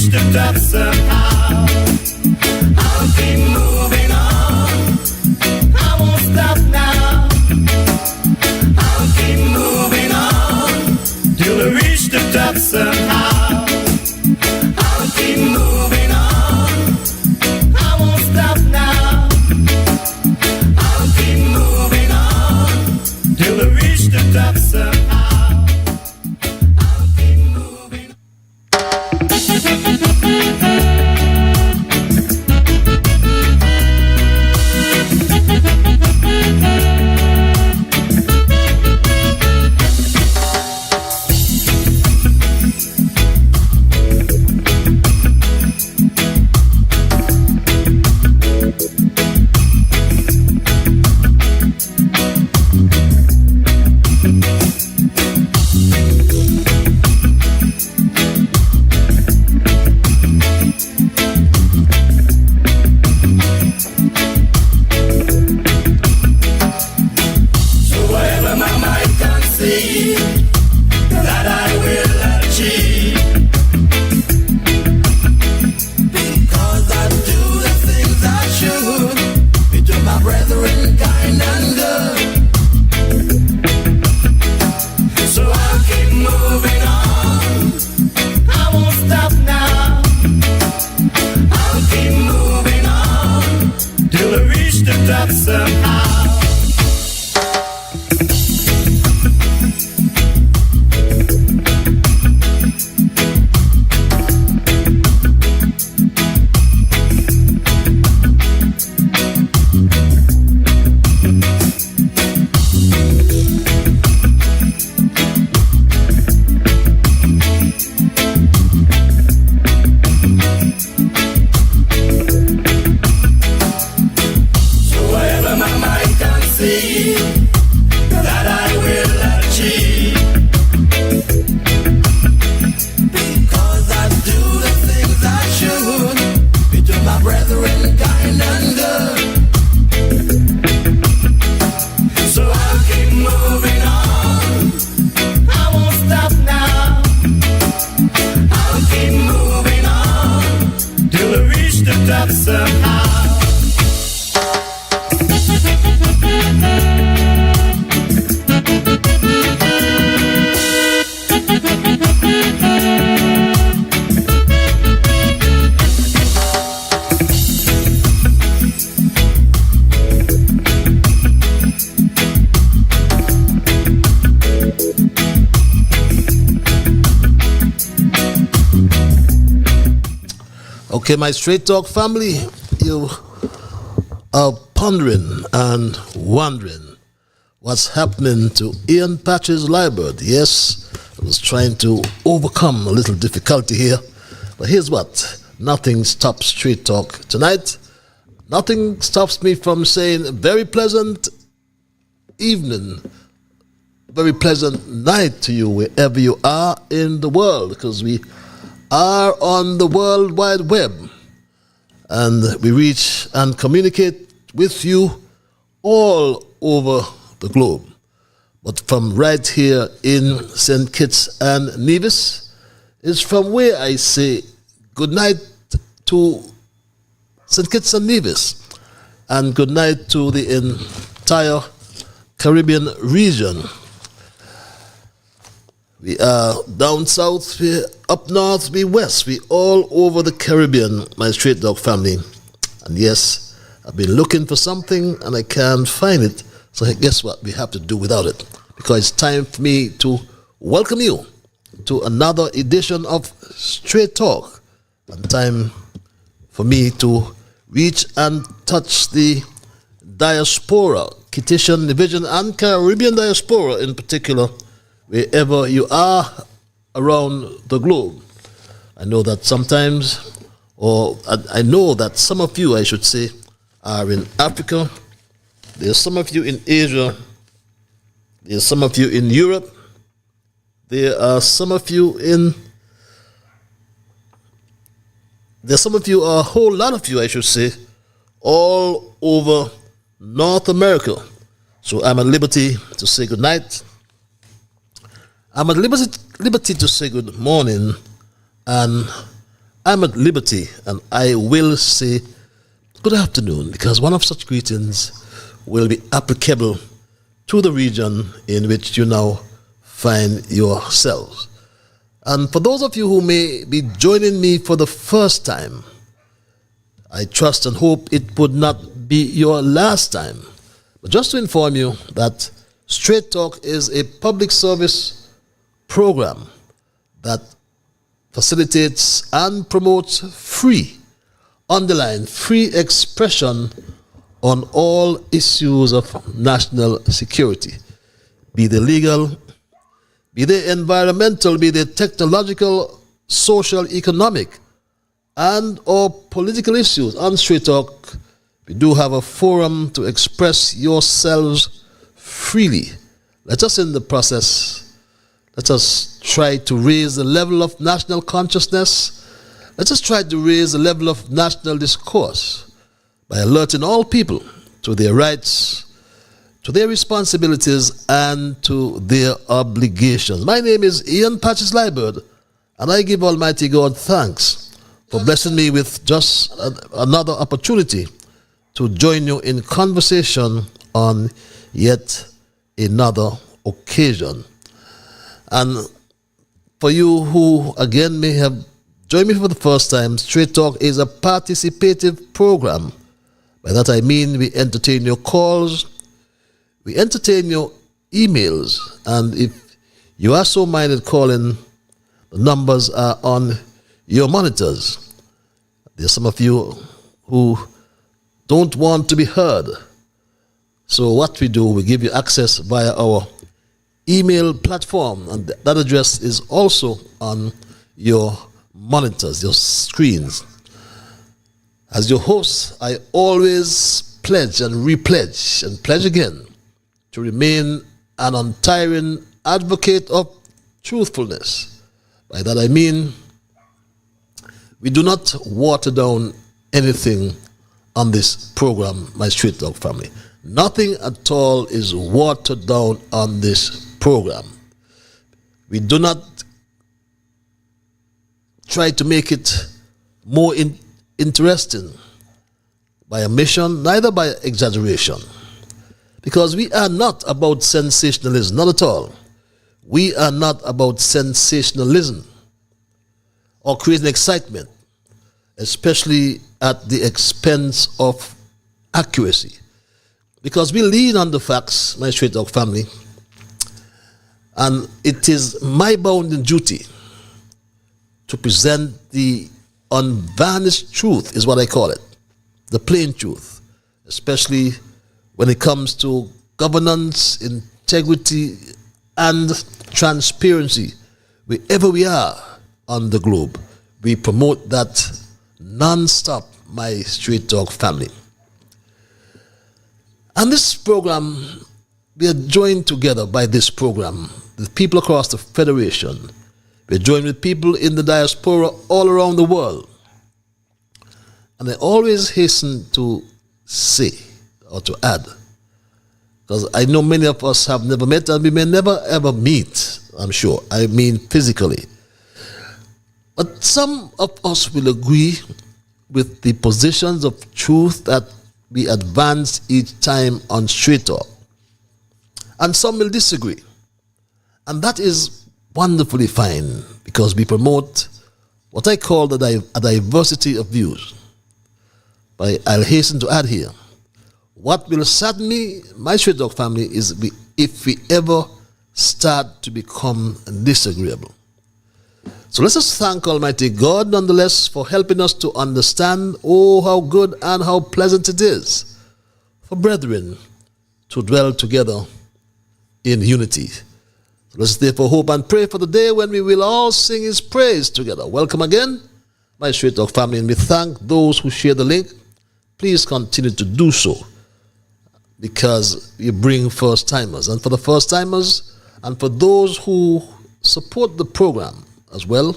reach the top somehow. I'll keep moving on. I won't stop now. I'll keep moving on till I reach the top somehow. I'll keep moving on. I won't stop now. I'll keep moving on till I reach the top somehow. I'll keep moving. Okay, my Straight Talk family, you are pondering and wondering what's happening to Ian Patch's Liburd. Yes, I was trying to overcome a little difficulty here, but here's what. Nothing stops Straight Talk tonight. Nothing stops me from saying a very pleasant evening, very pleasant night to you wherever you are in the world, because we are on the World Wide Web, and we reach and communicate with you all over the globe. But from right here in St. Kitts and Nevis is from where I say good night to St. Kitts and Nevis, and good night to the entire Caribbean region. We are down south, we up north, we west, we all over the Caribbean, my Straight Dog family. And yes, I've been looking for something and I can't find it. So guess what? We have to do without it. Because it's time for me to welcome you to another edition of Straight Talk. And time for me to reach and touch the diaspora, Kittitian division and Caribbean diaspora in particular, wherever you are around the globe. I know that sometimes, or I know that some of you, I should say, are in Africa. There's some of you in Asia. There's some of you in Europe. There are some of you in... There's some of you, a whole lot of you, I should say, all over North America. So I'm at liberty to say good night. I'm at liberty to say good morning, and I'm at liberty and I will say good afternoon, because one of such greetings will be applicable to the region in which you now find yourselves. And for those of you who may be joining me for the first time, I trust and hope it would not be your last time. But just to inform you that Straight Talk is a public service program that facilitates and promotes free, underline free expression on all issues of national security, be they legal, be they environmental, be they technological, social, economic, and or political issues. On Straight Talk, we do have a forum to express yourselves freely. Let us, in the process, let us try to raise the level of national consciousness. Let us try to raise the level of national discourse by alerting all people to their rights, to their responsibilities, and to their obligations. My name is Ian Patches Liburd, and I give Almighty God thanks for blessing me with just another opportunity to join you in conversation on yet another occasion. And for you who again may have joined me for the first time, Straight Talk is a participative program. By that I mean we entertain your calls, we entertain your emails, and if you are so minded calling, the numbers are on your monitors. There's some of you who don't want to be heard. So what we do, we give you access via our email platform, and that address is also on your monitors, your screens. As your host, I always pledge and repledge and pledge again to remain an untiring advocate of truthfulness. By that I mean we do not water down anything on this program, my Straight Talk family. Nothing at all is watered down on this program. We do not try to make it more interesting by omission, neither by exaggeration. Because we are not about sensationalism, not at all. We are not about sensationalism or creating excitement, especially at the expense of accuracy. Because we lean on the facts, my Straight Talk family, and it is my bounden duty to present the unvarnished truth, is what I call it, the plain truth, especially when it comes to governance, integrity, and transparency. Wherever we are on the globe, we promote that non-stop, my Straight Talk family. And this program, we are joined together by this program, the people across the Federation. We're joined with people in the diaspora all around the world. And I always hasten to say, or to add, because I know many of us have never met, and we may never ever meet, I'm sure. I mean physically. But some of us will agree with the positions of truth that we advance each time on Straight Talk. And some will disagree. And that is wonderfully fine, because we promote what I call a diversity of views. But I'll hasten to add here, what will sadden me, my Straight Talk family, is if we ever start to become disagreeable. So let's just thank Almighty God nonetheless for helping us to understand, oh, how good and how pleasant it is for brethren to dwell together in unity. So let's therefore hope and pray for the day when we will all sing His praise together. Welcome again, my Straight Talk family, and we thank those who share the link. Please continue to do so, because you bring first-timers. And for the first-timers, and for those who support the program as well,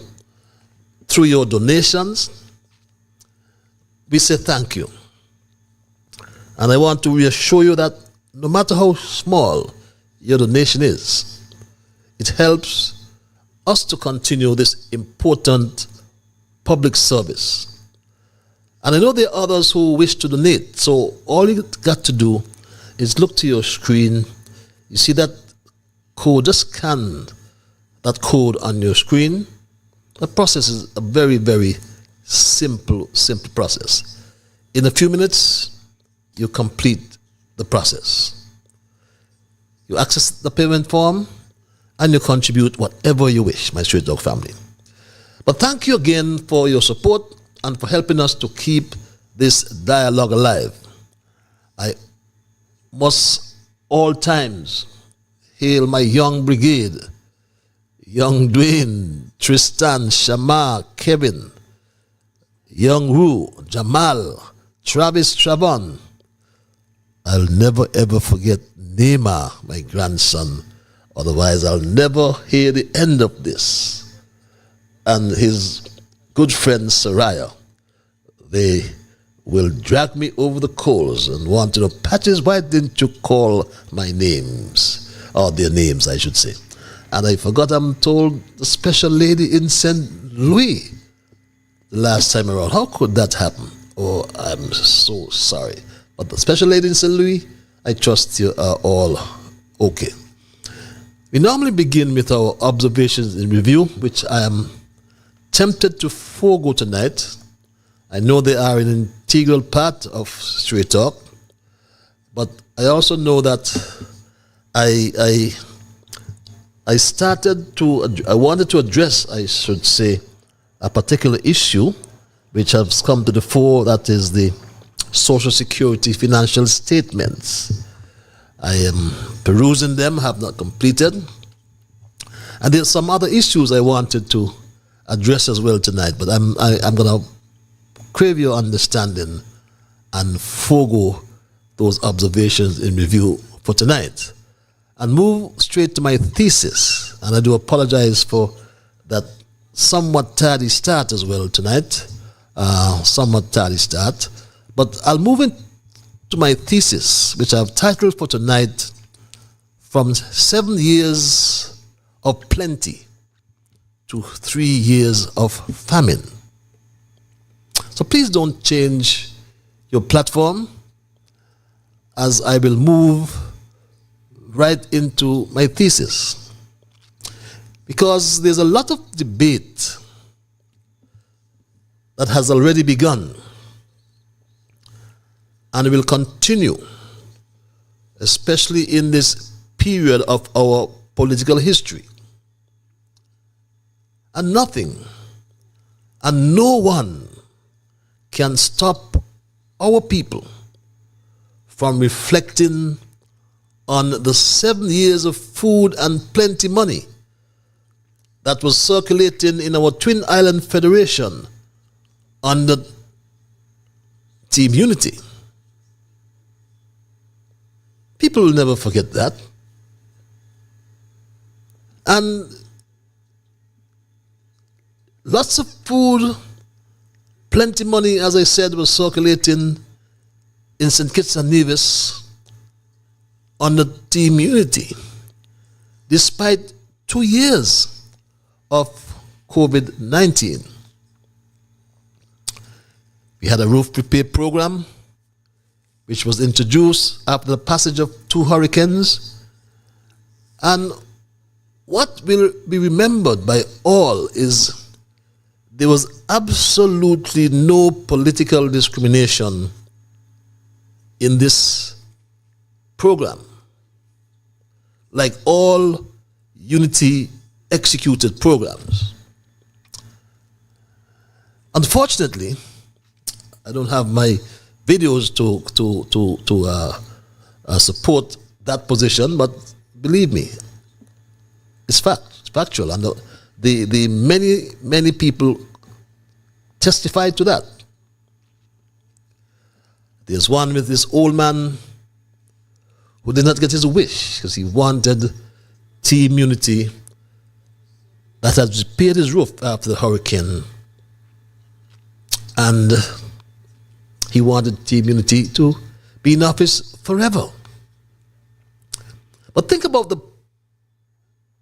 through your donations, we say thank you. And I want to reassure you that no matter how small your donation is, it helps us to continue this important public service. And I know there are others who wish to donate. So all you got to do is look to your screen. You see that code, just scan that code on your screen. The process is a very, very simple process. In a few minutes, you complete the process. You access the payment form and you contribute whatever you wish, my Straight Talk family. But thank you again for your support and for helping us to keep this dialogue alive. I must all times hail my young brigade, young Dwayne, Tristan, Shamar, Kevin, young Rue, Jamal, Travis, Travon. I'll never ever forget Neymar, my grandson. Otherwise, I'll never hear the end of this. And his good friend Saraya, they will drag me over the coals and want to know, Patches, why didn't you call my names? Or their names, I should say. And I forgot I'm told the special lady in St. Louis the last time around. How could that happen? Oh, I'm so sorry. But the special lady in St. Louis, I trust you are all okay. We normally begin with our observations in review, which I am tempted to forego tonight. I know they are an integral part of Straight Talk, but I also know that I wanted to address, I should say, a particular issue which has come to the fore, that is the Social Security financial statements. I am perusing them, have not completed. And there's some other issues I wanted to address as well tonight, but I'm going to crave your understanding and forego those observations in review for tonight and move straight to my thesis. And I do apologize for that somewhat tardy start as well tonight, but I'll move into my thesis, which I've titled for tonight, From 7 Years of Plenty to 3 Years of Famine. So please don't change your platform, as I will move right into my thesis. Because there's a lot of debate that has already begun and will continue, especially in this period of our political history. And nothing and no one can stop our people from reflecting on the 7 years of food and plenty money that was circulating in our Twin Island Federation under Team Unity. People will never forget that. And lots of food, plenty money, as I said, was circulating in St. Kitts and Nevis under Team Unity, despite 2 years of COVID-19. We had a roof repair program which was introduced after the passage of 2 hurricanes. And what will be remembered by all is there was absolutely no political discrimination in this program, like all Unity executed programs. Unfortunately, I don't have my videos to support that position, but believe me, it's factual, and the many people testified to that. There's one with this old man who did not get his wish because he wanted Team Unity that had repaired his roof after the hurricane, and he wanted Team Unity to be in office forever. But think about the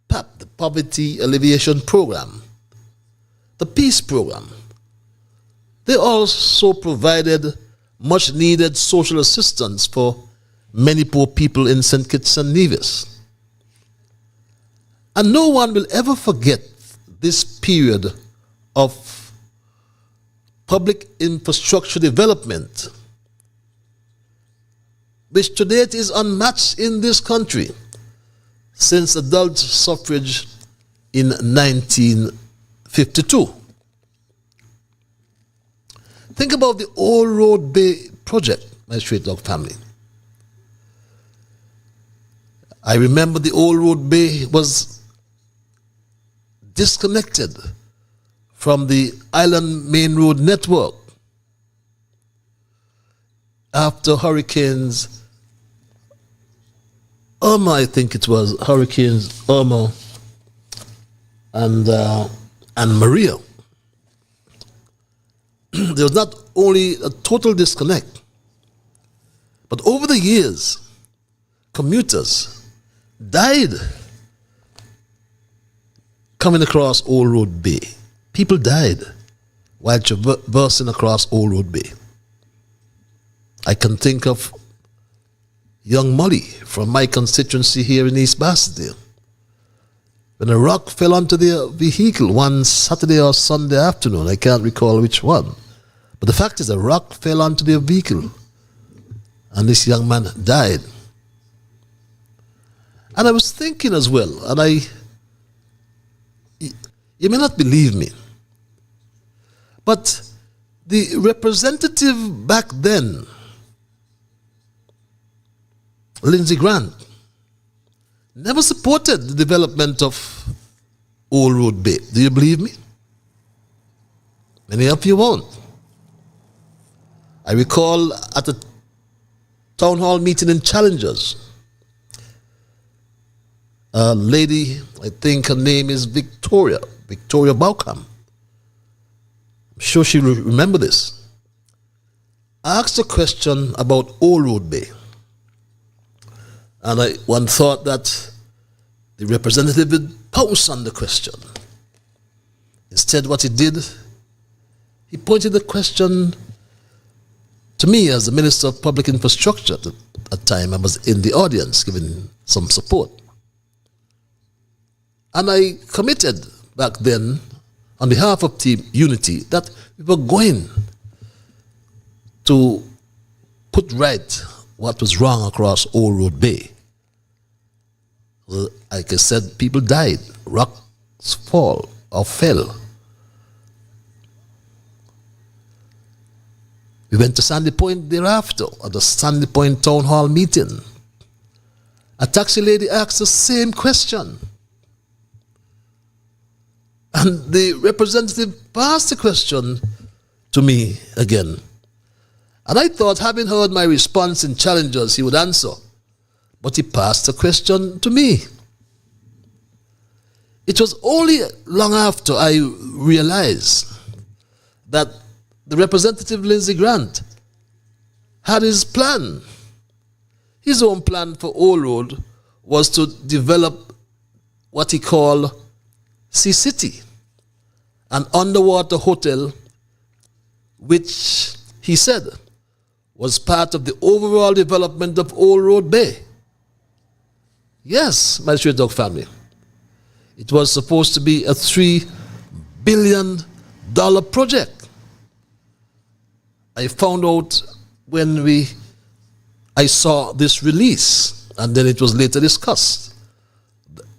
PAP, the Poverty Alleviation Program, the Peace Program, They also provided much needed social assistance for many poor people in St. Kitts and Nevis. And no one will ever forget this period of public infrastructure development, which to date is unmatched in this country since adult suffrage in 1952. Think about the Old Road Bay project, my Straight Dog family. I remember the Old Road Bay was disconnected from the Island Main Road network after hurricanes Irma, I think it was, hurricanes Irma and Maria. There was not only a total disconnect, but over the years, commuters died coming across Old Road Bay. People died while traversing across Old Road Bay. I can think of young Molly from my constituency here in East Basildale. When a rock fell onto their vehicle one Saturday or Sunday afternoon, I can't recall which one. But the fact is, a rock fell onto their vehicle and this young man died. And I was thinking as well, and you may not believe me, but the representative back then, Lindsey Grant, never supported the development of Old Road Bay. Do you believe me? Many of you won't. I recall at a town hall meeting in Challengers, a lady, I think her name is Victoria Bauckham. I'm sure she will remember this. Asked a question about Old Road Bay. And one thought that the representative would pounce on the question. Instead, what he did, he pointed the question to me as the Minister of Public Infrastructure. At that time, I was in the audience giving some support. And I committed back then, on behalf of Team Unity, that we were going to put right what was wrong across Old Road Bay. Like I said, people died, rocks fell. We went to Sandy Point thereafter, at the Sandy Point Town Hall meeting. A taxi lady asked the same question. And the representative passed the question to me again. And I thought, having heard my response in Challengers, he would answer. But he passed the question to me. It was only long after I realized that the representative Lindsey Grant had his plan. His own plan for Old Road was to develop what he called Sea City, an underwater hotel, which he said was part of the overall development of Old Road Bay. Yes, my Straight Dog family. It was supposed to be a $3 billion project. I found out when I saw this release, and then it was later discussed,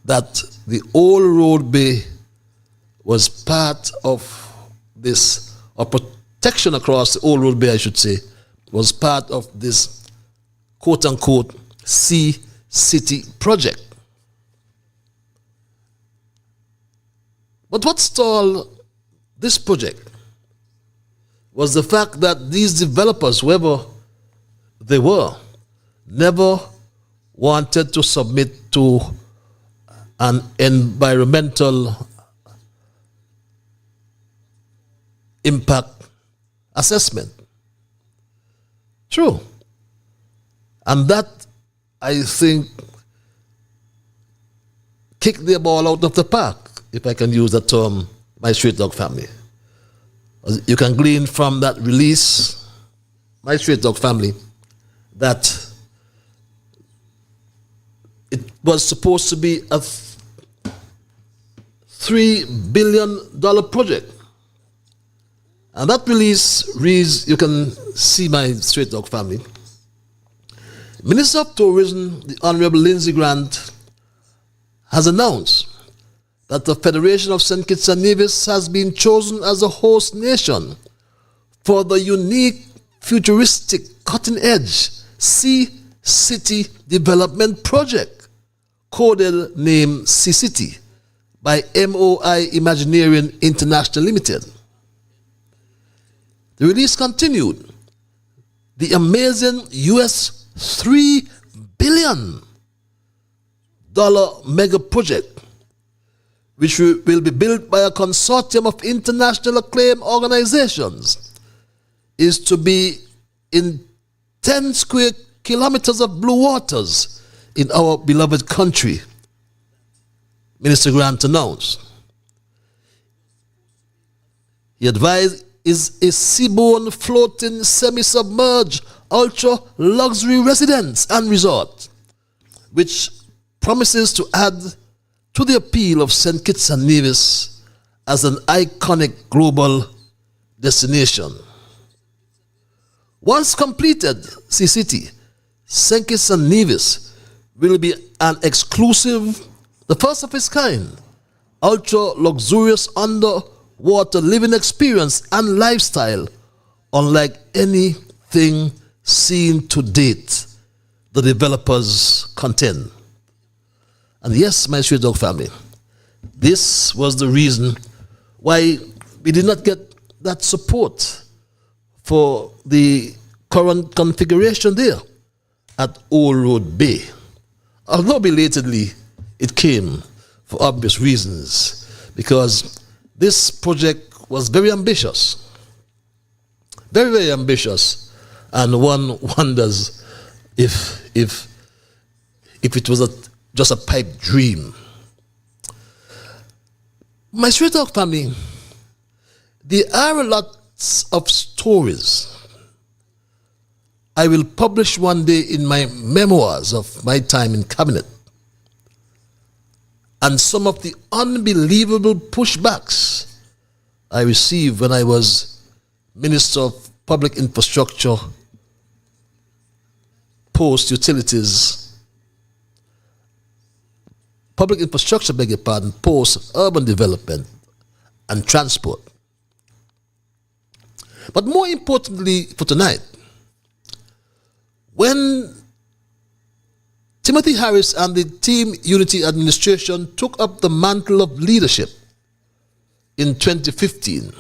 that the Old Road Bay was part of this, or protection across the Old Road Bay, I should say, was part of this quote-unquote Sea City project. But what stalled this project was the fact that these developers, whoever they were, never wanted to submit to an environmental impact assessment. True. And that, I think, kicked the ball out of the park, if I can use that term, my Straight Dog family. You can glean from that release, my Straight Talk family, that it was supposed to be a $3 billion project. And that release reads, you can see my Straight Talk family. Minister of Tourism, the Honorable Lindsey Grant, has announced that the Federation of St. Kitts and Nevis has been chosen as a host nation for the unique, futuristic, cutting-edge Sea City Development Project, coded name Sea City, by MOI Imagineering International Limited. The release continued. The amazing US $3 billion mega project, which will be built by a consortium of international acclaimed organizations, is to be in 10 square kilometers of blue waters in our beloved country, Minister Grant announced. He advised is a seaborne floating semi-submerged ultra-luxury residence and resort, which promises to add to the appeal of St. Kitts and Nevis as an iconic global destination. Once completed, Sea City, St. Kitts and Nevis will be an exclusive, the first of its kind, ultra-luxurious underwater living experience and lifestyle unlike anything seen to date, the developers contend. And yes, my Straight Talk family, this was the reason why we did not get that support for the current configuration there at Old Road Bay. Although belatedly, it came for obvious reasons, because this project was very ambitious. Very, very ambitious. And one wonders if it was just a pipe dream. My Straight Talk family, there are a lot of stories I will publish one day in my memoirs of my time in cabinet, and some of the unbelievable pushbacks I received when I was Minister of Public Infrastructure, Post Utilities, Public Infrastructure, beg your pardon, Post Urban Development and Transport. But more importantly for tonight, when Timothy Harris and the Team Unity administration took up the mantle of leadership in 2015,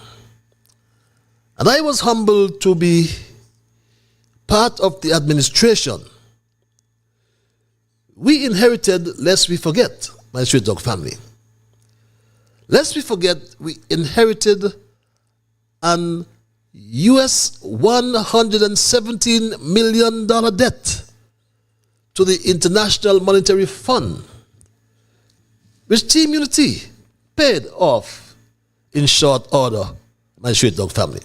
and I was humbled to be part of the administration, we inherited, lest we forget, my Straight Talk family, lest we forget, we inherited an US $117 million debt to the International Monetary Fund, which Team Unity paid off in short order, my Straight Talk family.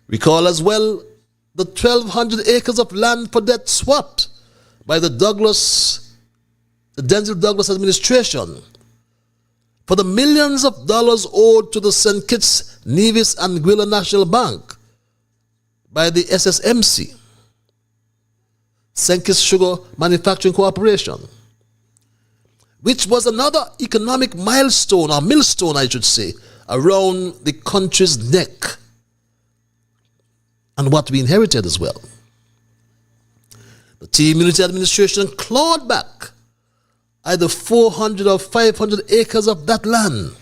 Recall as well the 1,200 acres of land for debt swapped by the Denzel Douglas administration for the millions of dollars owed to the St. Kitts, Nevis and Gwilla National Bank by the SSMC, St. Kitts Sugar Manufacturing Corporation, which was another economic milestone, or millstone I should say, around the country's neck, and what we inherited as well. The Team Unity administration clawed back either 400 or 500 acres of that land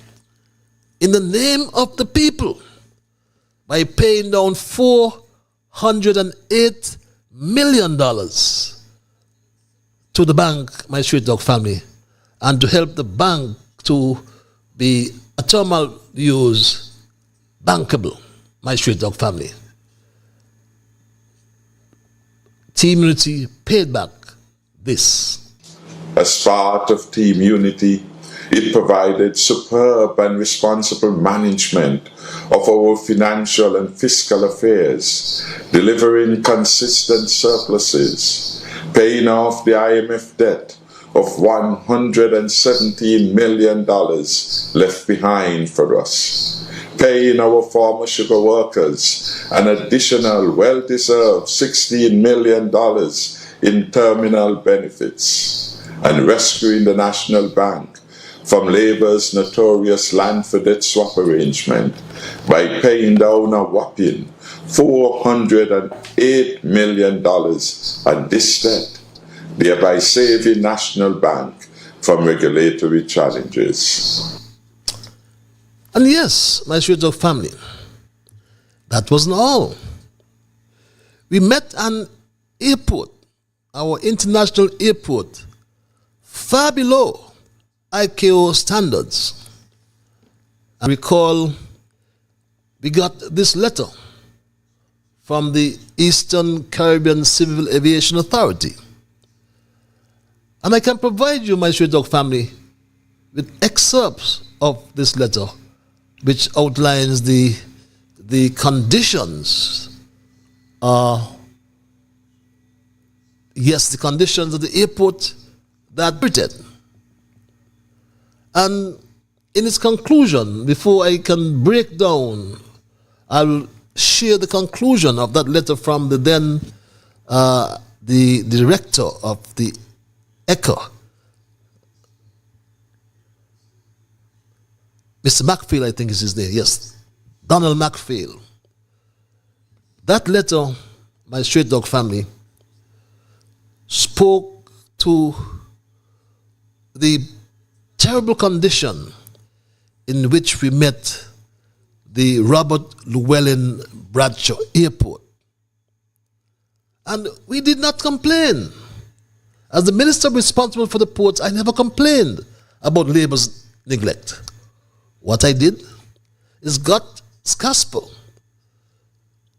in the name of the people by paying down $408 million to the bank, my Straight Talk family, and to help the bank to be, a term I'll use, bankable, my Straight Talk family. Team Unity paid back this. As part of Team Unity, It provided superb and responsible management of our financial and fiscal affairs, delivering consistent surpluses, paying off the IMF debt of $117 million left behind for us, paying our former sugar workers an additional well-deserved $16 million in terminal benefits, and rescuing the National Bank from Labour's notorious land for debt swap arrangement by paying down a whopping $408 million on this debt, thereby saving National Bank from regulatory challenges. And yes, my sweet dog family, that wasn't all. We met an airport, our international airport, far below ICAO standards. I recall we got this letter from the Eastern Caribbean Civil Aviation Authority. And I can provide you, my sweet dog family, with excerpts of this letter, which outlines the conditions, the conditions of the airport that Britain. And in its conclusion, before I can break down, I will share the conclusion of that letter from the then the director of the ECHO, Mr. Macphail, I think is his name, yes, Donald Macphail. That letter, my straight dog family, spoke to the terrible condition in which we met the Robert Llewellyn Bradshaw Airport. And we did not complain. As the minister responsible for the ports, I never complained about Labour's neglect. What I did is got SCASPO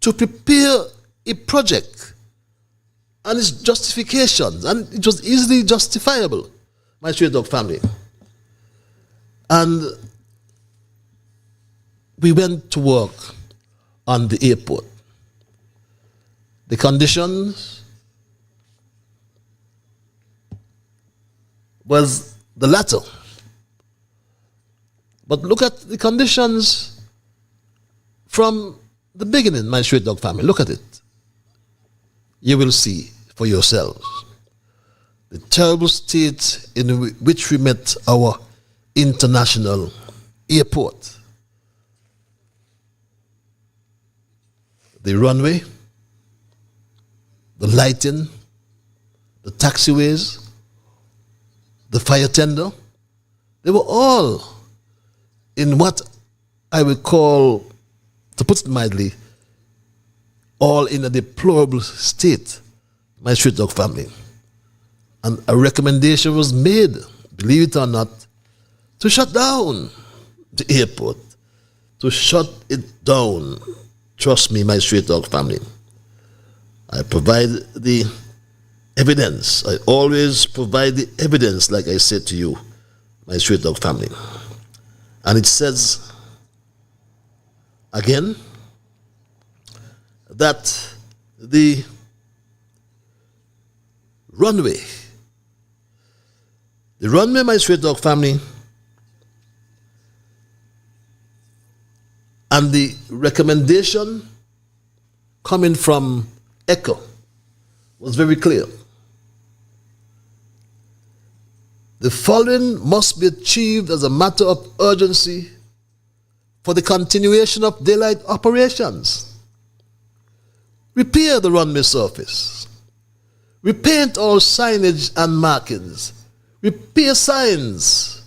to prepare a project and its justifications, and it was easily justifiable, my straight dog family. And we went to work on the airport. The conditions was the latter. But look at the conditions from the beginning, my straight dog family. Look at it. You will see for yourselves the terrible state in which we met our international airport. The runway, the lighting, the taxiways, the fire tender, they were all in what I would call, to put it mildly, all in a deplorable state, my street dog family. And a recommendation was made, believe it or not, to shut down the airport, to shut it down. Trust me, my street dog family. I provide the evidence. I always provide the evidence, like I said to you, my street dog family. And it says, again, that the runway, my straight dog family, and the recommendation coming from ECHO was very clear. The following must be achieved as a matter of urgency for the continuation of daylight operations. Repair the runway surface. Repaint all signage and markings. Repair signs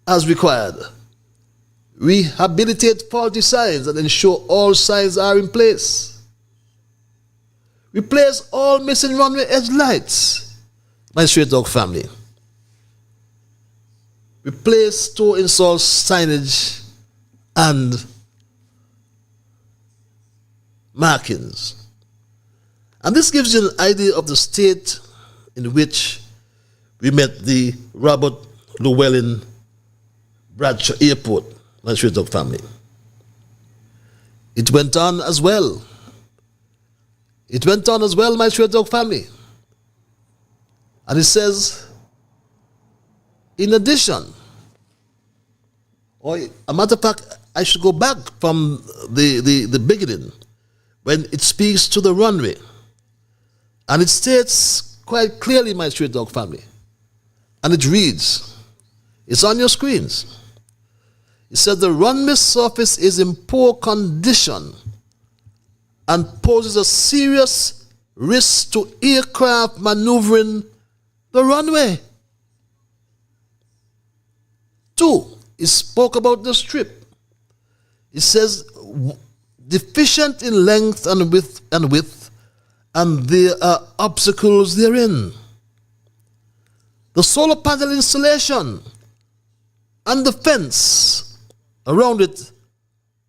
as required. Rehabilitate faulty signs and ensure all signs are in place. Replace all missing runway edge lights, my straight dog family. Replace store install signage and markings. And this gives you an idea of the state in which we met the Robert Llewellyn Bradshaw Airport, my Straight Talk family. It went on as well. It went on as well, my Straight Talk family. And it says, in addition, or a matter of fact, I should go back from the beginning when it speaks to the runway. And it states quite clearly, my Straight Talk family, and it reads, it's on your screens. It says the runway surface is in poor condition and poses a serious risk to aircraft maneuvering the runway. 2, it spoke about the strip. It says deficient in length and width, and there are obstacles therein. The solar panel installation and the fence around it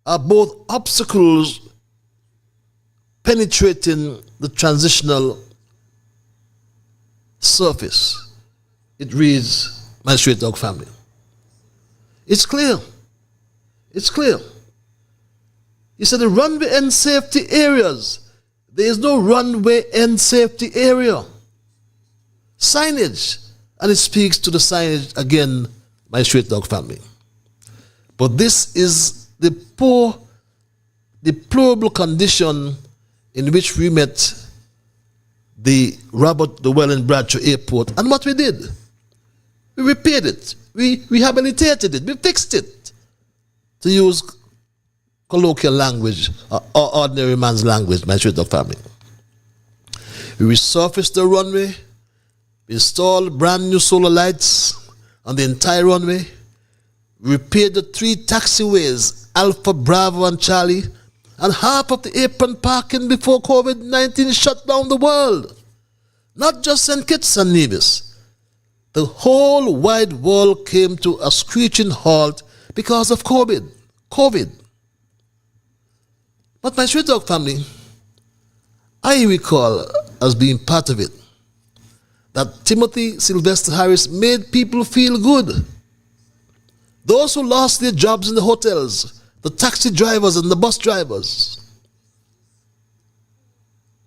are both obstacles penetrating the transitional surface. It reads, my Straight Talk family. It's clear. It's clear. He said the runway end safety areas. There is no runway end safety area. Signage. And it speaks to the signage again, my Straight Talk family. But this is the poor, deplorable condition in which we met the Robert Llewellyn Bradshaw Airport. And what we did, we repaired it. We rehabilitated it. We fixed it. To use colloquial language, or ordinary man's language, my Straight Talk family. We resurfaced the runway. We installed brand new solar lights on the entire runway. We repaired the 3 taxiways, Alpha, Bravo, and Charlie, and half of the apron parking before COVID-19 shut down the world. Not just St. Kitts and Nevis. The whole wide world came to a screeching halt because of COVID. But my Straight Talk family, I recall as being part of it, that Timothy Sylvester Harris made people feel good. Those who lost their jobs in the hotels, the taxi drivers and the bus drivers,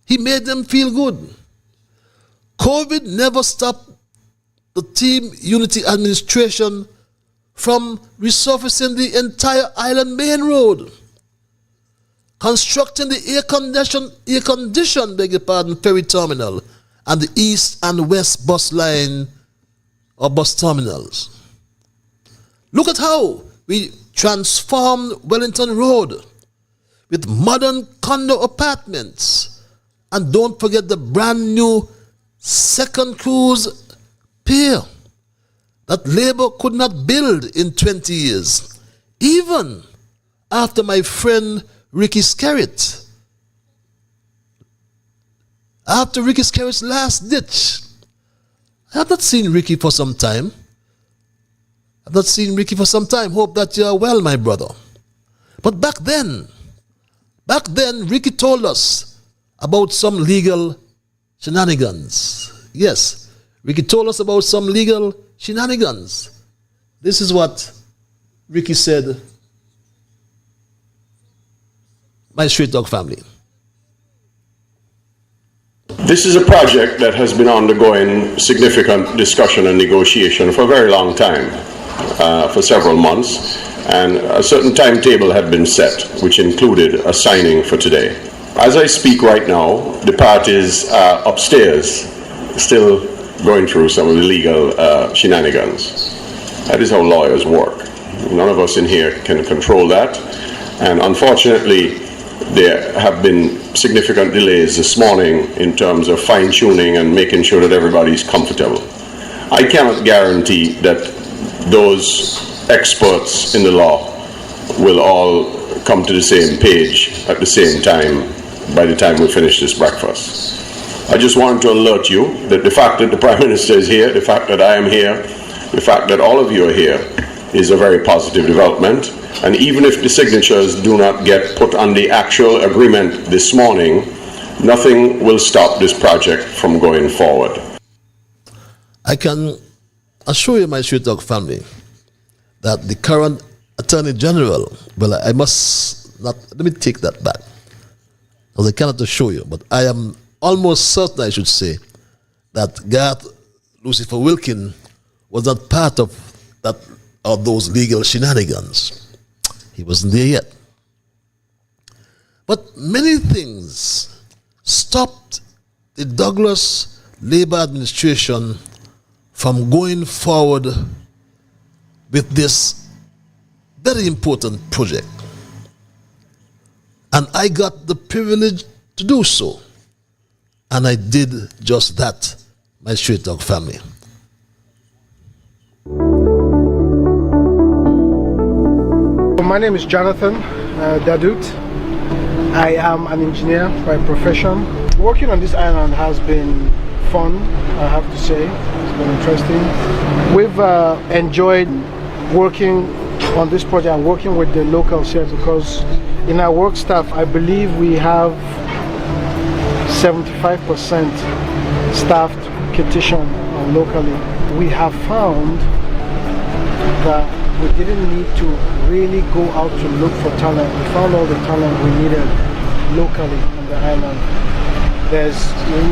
he made them feel good. COVID never stopped the Team Unity administration from resurfacing the entire Island Main Road, constructing the air-conditioned ferry terminal and the east and west bus line or bus terminals. Look at how we transformed Wellington Road with modern condo apartments. And don't forget the brand new second cruise pier that Labour could not build in 20 years, even after my friend Ricky Skerritt. After Ricky Skerritt's last ditch. I have not seen Ricky for some time. Hope that you are well, my brother. But back then, Ricky told us about some legal shenanigans. Yes, Ricky told us about some legal shenanigans. This is what Ricky said, my Straight Talk family. This is a project that has been undergoing significant discussion and negotiation for a very long time, for several months, and a certain timetable had been set, which included a signing for today. As I speak right now, the parties are upstairs, still going through some of the legal shenanigans. That is how lawyers work. None of us in here can control that, and unfortunately, there have been significant delays this morning in terms of fine-tuning and making sure that everybody's comfortable. I cannot guarantee that those experts in the law will all come to the same page at the same time by the time we finish this breakfast. I just wanted to alert you that the fact that the Prime Minister is here, the fact that I am here, the fact that all of you are here is a very positive development. And even if the signatures do not get put on the actual agreement this morning, nothing will stop this project from going forward. I can assure you, my Straight Talk family, that the current Attorney General, well, I must not, let me take that back, because I cannot assure you, but I am almost certain, I should say, that Garth Lucifer Wilkin was not part of that of those legal shenanigans. He wasn't there yet. But many things stopped the Douglas Labour administration from going forward with this very important project. And I got the privilege to do so. And I did just that, my Straight Talk family. My name is Jonathan Dadut. I am an engineer by profession. Working on this island has been fun, I have to say. It's been interesting. We've enjoyed working on this project and working with the locals here, because in our work staff, I believe we have 75% staffed Kittitian locally. We have found that we didn't need to really go out to look for talent. We found all the talent we needed locally on the island. There's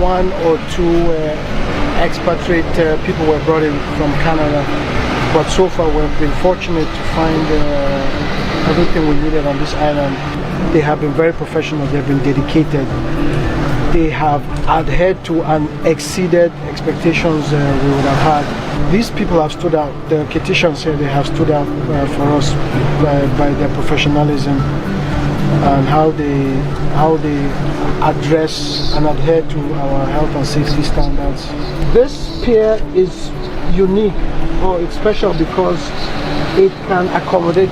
one or two expatriate people were brought in from Canada, but so far we've been fortunate to find everything we needed on this island. They have been very professional, they've been dedicated. They have adhered to and exceeded expectations we would have had. These people have stood out, the Kittitians here, they have stood out for us by their professionalism and how they address and adhere to our health and safety standards. This pier is unique, or it's special because it can accommodate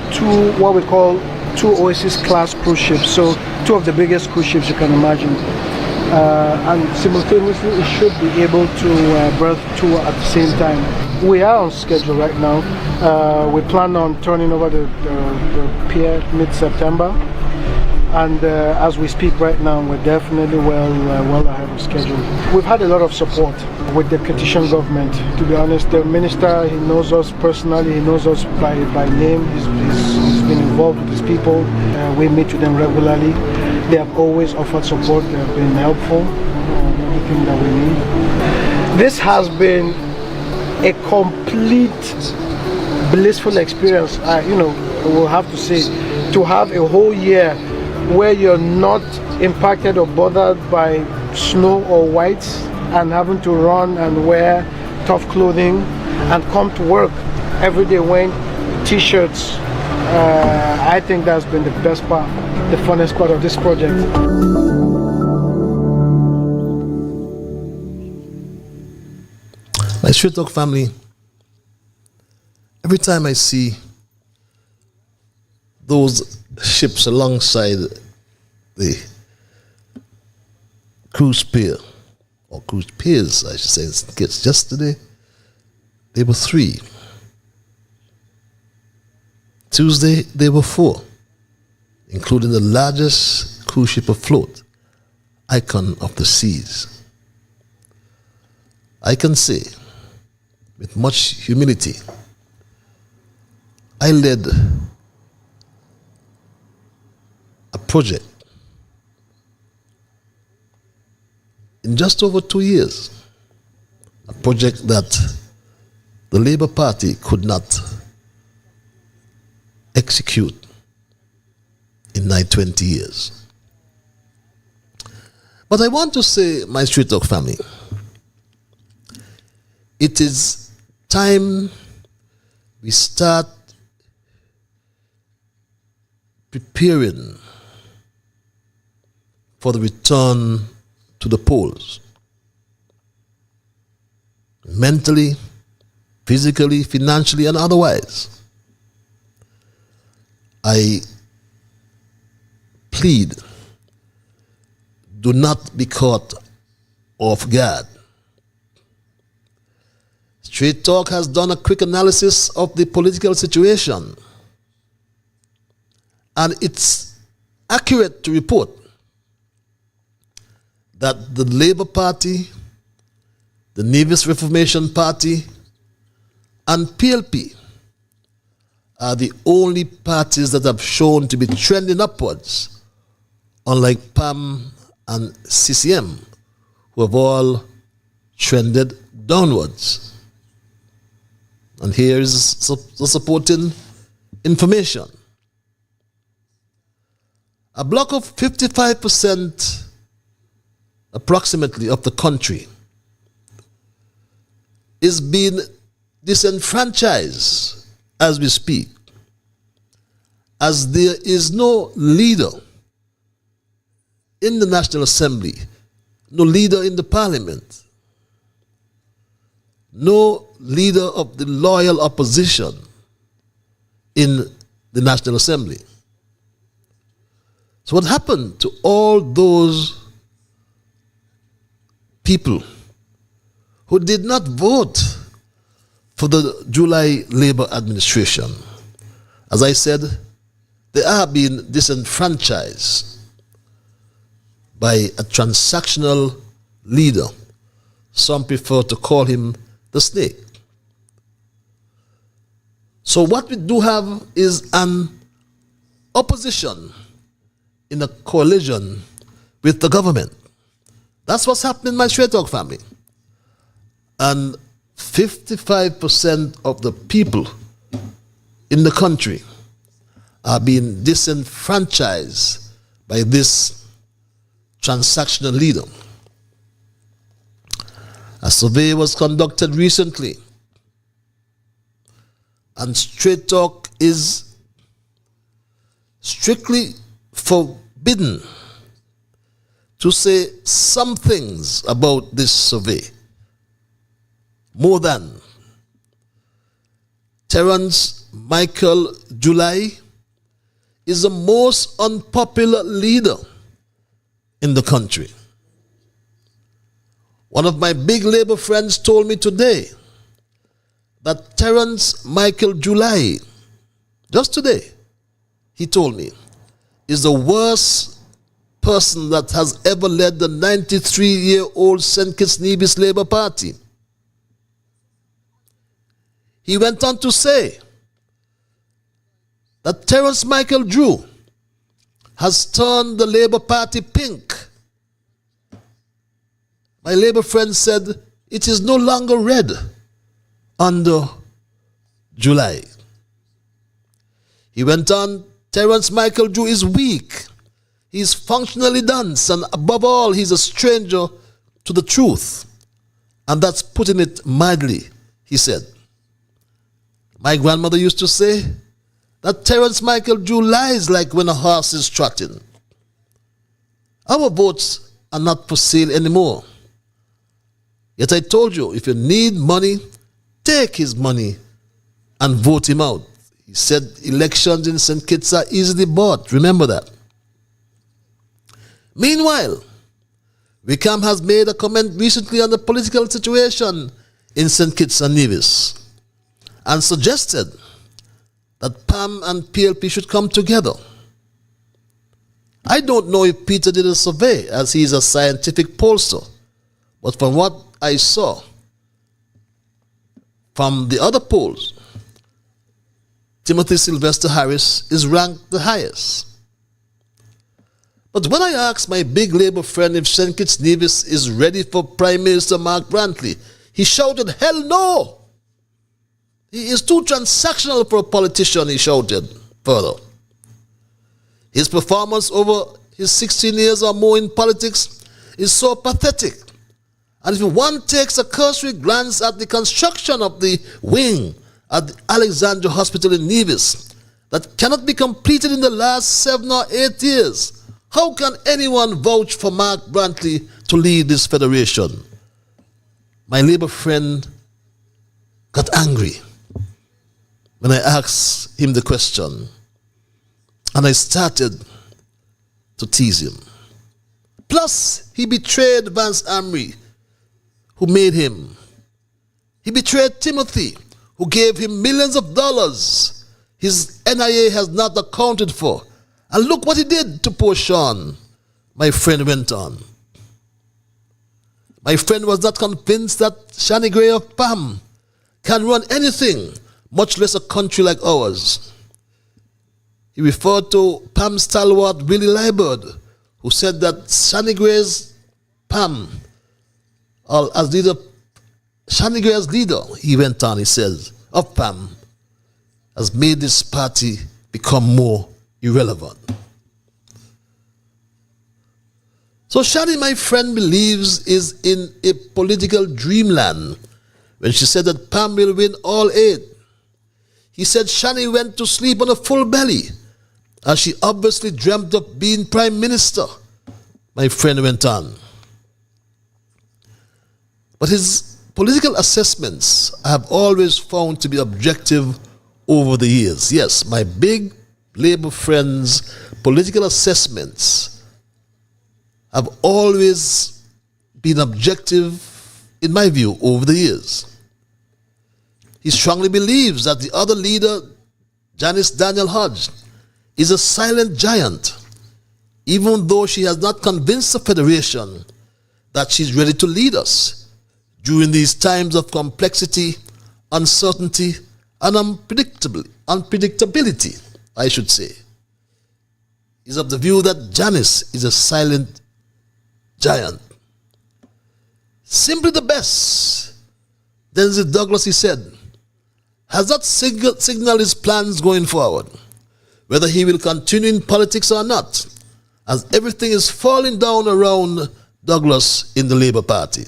what we call two Oasis class cruise ships, so two of the biggest cruise ships you can imagine. And simultaneously it should be able to berth two at the same time. We are on schedule right now. We plan on turning over the pier mid-September, and as we speak right now, we're definitely well ahead of schedule. We've had a lot of support with the Kittitian government. To be honest, the minister, he knows us personally, he knows us by name, he's been involved with his people. We meet with them regularly. They have always offered support, they have been helpful in everything that we need. This has been a complete blissful experience. We'll have to say, to have a whole year where you're not impacted or bothered by snow or whites and having to run and wear tough clothing and come to work every day wearing t-shirts. I think that's been the best part, the funnest part of this project. My Straight Talk family, every time I see those ships alongside the cruise pier, or cruise piers, I should say, it's yesterday, there were 3. Tuesday, there were 4, including the largest cruise ship afloat, Icon of the Seas. I can say, with much humility, I led a project in just over 2 years, a project that the Labour Party could not execute in 20 years. But I want to say, my Straight Talk family, it is time we start preparing for the return to the polls. Mentally, physically, financially, and otherwise. I plead, do not be caught off guard. Straight Talk has done a quick analysis of the political situation, and it's accurate to report that the Labour Party, the Nevis Reformation Party, and PLP are the only parties that have shown to be trending upwards, unlike PAM and CCM, who have all trended downwards. And here is the supporting information. A block of 55% approximately of the country is being disenfranchised as we speak, as there is no leader in the National Assembly, no leader in the Parliament, no leader of the loyal opposition in the National Assembly. So what happened to all those people who did not vote for the July Labour administration? As I said, they are being disenfranchised by a transactional leader. Some prefer to call him the snake. So what we do have is an opposition in a coalition with the government. That's what's happening in my Straight Talk family. And 55% of the people in the country are being disenfranchised by this transactional leader. A survey was conducted recently, and Straight Talk is strictly forbidden to say some things about this survey. More than Terence Michael July is the most unpopular leader in the country. One of my big Labour friends told me today that Terence Michael July, just today, he told me, is the worst person that has ever led the 93-year-old St. Kitts Nevis Labour Party. He went on to say that Terence Michael Drew has turned the Labour Party pink. My Labour friend said it is no longer red under July. He went on, Terence Michael Drew is weak. He's functionally dense, and above all, he's a stranger to the truth. And that's putting it mildly, he said. My grandmother used to say that Terence Michael Drew lies like when a horse is trotting. Our votes are not for sale anymore. Yet I told you, if you need money, take his money and vote him out. He said elections in St. Kitts are easily bought. Remember that. Meanwhile, Wickham has made a comment recently on the political situation in St. Kitts and Nevis and suggested that PAM and PLP should come together. I don't know if Peter did a survey, as he is a scientific pollster, but from what I saw from the other polls, Timothy Sylvester Harris is ranked the highest. But when I asked my big Labour friend if St. Kitts Nevis is ready for Prime Minister Mark Brantley, he shouted, "Hell no! He is too transactional for a politician," he shouted further. His performance over his 16 years or more in politics is so pathetic. And if one takes a cursory glance at the construction of the wing at the Alexandra Hospital in Nevis that cannot be completed in the last 7 or 8 years, how can anyone vouch for Mark Brantley to lead this federation? My Labour friend got angry when I asked him the question, and I started to tease him. Plus, he betrayed Vance Amry, who made him. He betrayed Timothy, who gave him millions of dollars his NIA has not accounted for. And look what he did to poor Sean, my friend went on. My friend was not convinced that Shani Gray of PAM can run anything much less a country like ours. He referred to Pam stalwart Willie Liburd, who said that Shani Gray's Pam, as leader, Shani Gray as leader, he went on, he says, of Pam, has made this party become more irrelevant. So Shani, my friend, believes is in a political dreamland when she said that Pam will win all 8. He said Shani went to sleep on a full belly as she obviously dreamt of being prime minister, my friend went on. But his political assessments I have always found to be objective over the years. Yes, my big Labour friends' political assessments have always been objective, in my view, over the years. He strongly believes that the other leader, Janice Daniel Hodge, is a silent giant, even though she has not convinced the Federation that she's ready to lead us during these times of complexity, uncertainty, and unpredictability, I should say. He's of the view that Janice is a silent giant. Simply the best, Denzel Douglas, he said, has not signaled his plans going forward, whether he will continue in politics or not, as everything is falling down around Douglas in the Labour Party.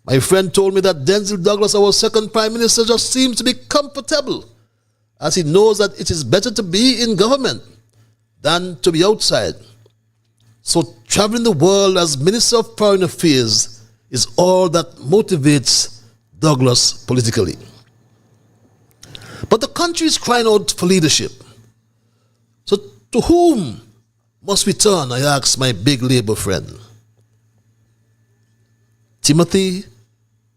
My friend told me that Denzel Douglas, our second Prime Minister, just seems to be comfortable, as he knows that it is better to be in government than to be outside. So traveling the world as Minister of Foreign Affairs is all that motivates Douglas politically. But the country is crying out for leadership. So to whom must we turn, I ask my big Labour friend. Timothy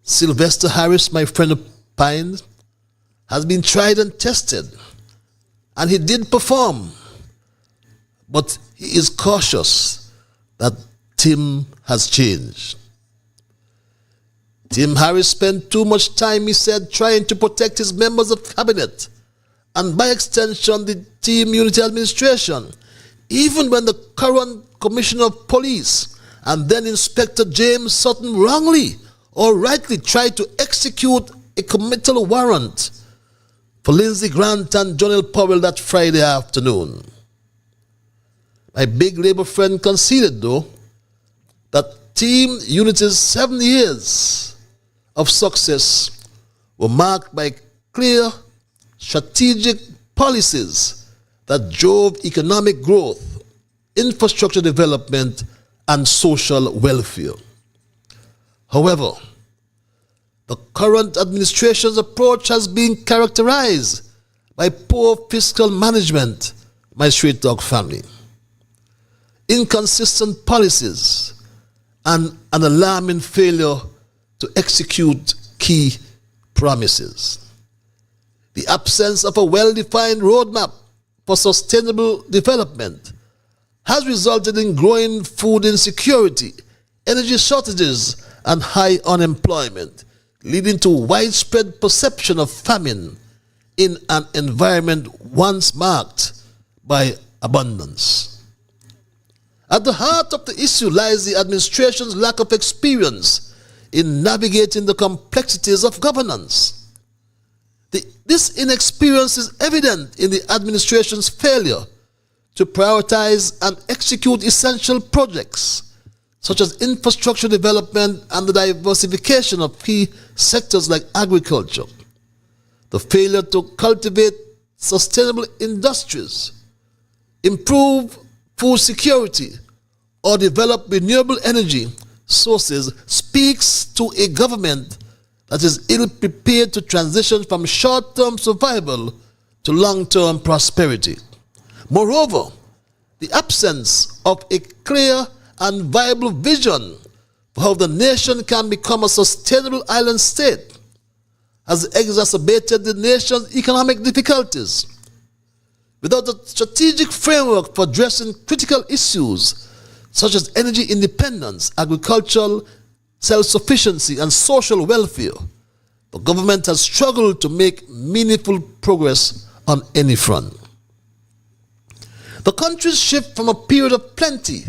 Sylvester Harris, my friend opined, has been tried and tested, and he did perform. But he is cautious that Tim has changed. Tim Harris spent too much time, he said, trying to protect his members of cabinet and by extension the Team Unity administration, even when the current Commissioner of Police and then Inspector James Sutton wrongly or rightly tried to execute a committal warrant for Lindsey Grant and Jonel Powell that Friday afternoon. My big Labour friend conceded, though, that Team Unity's 7 years of success were marked by clear, strategic policies that drove economic growth, infrastructure development, and social welfare. However, the current administration's approach has been characterized by poor fiscal management, my straight dog family, inconsistent policies, and an alarming failure to execute key promises. The absence of a well-defined roadmap for sustainable development has resulted in growing food insecurity, energy shortages, and high unemployment, leading to widespread perception of famine in an environment once marked by abundance. At the heart of the issue lies the administration's lack of experience in navigating the complexities of governance. This inexperience is evident in the administration's failure to prioritize and execute essential projects such as infrastructure development and the diversification of key sectors like agriculture, the failure to cultivate sustainable industries, improve food security, or develop renewable energy sources speaks to a government that is ill-prepared to transition from short-term survival to long-term prosperity. Moreover, the absence of a clear and viable vision for how the nation can become a sustainable island state has exacerbated the nation's economic difficulties. Without a strategic framework for addressing critical issues such as energy independence, agricultural self-sufficiency, and social welfare, the government has struggled to make meaningful progress on any front. The country's shift from a period of plenty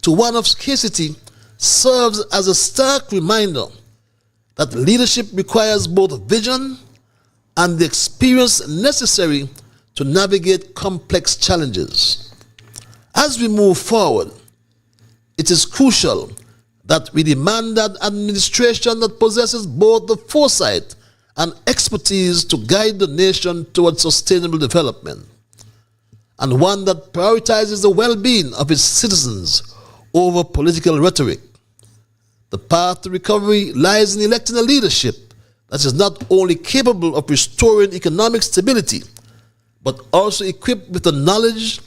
to one of scarcity serves as a stark reminder that leadership requires both vision and the experience necessary to navigate complex challenges. As we move forward, it is crucial that we demand an administration that possesses both the foresight and expertise to guide the nation towards sustainable development, and one that prioritizes the well-being of its citizens over political rhetoric. The path to recovery lies in electing a leadership that is not only capable of restoring economic stability, but also equipped with the knowledge,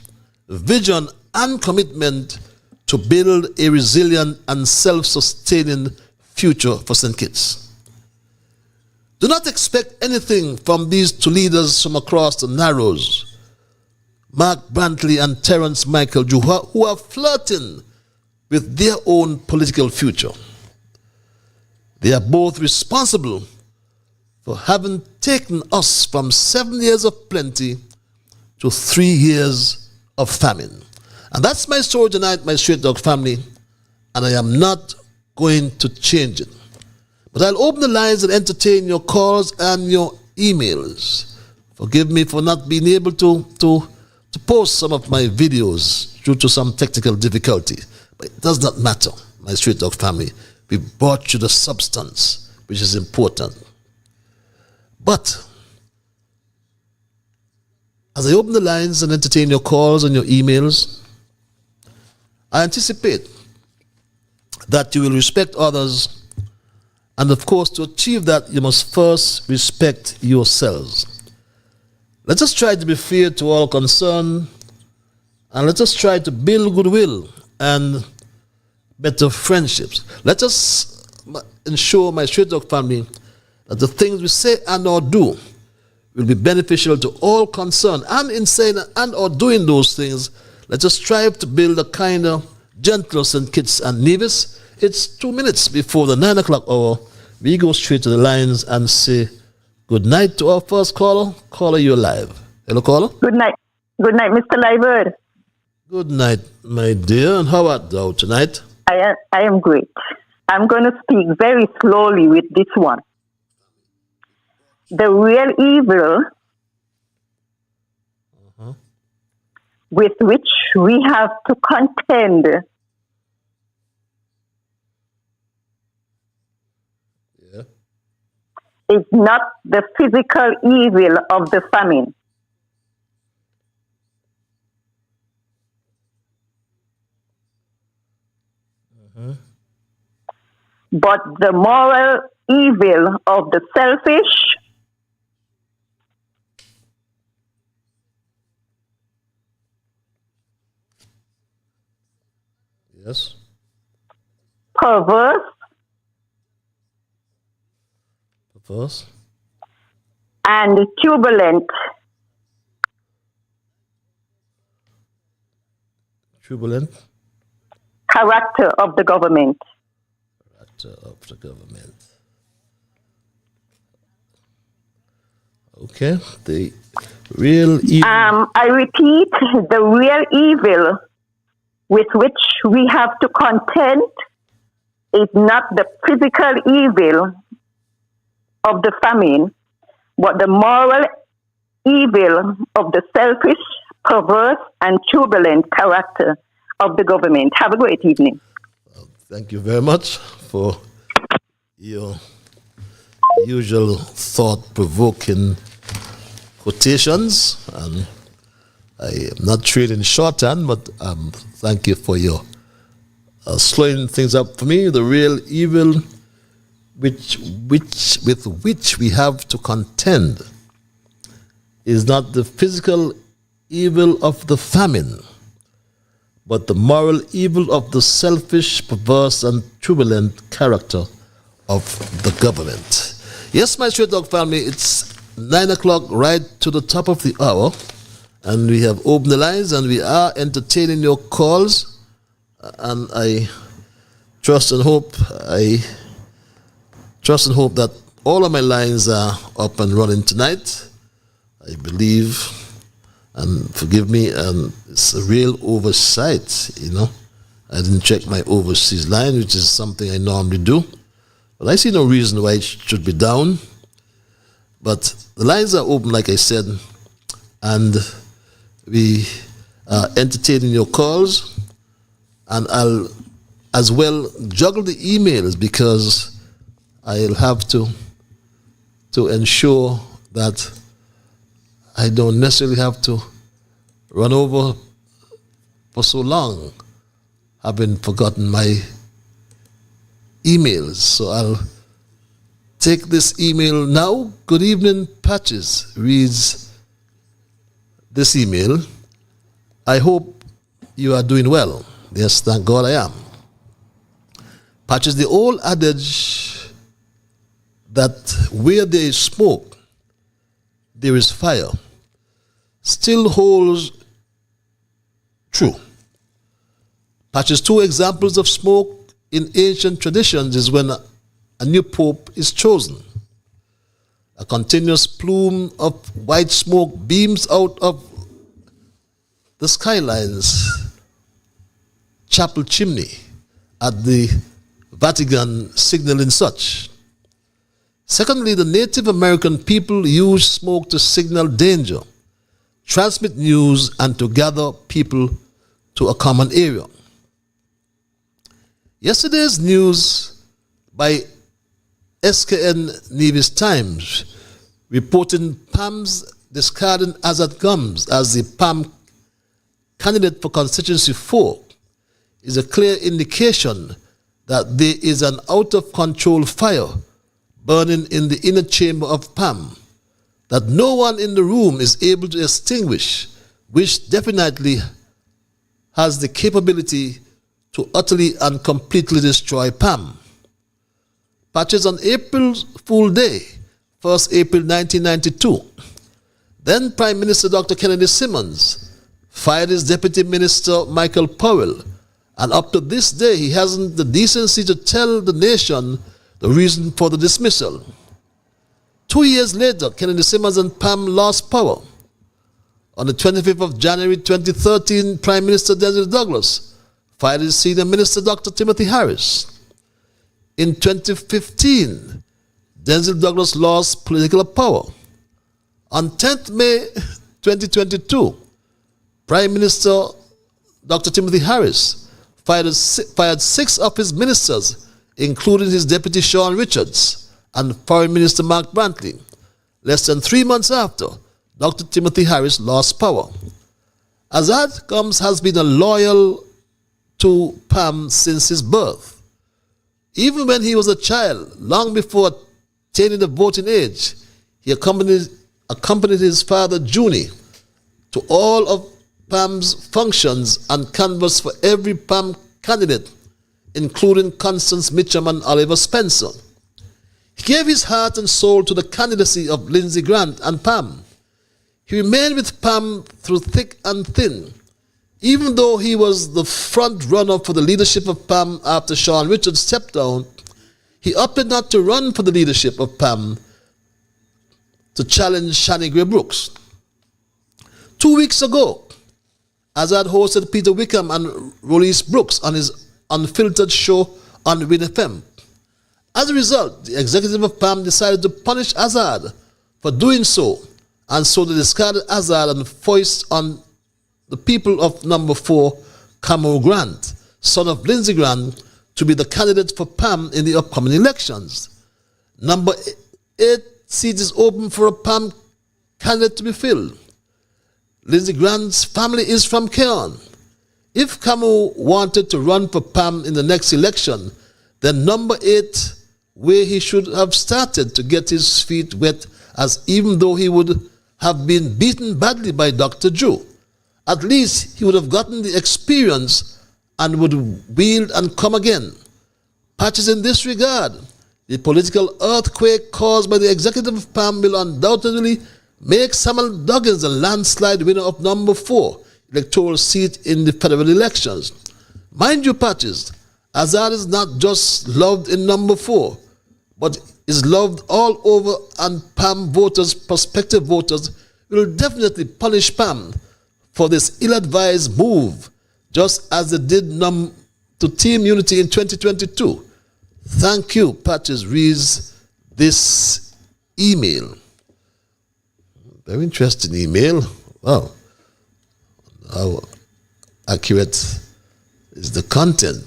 vision, and commitment to build a resilient and self-sustaining future for St. Kitts. Do not expect anything from these two leaders from across the Narrows, Mark Brantley and Terence Michael Drew, who are flirting with their own political future. They are both responsible for having taken us from 7 years of plenty to 3 years of famine. And that's my story tonight, my Straight Dog family, and I am not going to change it. But I'll open the lines and entertain your calls and your emails. Forgive me for not being able to post some of my videos due to some technical difficulty. But it does not matter, my Straight Dog family. We brought you the substance, which is important. But as I open the lines and entertain your calls and your emails, I anticipate that you will respect others, and of course, to achieve that, you must first respect yourselves. Let us try to be fair to all concerned, and let us try to build goodwill and better friendships. Let us ensure, my Straight Dog family, that the things we say and or do will be beneficial to all concerned. And in saying and or doing those things, let us strive to build a kinder, gentler St. Kitts and Nevis. It's 2 minutes before the 9 o'clock hour. We go straight to the lines and say good night to our first caller. Caller, you're live. Hello, caller. Good night. Good night, Mr. Liburd. Good night, my dear. And how art thou tonight? I am great. I'm going to speak very slowly with this one. The real evil with which we have to contend is not the physical evil of the famine, but the moral evil of the selfish, yes, perverse, and turbulent character of the government. Okay, the real evil. I repeat, the real evil with which we have to contend is not the physical evil of the famine, but the moral evil of the selfish, perverse, and turbulent character of the government. Have a great evening. Thank you very much for your usual thought-provoking quotations. And I am not trading shorthand, but thank you for your slowing things up for me. The real evil with which we have to contend is not the physical evil of the famine, but the moral evil of the selfish, perverse, and turbulent character of the government. Yes, my Straight Dog family, it's 9 o'clock right to the top of the hour, and we have opened the lines and we are entertaining your calls, and I trust and hope that all of my lines are up and running tonight. I believe, and forgive me, and it's a real oversight, you know. I didn't check my overseas line, which is something I normally do. But I see no reason why it should be down. But the lines are open, like I said, and we are entertaining your calls. And I'll as well juggle the emails because I'll have to ensure that I don't necessarily have to run over for so long, having forgotten my emails. So I'll take this email now. Good evening, Patches, reads this email. I hope you are doing well. Yes, thank God I am. Patches, the old adage that where there is smoke, there is fire, still holds true. Patches, two examples of smoke in ancient traditions is when a new pope is chosen. A continuous plume of white smoke beams out of the skyline's chapel chimney at the Vatican, signaling such. Secondly, the Native American people use smoke to signal danger, transmit news, and to gather people to a common area. Yesterday's news by SKN Nevis Times reporting PAM's discarding Azad Gums as the PAM candidate for constituency 4 is a clear indication that there is an out-of-control fire burning in the inner chamber of PAM that no one in the room is able to extinguish, which definitely has the capability to utterly and completely destroy PAM. Patches, on April Fool Day, 1st April 1992, then Prime Minister Dr. Kennedy Simmons fired his Deputy Minister Michael Powell, and up to this day he hasn't the decency to tell the nation the reason for the dismissal. 2 years later, Kennedy Simmons and PAM lost power. On the 25th of January 2013, Prime Minister Denzil Douglas fired his Senior Minister Dr. Timothy Harris. In 2015, Denzil Douglas lost political power. On 10th May 2022, Prime Minister Dr. Timothy Harris fired 6 of his ministers, including his deputy Sean Richards and Foreign Minister Mark Brantley. Less than 3 months after, Dr. Timothy Harris lost power. Azad Gums has been a loyal to PAM since his birth. Even when he was a child, long before attaining the voting age, he accompanied his father, Junie, to all of PAM's functions and canvassed for every PAM candidate, including Constance Mitcham and Oliver Spencer. He gave his heart and soul to the candidacy of Lindsey Grant and PAM. He remained with PAM through thick and thin. Even though he was the front runner for the leadership of PAM after Sean Richards stepped down, he opted not to run for the leadership of PAM to challenge Shani Gray Brooks. 2 weeks ago, Azad hosted Peter Wickham and Rolise Brooks on his unfiltered show on Win FM. As a result, the executive of PAM decided to punish Azad for doing so, and so they discarded Azad and foist on the people of number 4, Cameron Grant, son of Lindsey Grant, to be the candidate for PAM in the upcoming elections. Number 8 seat is open for a PAM candidate to be filled. Lindsey Grant's family is from Keon. If Cameron wanted to run for PAM in the next election, then number 8, where he should have started to get his feet wet, as even though he would have been beaten badly by Dr. Joe, at least he would have gotten the experience and would wield and come again. Patches, in this regard, the political earthquake caused by the executive of PAM will undoubtedly make Samuel Duggins a landslide winner of number 4 electoral seat in the federal elections. Mind you, Patches, Azad is not just loved in number 4, but is loved all over, and PAM voters, prospective voters, will definitely punish PAM for this ill-advised move, just as they did to Team Unity in 2022. Thank you, Patches reads this email. Very interesting email. Wow. How accurate is the content?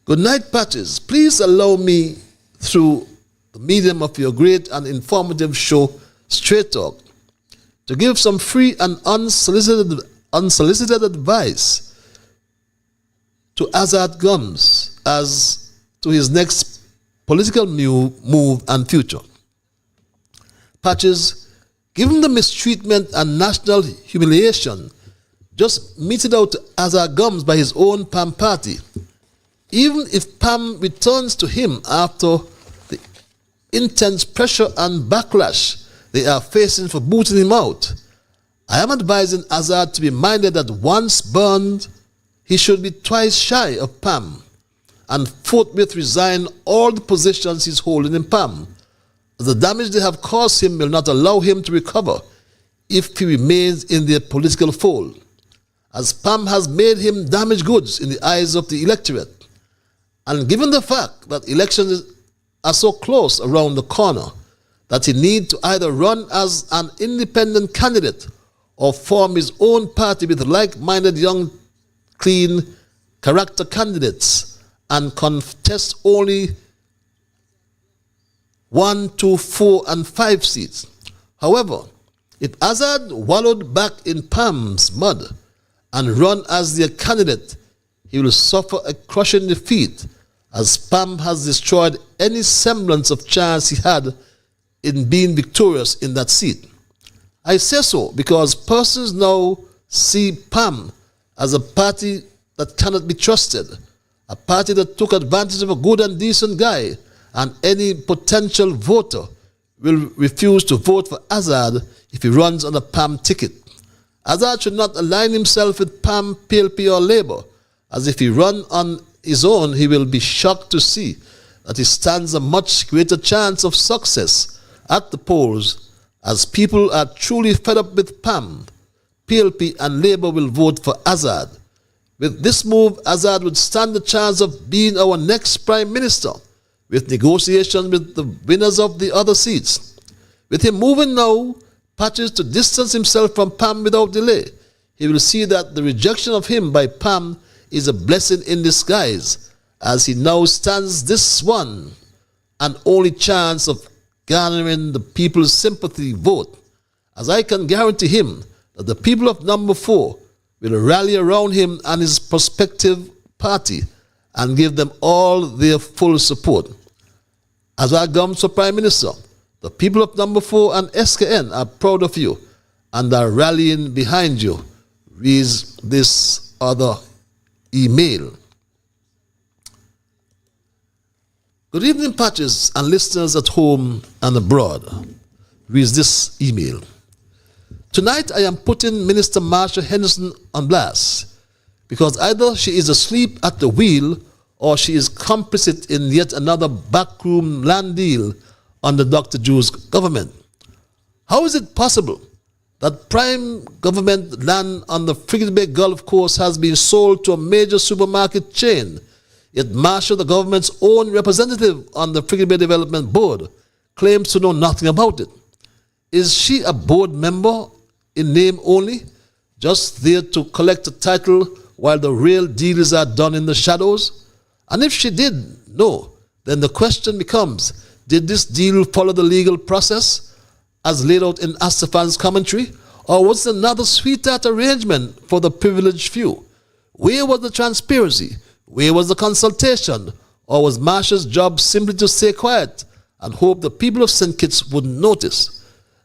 Good night, Patches. Please allow me, through the medium of your great and informative show, Straight Talk, to give some free and unsolicited advice to Azad Gums as to his next political move and future. Patches, given the mistreatment and national humiliation just meted out to Azad Gums by his own PAM party, even if PAM returns to him after the intense pressure and backlash they are facing for booting him out, I am advising Azad to be minded that once burned, he should be twice shy of PAM and forthwith resign all the positions he's holding in PAM. The damage they have caused him will not allow him to recover if he remains in their political fold, as PAM has made him damaged goods in the eyes of the electorate. And given the fact that elections are so close around the corner that he needs to either run as an independent candidate or form his own party with like-minded young, clean character candidates and contest only 1, 2, 4, and 5 seats. However, if Azad wallowed back in PAM's mud and run as their candidate, he will suffer a crushing defeat, as PAM has destroyed any semblance of chance he had in being victorious in that seat. I say so because persons now see PAM as a party that cannot be trusted, a party that took advantage of a good and decent guy, and any potential voter will refuse to vote for Azad if he runs on a PAM ticket. Azad should not align himself with PAM, PLP, or Labour, as if he run on his own, he will be shocked to see that he stands a much greater chance of success at the polls, as people are truly fed up with PAM, PLP, and Labour will vote for Azad. With this move, Azad would stand the chance of being our next Prime Minister, with negotiations with the winners of the other seats. With him moving now, Patches, to distance himself from PAM without delay, he will see that the rejection of him by PAM is a blessing in disguise, as he now stands this one and only chance of garnering the people's sympathy vote, as I can guarantee him that the people of Number 4 will rally around him and his prospective party and give them all their full support. As I come to Prime Minister, the people of Number 4 and SKN are proud of you and are rallying behind you, reads this other email. Good evening, Patches, and listeners at home and abroad, reads this email. Tonight I am putting Minister Marsha Henderson on blast, because either she is asleep at the wheel or she is complicit in yet another backroom land deal under Dr. Drew's government. How is it possible that prime government land on the Frigate Bay Golf Course has been sold to a major supermarket chain, yet Marsha, the government's own representative on the Frigate Bay Development Board, claims to know nothing about it? Is she a board member in name only, just there to collect a title while the real deals are done in the shadows? And if she did know, then the question becomes, did this deal follow the legal process as laid out in Astafan's commentary, or was it another sweetheart arrangement for the privileged few? Where was the transparency? Where was the consultation? Or was Marsha's job simply to stay quiet and hope the people of St. Kitts wouldn't notice?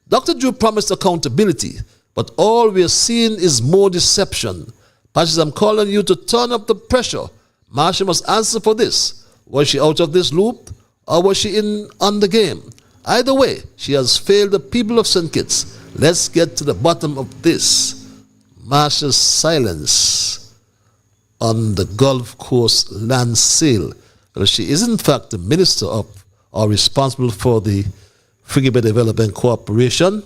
Dr. Drew promised accountability, but all we are seeing is more deception. Patches, I'm calling you to turn up the pressure. Marsha must answer for this. Was she out of this loop, or was she in on the game? Either way, she has failed the people of St. Kitts. Let's get to the bottom of this. Marsha's silence on the golf course land sale. Well, she is in fact the minister of or responsible for the Frigate Bay Development Corporation.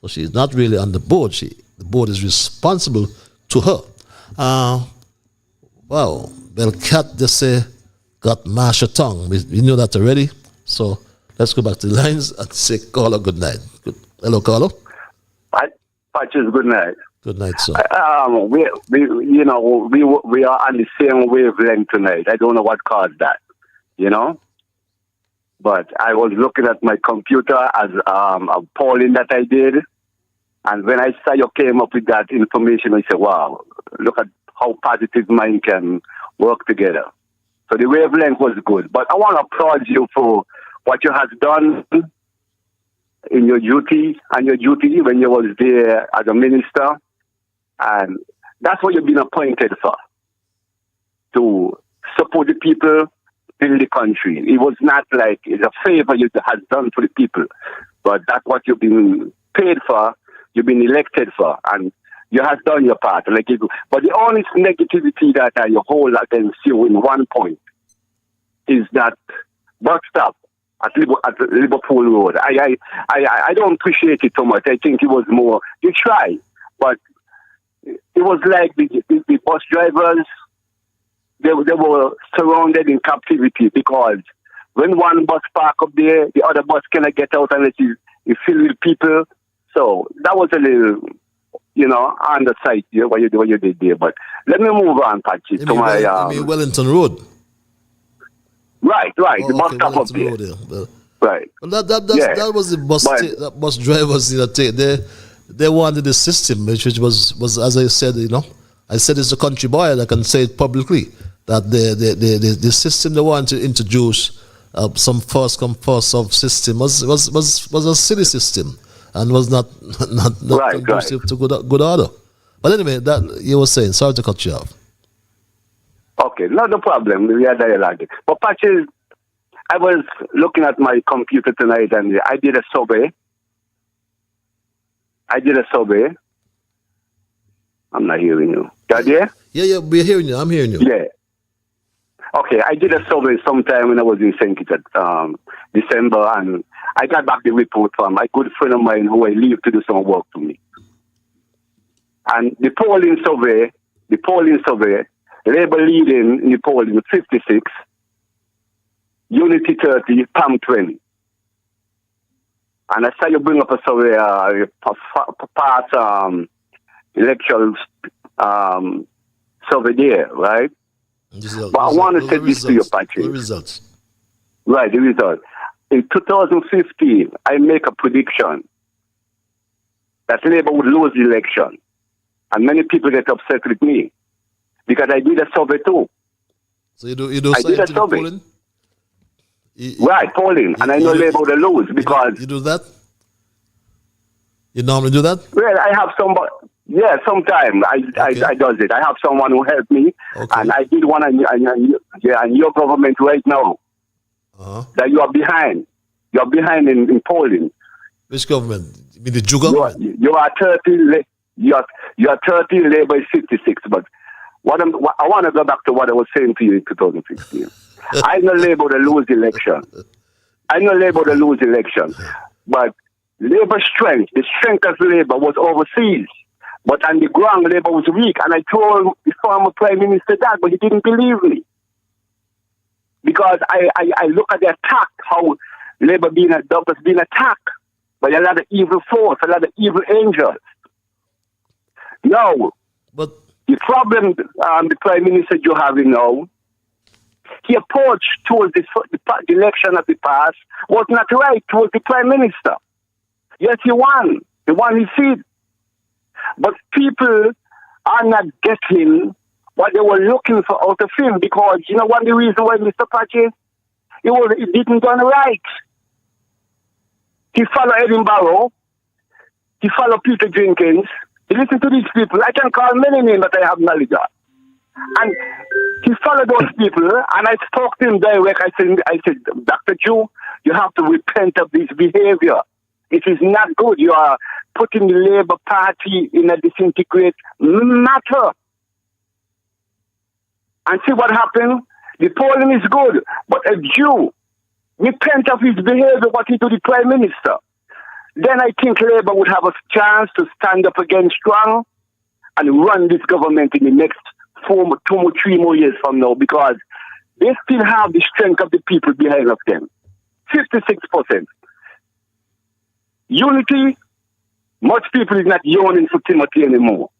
So she's not really on the board. The board is responsible to her. Wow, Belcat just say got master tongue. We know that already. So let's go back to the lines and say Carlo good night. Hello, Carlo. Patches, good night. Good night, sir. We are on the same wavelength tonight. I don't know what caused that, But I was looking at my computer as a polling that I did, and when I saw you came up with that information, I said, "Wow, look at how positive mind can work together." So the wavelength was good. But I want to applaud you for what you have done in your duty when you was there as a minister. And that's what you've been appointed for, to support the people in the country. It was not like it's a favor you have done for the people, but that's what you've been paid for, you've been elected for, and you have done your part. But the only negativity that I hold against you in one point is that bus stop at Liverpool Road. I don't appreciate it so much. I think it was more, you try, but it was like the bus drivers, they were surrounded in captivity, because when one bus park up there, the other bus cannot get out unless you fill with people. So that was a little, on the side what you did there. But let me move on, Patchy, to my... You mean Wellington Road? Right, the bus okay, stop up there. Well, Right. Well, that was the bus. That bus drivers, they wanted the system, which was as I said, I said it's a country boy, and I can say it publicly, that the system they want to introduce, some first come first served system was a silly system, and was not conducive to good order. But anyway, that you were saying. Sorry to cut you off. Okay, not a problem. We are dialoguing. But Patches, I was looking at my computer tonight, and I did a survey. I'm not hearing you. Are you there? Yeah, we're hearing you. I'm hearing you. Yeah. Okay, I did a survey sometime when I was in St. Kitts, December, and I got back the report from a good friend of mine who I leave to do some work for me. And the polling survey, Labour leading in the polling with 56, Unity 30, PAM 20. And I saw you bring up a survey, past electoral survey there, right? But I want to say this to you, Patrick. The results. Right, the result. In 2015, I make a prediction that Labour would lose the election. And many people get upset with me, because I did a survey too. So you do I did a survey. Polling? Right, polling. And I know Labour will lose, because... You do that? You normally do that? Well, I have somebody... Yeah, sometime I does it. I have someone who helped me, and I did one on your government right now. That you are behind. You are behind in polling. Which government? You mean the Jew government? You are 30. You are 30. Labour is 56. But I want to go back to what I was saying to you in 2016. I know Labour will lose the election. But Labour's strength, the strength of Labour was overseas. But on the ground, Labour was weak. And I told the former Prime Minister that, but he didn't believe me. Because I look at the attack, how Labour was being attacked by a lot of evil force, a lot of evil angels. Now, but the problem the Prime Minister you have now, he approached towards the election of the past was not right towards the Prime Minister. Yes, he won. He won his seat. But people are not getting what they were looking for out of him, because you know what the reason why, Mr. Patches? It didn't done right. He followed Edinburgh. He followed Peter Jenkins. He listened to these people. I can call many names that I have knowledge of. And he followed those people, and I spoke to him direct. I said, Dr. Jew, you have to repent of this behavior. It is not good. You are putting the Labour Party in a disintegrate matter. And see what happened? The polling is good, but a Jew repent of his behavior, what he do to the Prime Minister, then I think Labour would have a chance to stand up again strong and run this government in the next 3 more years from now, because they still have the strength of the people behind of them. 56%. Unity, much people is not yawning for Timothy anymore.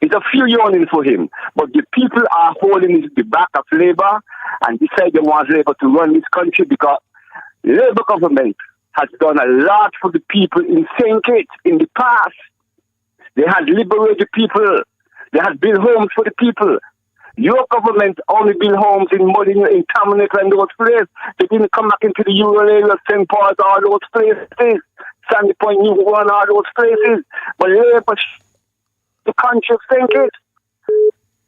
It's a few yawning for him, but the people are holding the back of Labour and decide they want Labour to run this country, because Labour government has done a lot for the people in St. Kitts in the past. They had liberated the people. They had built homes for the people. Your government only built homes in Molyneux, in Tamanek and those places. They didn't come back into the rural area, St. Paul's, all those places. Sandy Point, New One, all those places. But Labour, the country of St. Kitts,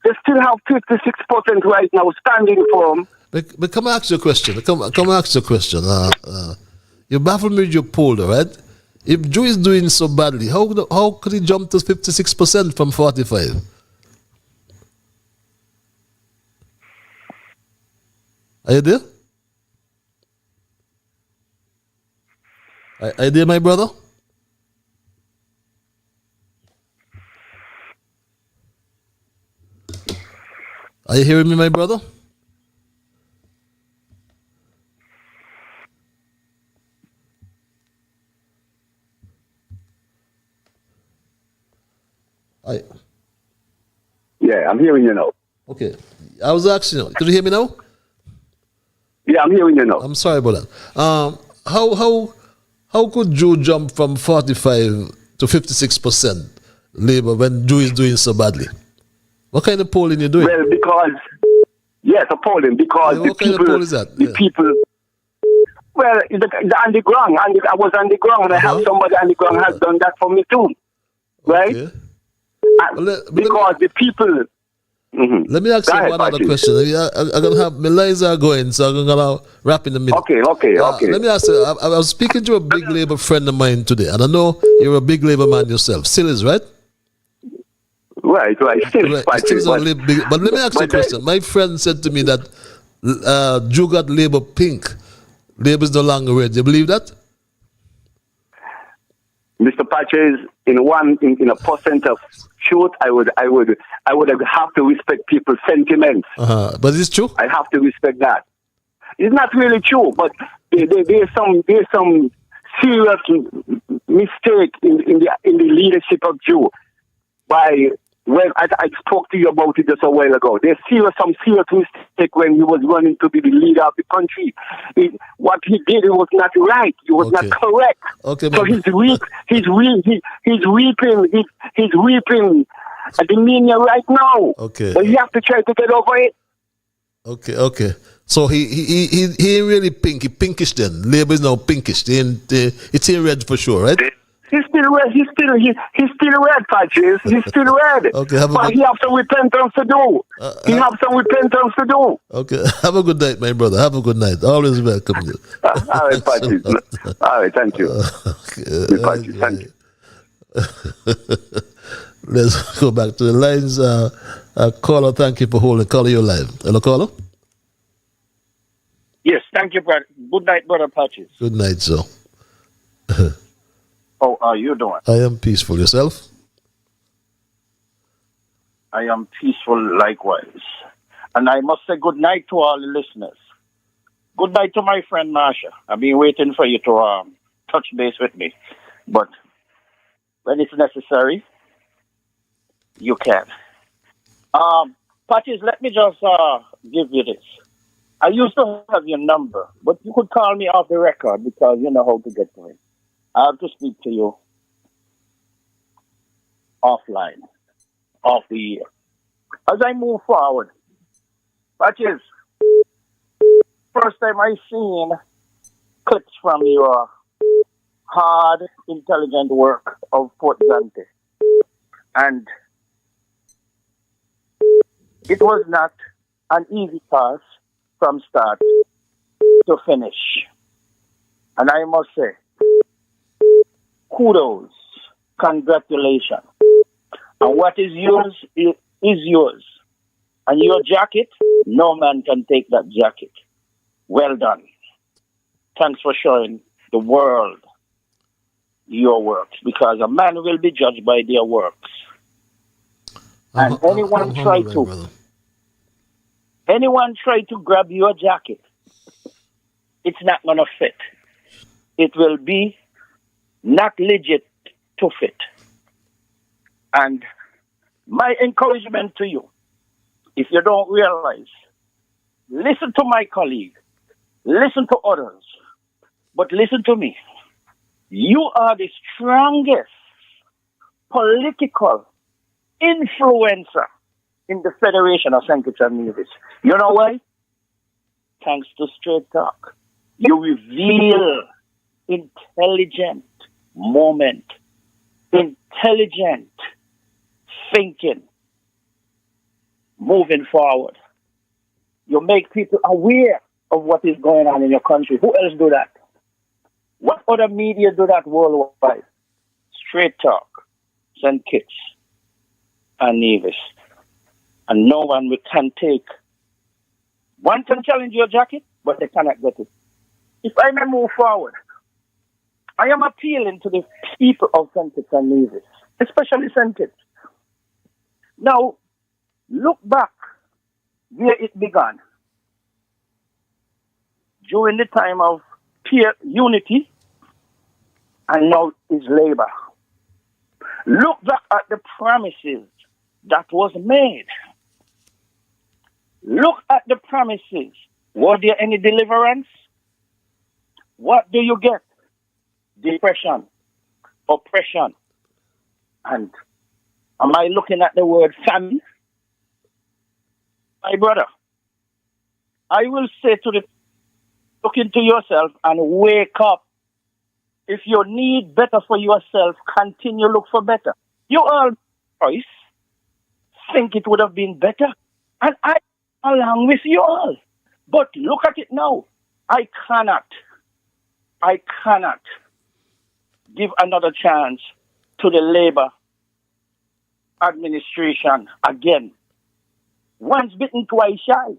they still have 56% right now standing firm. But come ask you a question. Come ask you a question. You baffled me with your poll, right? If Joe is doing so badly, how could he jump to 56% from 45%? Are you there? Are you there, my brother? Are you hearing me, my brother? Yeah, I'm hearing you now. Okay. I was asking you, could you hear me now? Yeah, I'm hearing you now. I'm sorry about that. How could Joe jump from 45 to 56% Labour when Joe is doing so badly? What kind of polling you doing? Well, because, yes, a polling, because What kind of poll is that? the people, well, the underground, I was on the ground, and I have somebody on the ground has done that for me too, right? Okay. Because the people... Let me ask you one other question. I'm going to have Melissa going, so I'm going to wrap in a minute. Okay. Let me ask you, I was speaking to a big Labour friend of mine today, and I know you're a big Labour man yourself. Still is, right? Right. Still is. But let me ask you a question. My friend said to me that Joe got Labour pink. Labour is no longer red. Do you believe that? Mr. Patches, in a percent of truth, I would have to respect people's sentiments. But it's true. I have to respect that. It's not really true, but there's some serious mistake in the leadership of Joe. When I spoke to you about it just a while ago, there's some serious mistake when he was running to be the leader of the country. What he did was not right. It was not correct. Okay, so he's reaping a demeanor right now. Okay. But you have to try to get over it. Okay. So he ain't really pink. He pinkish then. Labour is now pinkish. It's in red for sure, right? He's still red. He's still red, Patches. He's still red. Okay, but he has some repentance to do. Okay, have a good night, my brother. Have a good night. Always welcome you. All right, Patches. All right, thank you. Okay. Patches, thank you. Let's go back to the lines. Caller, thank you for holding. Caller, you're live. Hello, caller. Yes, thank you, brother. Good night, brother Patches. Good night, sir. How are you doing? I am peaceful. Yourself? I am peaceful likewise. And I must say good night to all the listeners. Good night to my friend Marsha. I've been waiting for you to touch base with me. But when it's necessary, you can. Patches, let me just give you this. I used to have your number, but you could call me off the record because you know how to get to me. I have to speak to you offline, off the air. As I move forward, Patches, first time I seen clips from your hard, intelligent work of Port Zante. And it was not an easy task from start to finish. And I must say, kudos, congratulations. And what is yours is yours. And your jacket, no man can take that jacket. Well done. Thanks for showing the world your works, because a man will be judged by their works. And anyone try to grab your jacket, it's not going to fit. It will be not legit to fit. And my encouragement to you, if you don't realize, listen to my colleague, listen to others, but listen to me. You are the strongest political influencer in the Federation of St. Kitts and Nevis. You know why? Thanks to Straight Talk. You reveal intelligent moment, intelligent thinking, moving forward. You make people aware of what is going on in your country. Who else do that? What other media do that worldwide? Straight Talk, St. Kitts and Nevis. And no one can take. One can challenge your jacket, but they cannot get it. If I may move forward, I am appealing to the people of St. Kitts and Nevis, especially St. Kitts. Now, look back where it began. During the time of peer unity, and now is labor. Look back at the promises that was made. Look at the promises. Was there any deliverance? What do you get? Depression, oppression. And am I looking at the word famine? My brother, I will say to the, look into yourself and wake up. If you need better for yourself, continue look for better. You all choice think it would have been better, and I along with you all. But look at it now. I cannot give another chance to the Labour administration again. Once bitten, twice shy.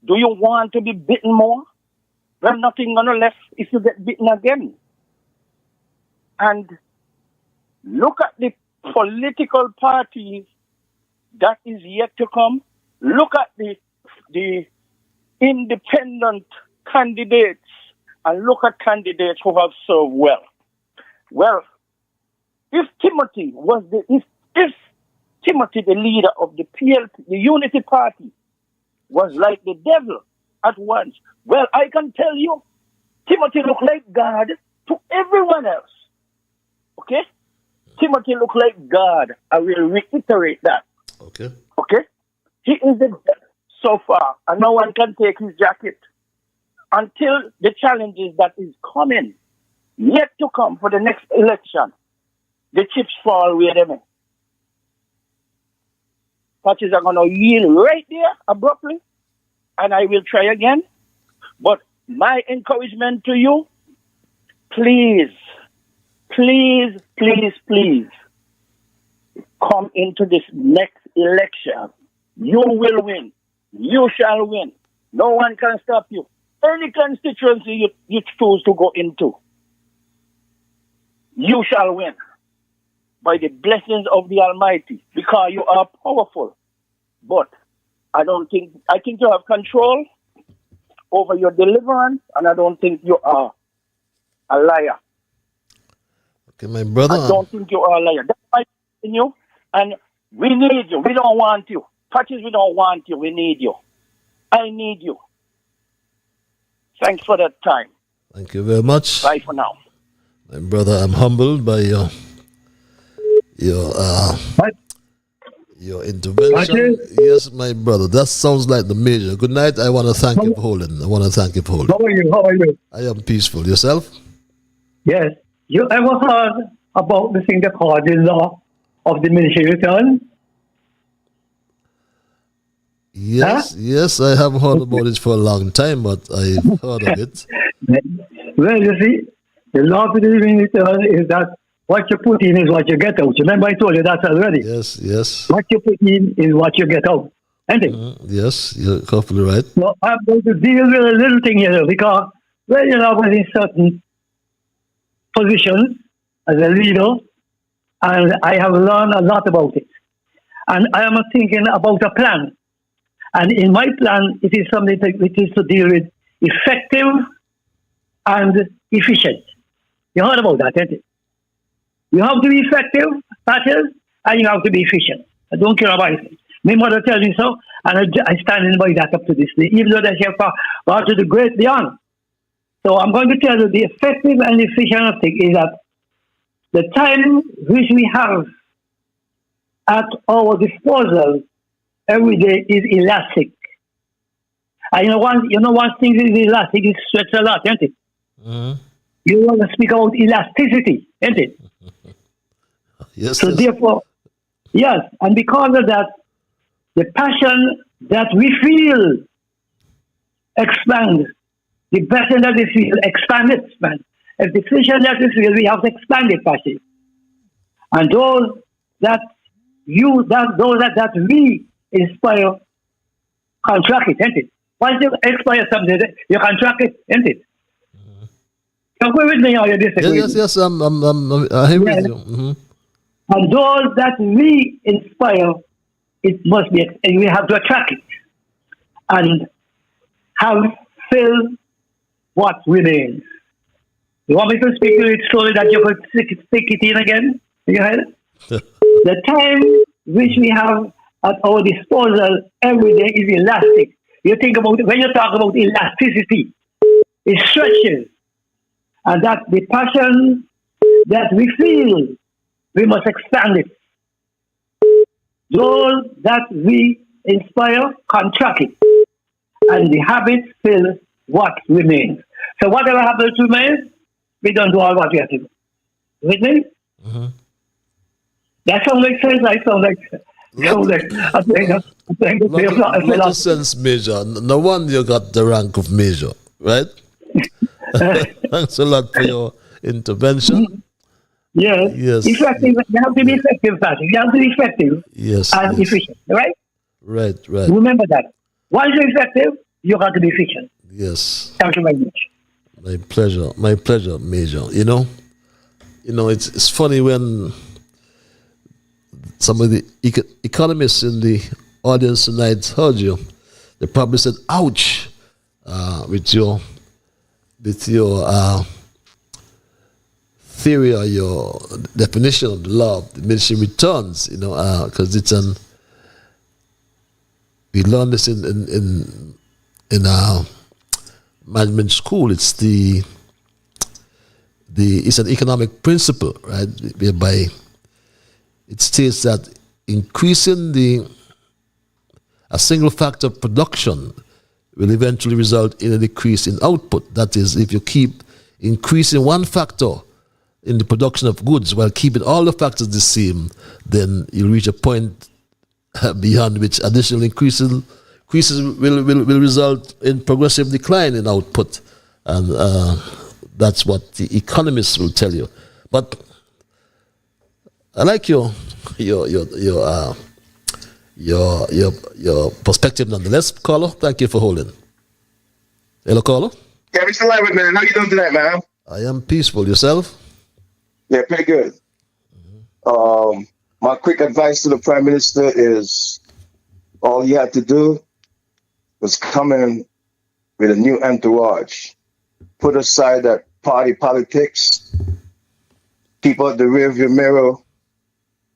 Do you want to be bitten more? Well, nothing gonna left if you get bitten again. And look at the political parties that is yet to come. Look at the independent candidates and look at candidates who have served well. Well, if Timothy, the leader of the PLP, the Unity Party, was like the devil at once, well, I can tell you, Timothy looked like God to everyone else. Okay? Timothy looked like God. I will reiterate that. Okay. Okay? He is the devil so far, and no one can take his jacket until the challenges that is coming, yet to come for the next election, the chips fall where they may. Parties are going to yield right there abruptly, and I will try again. But my encouragement to you, please, please, please, please, come into this next election. You will win. You shall win. No one can stop you. Any constituency you choose to go into, you shall win by the blessings of the Almighty, because you are powerful. But I think you have control over your deliverance, and I don't think you are a liar. Okay, my brother. I don't think you are a liar. That's why I'm you, and we need you. We don't want you. Patches, we don't want you. We need you. I need you. Thanks for that time. Thank you very much. Bye for now. My brother, I'm humbled by your intervention. Yes, my brother. That sounds like the major. Good night. I want to thank you for holding. How are you? I am peaceful. Yourself? Yes. You ever heard about the thing they call the law of diminishing return? Yes, yes, I have heard about it for a long time, but I've heard of it. Well, you see, the law of diminishing return is that what you put in is what you get out. Remember I told you that already? Yes, yes. What you put in is what you get out. Isn't it? Yes, you're completely right. So I'm going to deal with a little thing here because when I was in certain positions as a leader, and I have learned a lot about it. And I am thinking about a plan. And in my plan, it is something which is to deal with effective and efficient. You heard about that, haven't you? You have to be effective, Patches, and you have to be efficient. I don't care about it. My mother tells me so, and I stand by that up to this day, even though they say, God to the great beyond. So I'm going to tell you the effective and efficient thing is that the time which we have at our disposal every day is elastic. And one thing is elastic, it stretches a lot, isn't it? You want to speak about elasticity, isn't it? Yes. So therefore, yes, and because of that, the passion that we feel expands. The passion that we feel expands. If the vision that we feel, we have to expand it, passion. And those that we inspire, contract it, isn't it? Once you inspire something, you contract it, isn't it? You agree with me or you disagree? Yes, I hear with you. And those that we inspire, it must be, and we have to attract it and have fill what remains. You want me to speak to it slowly that you could stick it in again? You heard? The time which we have at our disposal every day is elastic. You think about it, when you talk about elasticity, it stretches. And that the passion that we feel, we must expand it. Those that we inspire, contract it. And the habits fill what remains. So whatever happens remains, we don't do all what we have to do. With me? That sounds like sense. I sound like a lot of sense, Major. No wonder you got the rank of Major, right? Thanks a lot for your intervention. Yes. Effective. You have to be effective, Patrick. You have to be effective. Yes. And efficient, right? Right. Remember that. Once you're effective, you have to be efficient. Yes. Thank you very much. My pleasure, Major. You know, it's funny when some of the economists in the audience tonight heard you. They probably said, "Ouch," with your theory or your definition of the law of diminishing returns. Because we learned this in our management school. It's it's an economic principle, right? Whereby it states that increasing a single factor of production will eventually result in a decrease in output. That is, if you keep increasing one factor in the production of goods while keeping all the factors the same, then you'll reach a point beyond which additional increases will result in progressive decline in output, and that's what the economists will tell you. But I like your perspective nonetheless, caller. Thank you for holding. Hello, caller. Yeah, Mr. Liburd, man. How you doing tonight, man? I am peaceful. Yourself? Yeah, pretty good. My quick advice to the Prime Minister is all you had to do was come in with a new entourage. Put aside that party politics. Keep out the rearview mirror.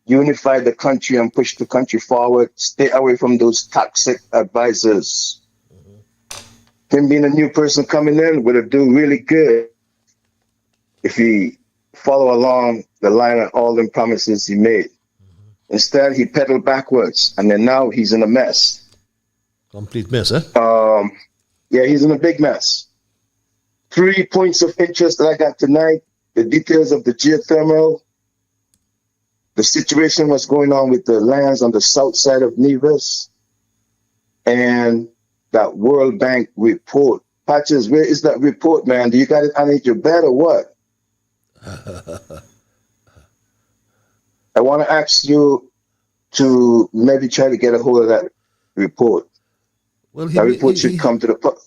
Unify the country and push the country forward. Stay away from those toxic advisors. Him being a new person coming in would have done really good if he follow along the line of all the promises he made. Instead, he pedaled backwards, and then now he's in a mess. Complete mess, eh? Yeah, he's in a big mess. 3 points of interest that I got tonight: the details of the geothermal, the situation what's going on with the lands on the south side of Nevis, and that World Bank report. Patches, where is that report, man? Do you got it underneath your bed or what? I want to ask you to maybe try to get a hold of that report. Well, That report should come to the public.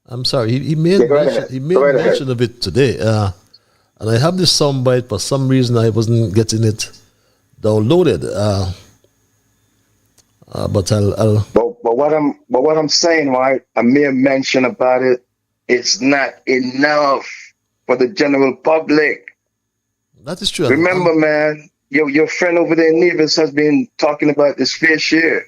I'm sorry. He made go right ahead. he made Go right mention ahead. of it today, and I have this soundbite. For some reason, I wasn't getting it downloaded. But I'll But what I'm saying, right? A mere mention about it, it's not enough for the general public. That is true. Remember, man, your friend over there in Nevis has been talking about this fair share.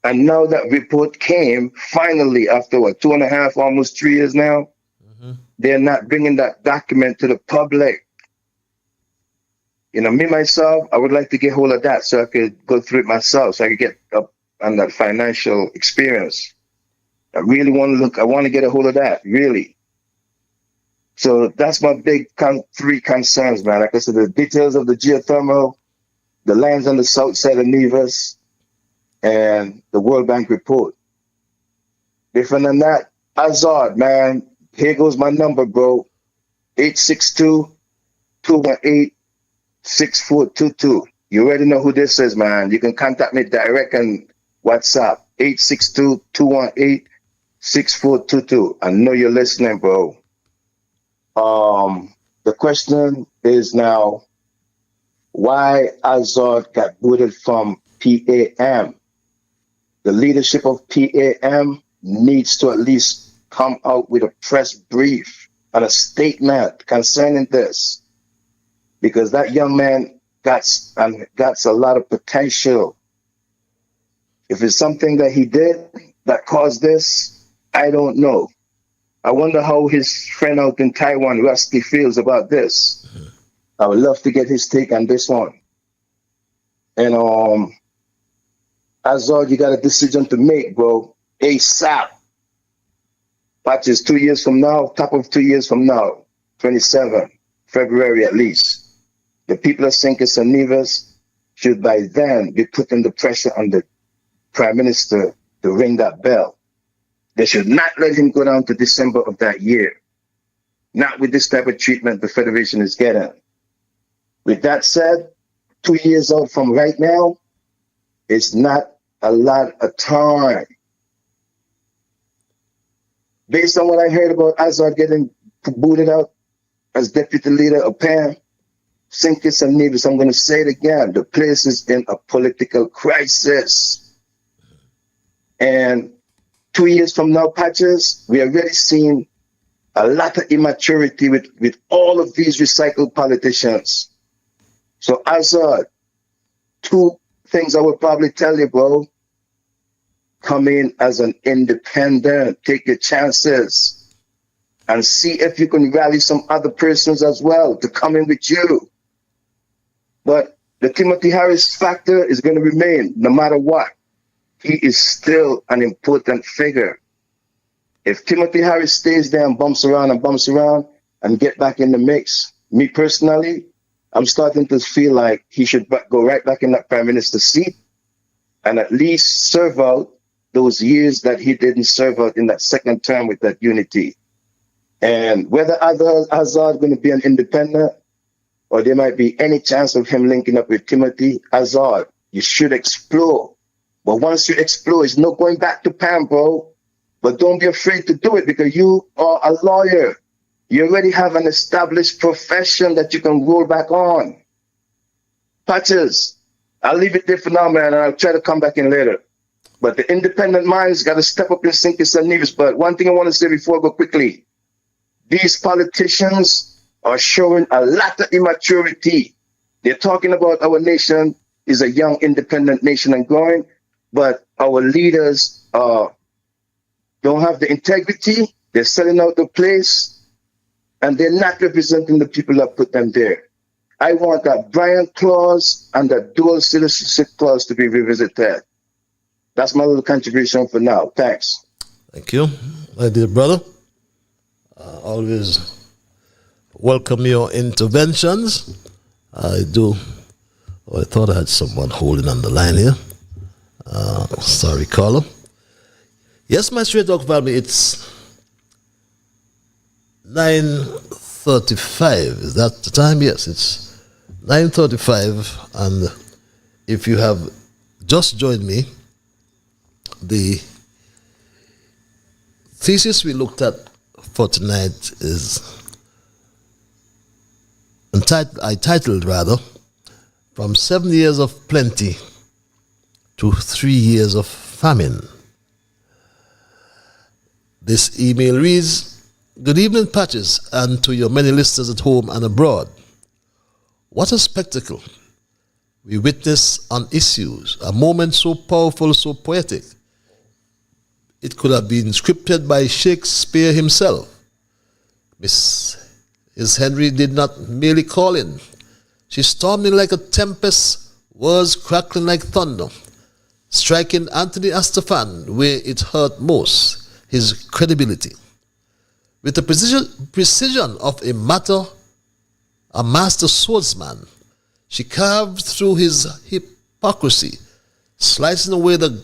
And now that report came, finally, after what, 2.5, almost 3 years now, they're not bringing that document to the public. You know, me, myself, I would like to get hold of that so I could go through it myself, so I could get up on that financial experience. I really want to I want to get a hold of that, really. So that's my big three concerns, man. Like I said, the details of the geothermal, the lands on the south side of Nevis, and the World Bank report. Different than that, Azad, man, here goes my number, bro. 862-218-6422. You already know who this is, man. You can contact me direct on WhatsApp. 862-218-6422. I know you're listening, bro. The question is now, why Azad got booted from PAM? The leadership of PAM needs to at least come out with a press brief and a statement concerning this, because that young man got a lot of potential. If it's something that he did that caused this, I don't know. I wonder how his friend out in Taiwan, Rusty, feels about this. I would love to get his take on this one. And Azad, you got a decision to make, bro. ASAP. Patches 2 years from now, top of 2 years from now, 27, February at least. The people of St. Kitts and Nevis should by then be putting the pressure on the Prime Minister to ring that bell. They should not let him go down to December of that year. Not with this type of treatment the Federation is getting. With that said, 2 years out from right now, it's not a lot of time. Based on what I heard about Azad getting booted out as deputy leader of PAM, St. Kitts and Nevis, I'm going to say it again, the place is in a political crisis. And 2 years from now, Patches, we are already seeing a lot of immaturity with all of these recycled politicians. So Azad, 2 things I would probably tell you, bro. Come in as an independent, take your chances, and see if you can rally some other persons as well to come in with you. But the Timothy Harris factor is going to remain no matter what. He is still an important figure. If Timothy Harris stays there and bumps around and get back in the mix, me personally, I'm starting to feel like he should go right back in that prime minister seat and at least serve out those years that he didn't serve out in that second term with that unity. And whether Azad going to be an independent or there might be any chance of him linking up with Timothy, Azad, you should explore. But once you explore, it's no going back to PAM, bro. But don't be afraid to do it because you are a lawyer. You already have an established profession that you can roll back on. Patches, I'll leave it there for now, man, and I'll try to come back in later. But the independent minds got to step up in St. Kitts and Nevis. But one thing I want to say before I go quickly, these politicians are showing a lot of immaturity. They're talking about our nation is a young, independent nation and growing, but our leaders don't have the integrity. They're selling out the place, and they're not representing the people that put them there. I want that Bryant clause and that dual citizenship clause to be revisited. That's my little contribution for now. Thanks. Thank you, my dear brother. Always welcome your interventions. I thought I had someone holding on the line here. Sorry, caller. Yes, my straight talk family, it's 9:35. Is that the time? Yes, it's 9:35. And if you have just joined me, The thesis we looked at for tonight is I titled From 7 Years of Plenty to 3 Years of Famine. This email reads, "Good evening, Patches, and to your many listeners at home and abroad. What a spectacle we witness on issues, a moment so powerful, so poetic. It could have been scripted by Shakespeare himself. Miss Henry did not merely call in. She stormed in like a tempest, words crackling like thunder, striking Anthony Astaphan where it hurt most, his credibility. With the precision of a master swordsman, she carved through his hypocrisy, slicing away the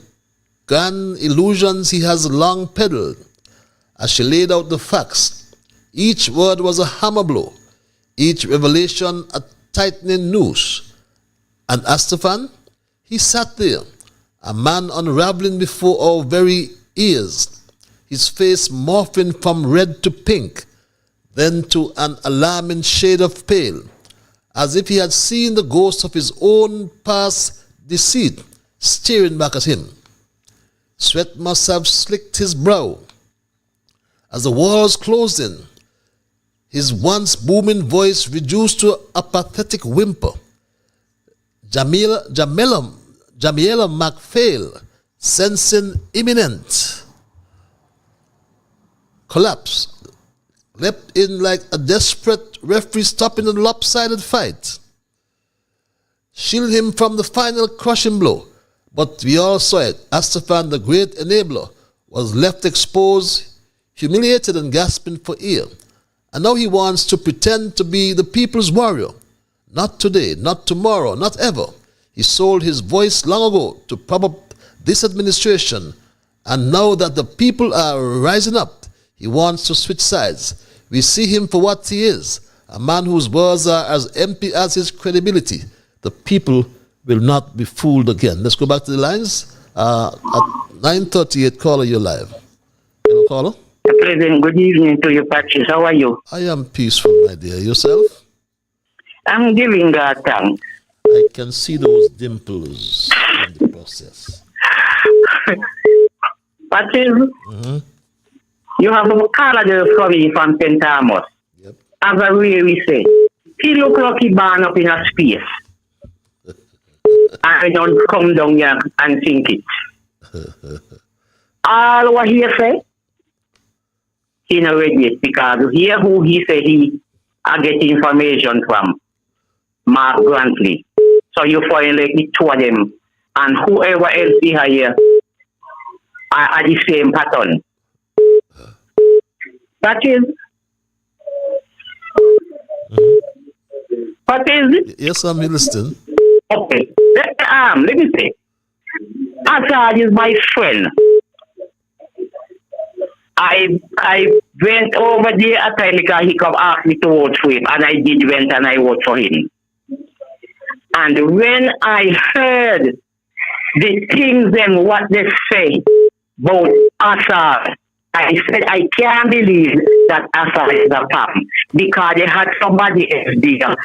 grand illusions he has long peddled. As she laid out the facts, each word was a hammer blow, each revelation a tightening noose. And Astaphan, he sat there, a man unraveling before our very ears, his face morphing from red to pink, then to an alarming shade of pale, as if he had seen the ghost of his own past deceit staring back at him. Sweat must have slicked his brow. As the walls closed in, his once booming voice reduced to a pathetic whimper. Jamiela MacPhail, sensing imminent collapse, leapt in like a desperate referee stopping a lopsided fight, shielded him from the final crushing blow. But we all saw it. Astaphan, the great enabler, was left exposed, humiliated and gasping for air. And now he wants to pretend to be the people's warrior. Not today, not tomorrow, not ever. He sold his voice long ago to prop up this administration. And now that the people are rising up, he wants to switch sides. We see him for what he is, a man whose words are as empty as his credibility. The people will not be fooled again." Let's go back to the lines. At 9:38, caller, you're live. Hello, caller. President, good evening to you, Patches. How are you? I am peaceful, my dear. Yourself? I'm giving God thanks. I can see those dimples in the process. Patches, you have a caller for me from St. Thomas. Yep. As I really say, he look like he born up in a space. I don't come down here and think it. All what he say, he not ready yet, because here who he say he get information from Mark Grantley. So you find like the two of them and whoever else here are the same pattern. That is what is it? Yes, I'm listening. Okay. Let me say. Assad is my friend. I went over there at time because he come ask me to vote for him, and I did went and I voted for him. And when I heard the things and what they say about Assad, I said I can't believe that Assad is a problem, because they had somebody else there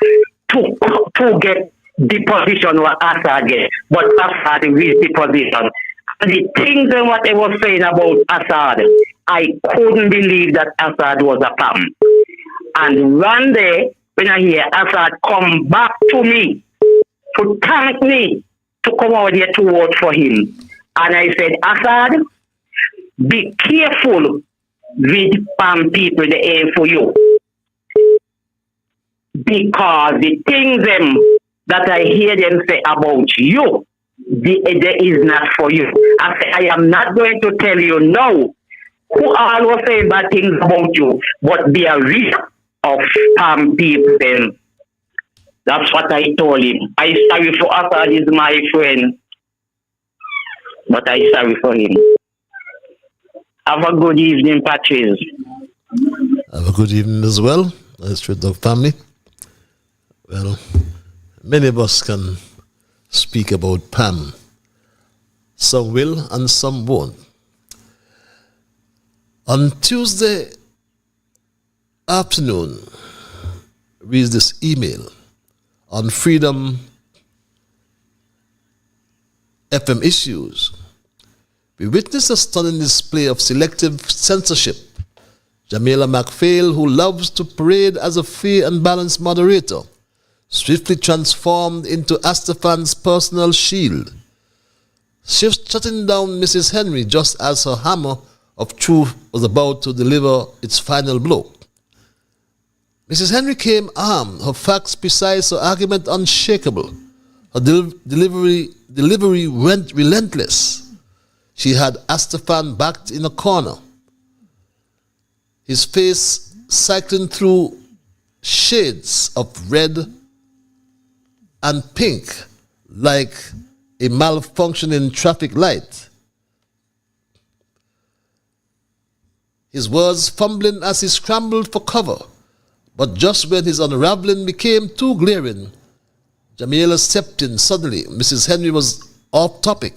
to get the position what Assad get, but Assad reached the position. And the things and what they were saying about Assad, I couldn't believe that Assad was a problem. And one day, when I hear Assad come back to me to thank me to come out here to vote for him, and I said, Assad, be careful with people that aim for you, because the things that I hear them say about you, there is not for you. I say, I am not going to tell you no who always say bad things about you, but be aware of people then. That's what I told him. I sorry for Assad is my friend, but I sorry for him. Have a good evening, Patches. Have a good evening as well, Street Dog family. Well, many of us can speak about Pam Some will and some won't. On Tuesday afternoon, reads this email on Freedom FM issues. We witnessed a stunning display of selective censorship. Jamila McPhail, who loves to parade as a fair and balanced moderator, swiftly transformed into Astafan's personal shield. She was shutting down Mrs. Henry just as her hammer of truth was about to deliver its final blow. Mrs. Henry came armed, her facts precise, her argument unshakable, her delivery went relentless. She had Astafan backed in a corner, his face cycling through shades of red and pink like a malfunctioning traffic light. His words fumbling as he scrambled for cover, but just when his unraveling became too glaring, Jamila stepped in suddenly. Mrs. Henry was off topic.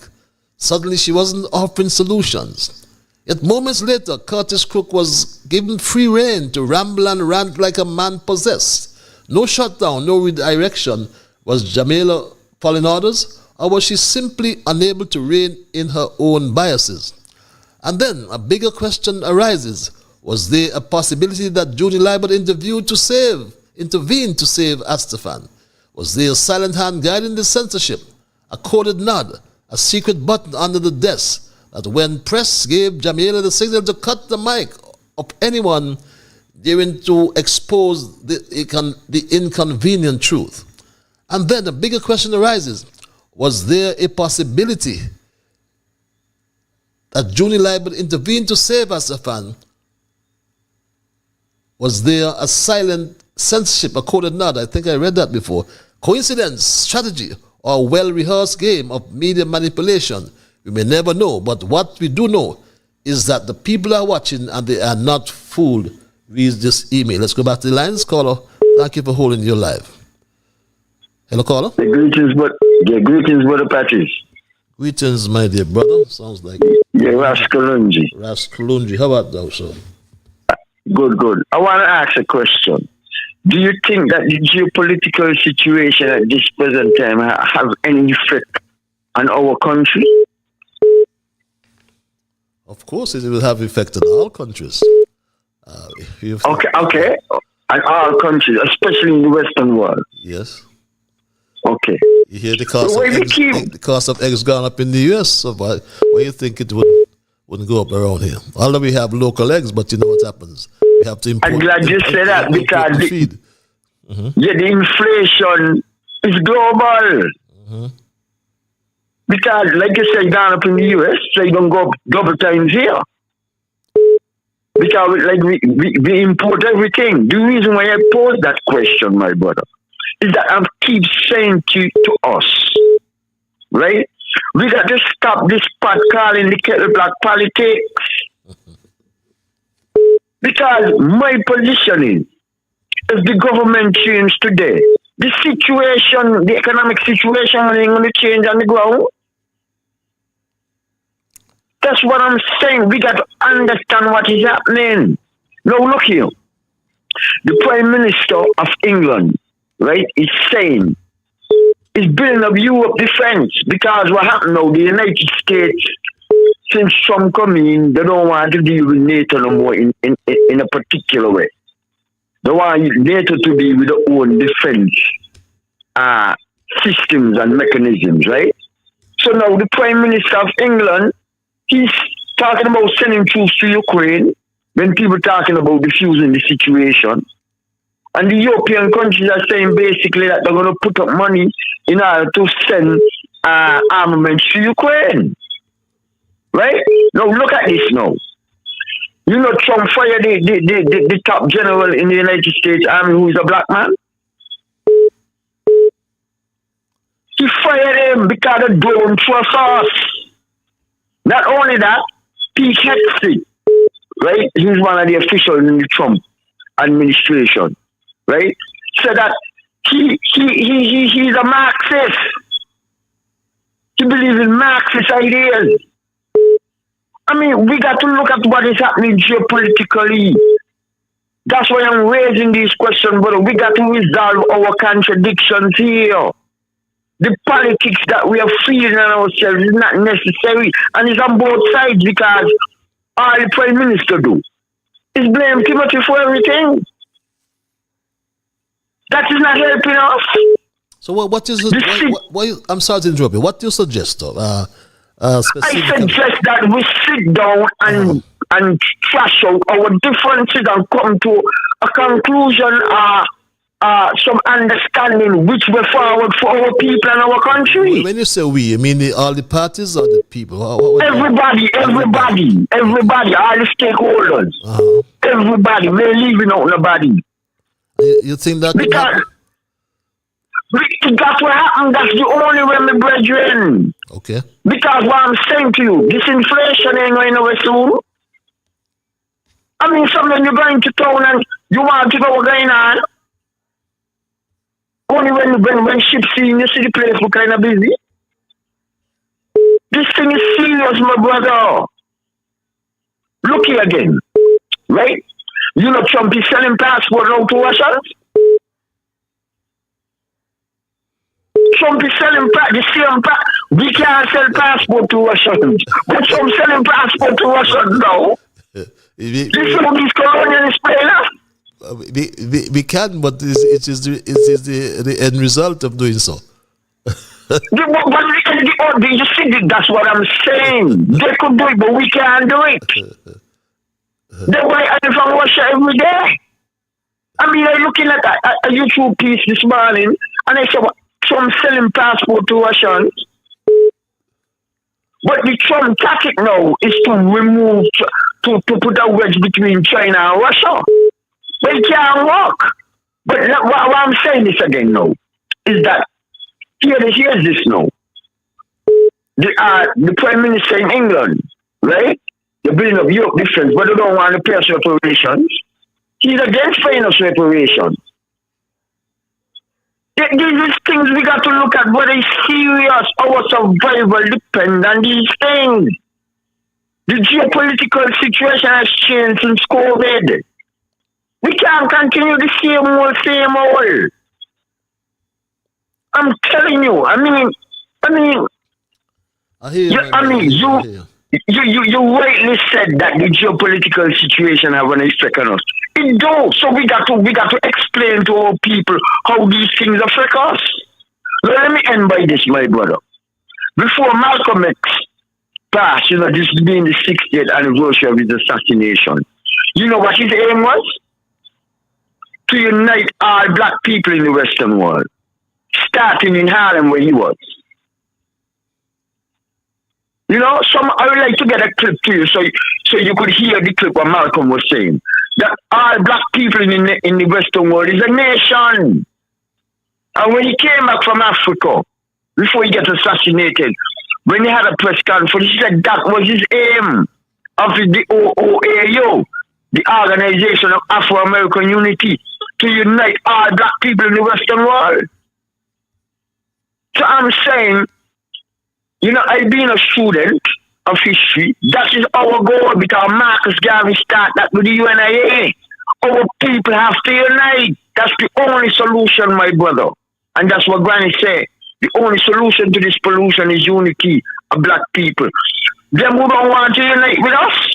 Suddenly she wasn't offering solutions. Yet moments later, Curtis Crook was given free rein to ramble and rant like a man possessed. No shutdown, no redirection. Was Jamila following orders, or was she simply unable to rein in her own biases? And then a bigger question arises. Was there a possibility that Judy Liburd intervened to save Astafan? Was there a silent hand guiding the censorship? A coded nod, a secret button under the desk, that when press gave Jamila the signal to cut the mic of anyone daring to expose the inconvenient truth? And then a bigger question arises. Was there a possibility that Judy Liburd intervened to save Astafan? Was there a silent censorship, a coded nod? I think I read that before. Coincidence, strategy, or a well-rehearsed game of media manipulation? We may never know, but what we do know is that the people are watching and they are not fooled. Read this email. Let's go back to the lines. Caller, thank you for holding your live. Hello, caller. Greetings, Brother Patrice. Greetings, my dear brother. Sounds like... Yeah, Raskalunji. Raskalunji. How about thou, sir? Good. I want to ask a question. Do you think that the geopolitical situation at this present time have any effect on our country? Of course, it will have effect on all countries. Okay. On all countries, especially in the Western world. Yes. Okay. You hear the cost of eggs gone up in the US, so why you think it wouldn't go up around here? Although we have local eggs, but you know what happens. We have to import. I'm glad you said that because the inflation is global. Mm-hmm. Because, like you said, gone up in the US, so you don't go up double times here. Because, like, we import everything. The reason why I pose that question, my brother, is that I keep saying to us, right? We got to stop this pot calling the kettle black politics. Because my position is, if the government changes today, the situation, the economic situation ain't going to change on the ground. That's what I'm saying. We got to understand what is happening. Now look here. The Prime Minister of England, right, is saying, is building up Europe defense, because what happened now, the United States, since Trump come in, they don't want to deal with NATO no more in a particular way. They want NATO to be with their own defense systems and mechanisms, right? So now the Prime Minister of England, he's talking about sending troops to Ukraine when people talking about diffusing the situation. And the European countries are saying basically that they're going to put up money in order to send armaments to Ukraine. Right? Now look at this now. You know Trump fired the top general in the United States Army who is a black man? He fired him because of drone trust us. Not only that, Pete Hegseth, right? He's one of the officials in the Trump administration, right? Said that he's a Marxist. He believes in Marxist ideas. I mean, we got to look at what is happening geopolitically. That's why I'm raising these questions, brother. We got to resolve our contradictions here. The politics that we are feeling on ourselves is not necessary, and it's on both sides because all the Prime Minister do is blame Timothy for everything. That is not helping us. So what is it? I'm sorry to interrupt you. What do you suggest, though? I suggest that we sit down and trash out our differences and come to a conclusion, some understanding which way forward for our people and our country. When you say we, you mean all the parties or the people? Everybody, all the stakeholders. Everybody, we're leaving out nobody. You think that? Because that's what happened. That's the only way, my brethren. Okay. Because what I'm saying to you, this inflation ain't going nowhere soon. I mean, sometimes you're going to town and you want to know what's going on. Only when ships see you see the place look kind of busy. This thing is serious, my brother. Look here again, right? You know Trump is selling passport now to Russians. Trump is selling the same we can't sell passport to Russians, but Trump selling passport to Russians now. This is what these colonialists play us. We can, but it is the end result of doing so. You see, that's what I'm saying. They could do it, but we can't do it. They buy oil from Russia every day. I mean, I'm looking at a YouTube piece this morning, and I saw Trump selling passport to Russians. But the Trump tactic now is to remove, to put a wedge between China and Russia. But it can't work. But what I'm saying this again now is that here's this now. The Prime Minister in England, right? They're building up Europe difference, but they don't want to pay us reparations. He's against paying us reparations. These things we got to look at whether it's serious. Our survival depends on these things. The geopolitical situation has changed since COVID. We can't continue the same old. I'm telling you. You rightly said that the geopolitical situation have an effect on us. It does. So we got to explain to our people how these things affect us. Now, let me end by this, my brother. Before Malcolm X passed, this being the 60th anniversary of his assassination, you know what his aim was? To unite all black people in the Western world, starting in Harlem where he was. I would like to get a clip to you so you could hear the clip what Malcolm was saying. That all black people in the Western world is a nation. And when he came back from Africa, before he got assassinated, when he had a press conference, he said that was his aim of the OAU, the Organization of Afro-American Unity, to unite all black people in the Western world. So I'm saying, I've been a student of history. That is our goal because Marcus Garvey started that with the UNIA. Our people have to unite. That's the only solution, my brother. And that's what Granny said. The only solution to this pollution is unity of black people. Them who don't want to unite with us,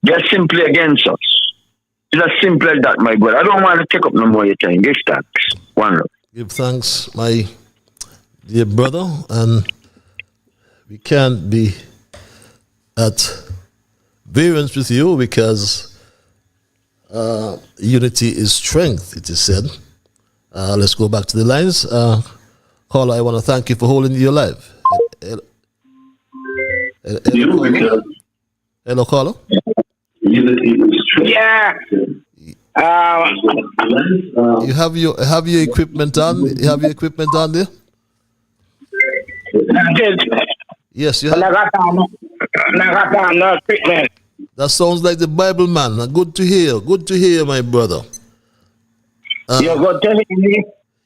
they're simply against us. It's as simple as that, my brother. I don't want to take up no more of your time. Give thanks. One love. Give thanks, my dear brother. And we can't be at variance with you because unity is strength, it is said. Let's go back to the lines. Caller, I want to thank you for holding your live. Hello, caller. Yeah. You have your equipment on? You have your equipment on there? Yes, you have. No equipment. That sounds like the Bible man. Good to hear. Good to hear, my brother. You're good to hear me?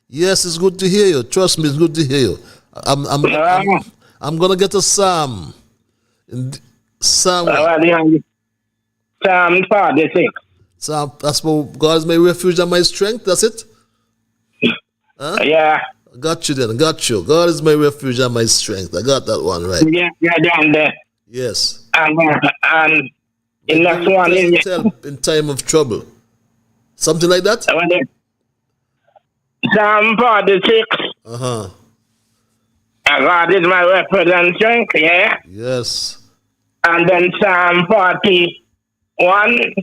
Yes, it's good to hear you. Trust me, it's good to hear you. I'm gonna get a psalm. Psalm. Psalm 46. Psalm. That's what God is my refuge and my strength. That's it. Huh? Yeah. Got you then. Got you. God is my refuge and my strength. I got that one right. Yeah, down there. Yes. And in next one is help in time of trouble. Something like that? Psalm 46. Uh-huh. God is my refuge and strength, yeah? Yes. And then Psalm 41.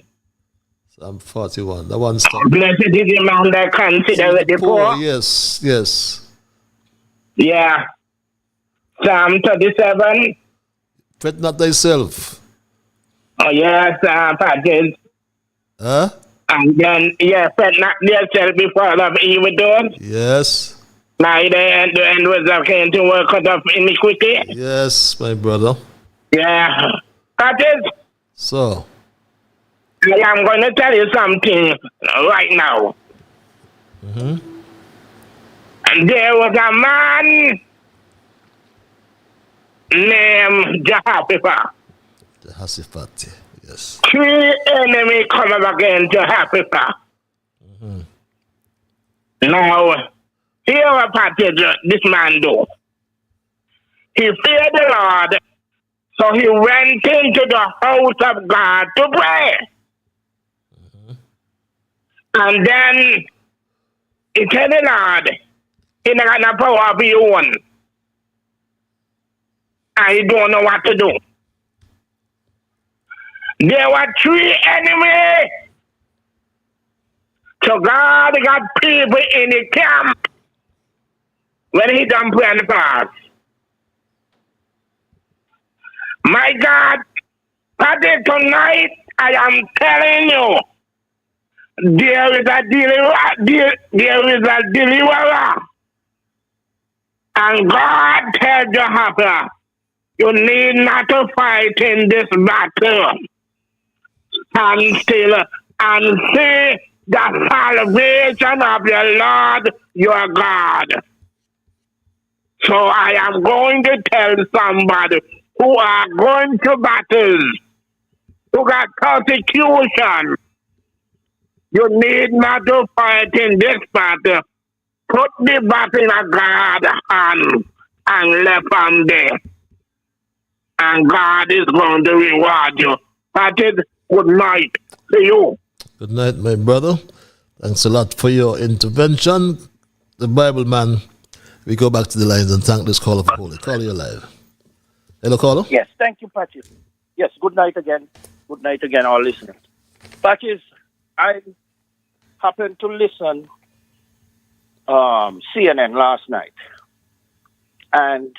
Psalm 41. That one's blessed is the man that considereth the poor. Yes, yes. Yeah. Psalm 37. Fret not thyself. Oh, yes, Patrick. Huh? And then, fret not yourself before of evildoers. Yes. Neither the end was of Cain to work out of iniquity. Yes, my brother. Yeah. Patrick. So. I'm going to tell you something right now. Mm-hmm. And there was a man named Jehoshaphat. Jehoshaphat, yes. 3 enemies come up against Jehoshaphat. Mm-hmm. Now, here what this man do. He feared the Lord, so he went into the house of God to pray. Mm-hmm. And then he told the Lord, he not got no power of his own. And he don't know what to do. There were 3 enemies. So God got people in the camp when he done pray and fast. My God, Padre, tonight I am telling you, there is a deliverer. And God tells Jehoshaphat, you need not to fight in this battle. Stand still and see the salvation of your Lord, your God. So I am going to tell somebody who are going to battles, who got persecution, you need not to fight in this battle. Put the battle in God's hand and left from there. And God is going to reward you. That is good night to you. Good night, my brother. Thanks a lot for your intervention. The Bible man, we go back to the lines and thank this caller for holding. Caller, you're live. Hello, caller? Yes, thank you, Patches. Yes, good night again. Good night again, all listeners. Patches, I happened to listen CNN last night, and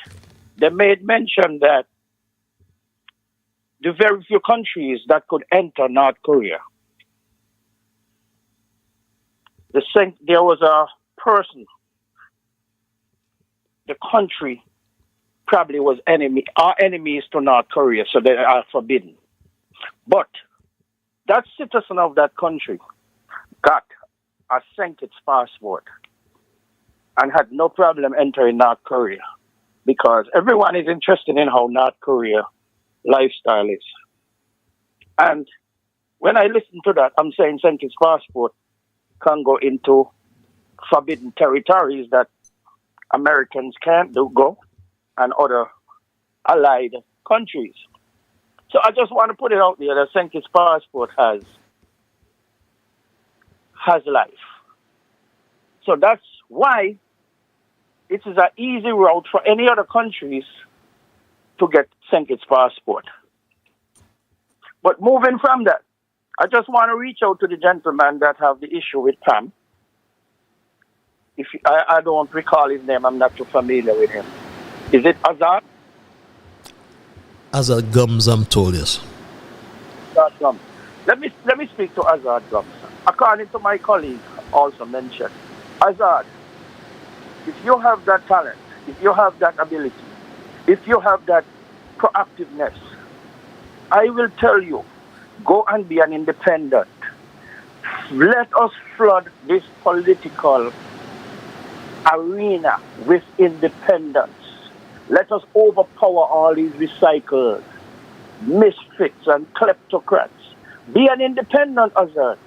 they made mention that the very few countries that could enter North Korea, there was a person, the country probably was our enemies to North Korea, so they are forbidden. But that citizen of that country got a sent its passport and had no problem entering North Korea because everyone is interested in how North Korea lifestyle is. And when I listen to that, I'm saying sent its passport can go into forbidden territories that Americans can't go and other allied countries. So I just want to put it out there that Senki's passport has life. So that's why it is an easy route for any other countries to get Senki's passport. But moving from that, I just want to reach out to the gentleman that have the issue with Pam. I don't recall his name, I'm not too familiar with him. Is it Azad? Azad Gums, I'm told, yes. Azad Gums. Let me speak to Azad Gums. According to my colleague also mentioned, Azad, if you have that talent, if you have that ability, if you have that proactiveness, I will tell you, go and be an independent. Let us flood this political arena with independence. Let us overpower all these recycled misfits and kleptocrats. Be an independent Azad.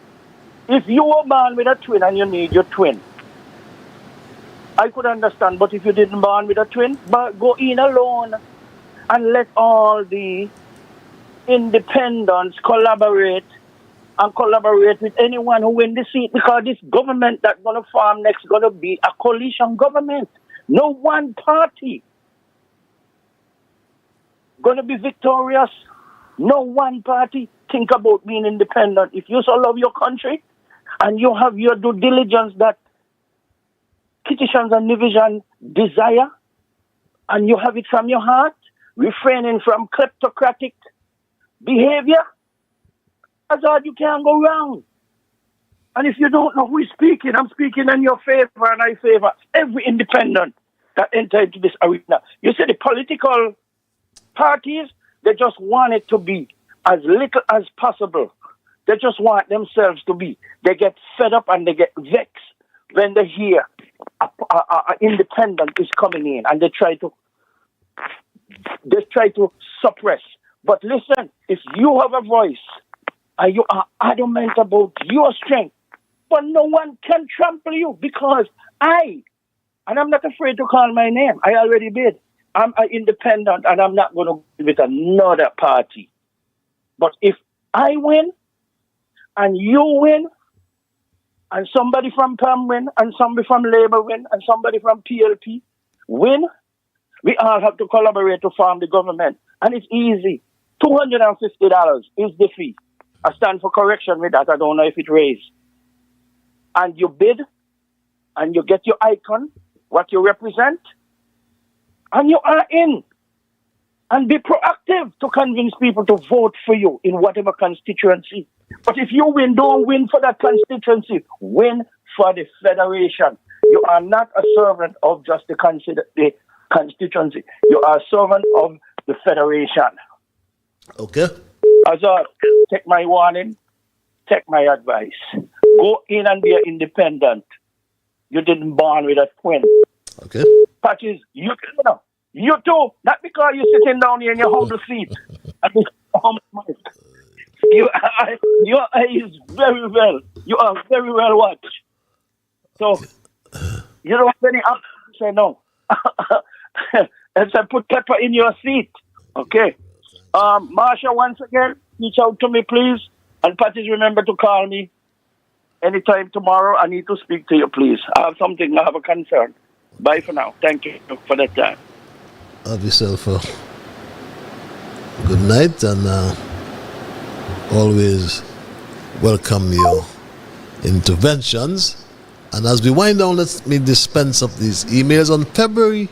If you were born with a twin and you need your twin, I could understand, but if you didn't born with a twin, but go in alone and let all the independents collaborate with anyone who win the seat, because this government that's going to form next is going to be a coalition government. No one party going to be victorious. No one party. Think about being independent. If you so love your country and you have your due diligence that Kitishans and Nevis desire, and you have it from your heart, refraining from kleptocratic behavior, as all you can't go wrong. And if you don't know who is speaking, I'm speaking in your favor, and I favor every independent that enter into this arena. You see, the political parties, they just want it to be as little as possible. They just want themselves to be. They get fed up and they get vexed when they hear a independent is coming in, and they try to suppress. But listen, if you have a voice and you are adamant about your strength, but no one can trample you, because and I'm not afraid to call my name. I already did. I'm an independent, and I'm not going to be with another party. But if I win, and you win, and somebody from PAM win, and somebody from Labour win, and somebody from PLP win, we all have to collaborate to form the government. And it's easy. $250 is the fee. I stand for correction with that. I don't know if it raised. And you bid, and you get your icon, what you represent, and you are in. And be proactive to convince people to vote for you in whatever constituency. But if you win, don't win for that constituency. Win for the federation. You are not a servant of just the constituency. You are a servant of the federation. Okay. Azad, take my warning. Take my advice. Go in and be an independent. You didn't born with a twin. Okay. Patches, you too. Not because you're sitting down here in your humble seat. Your eyes very well. You are very well watched. So you don't have any option to say no. Except put pepper in your seat. Okay. Marsha, once again, reach out to me, please. And Patties, remember to call me anytime tomorrow. I need to speak to you, please. I have something. I have a concern. Bye for now. Thank you for that time. Have yourself a good night, and always welcome your interventions. And as we wind down, let me dispense of these emails. On February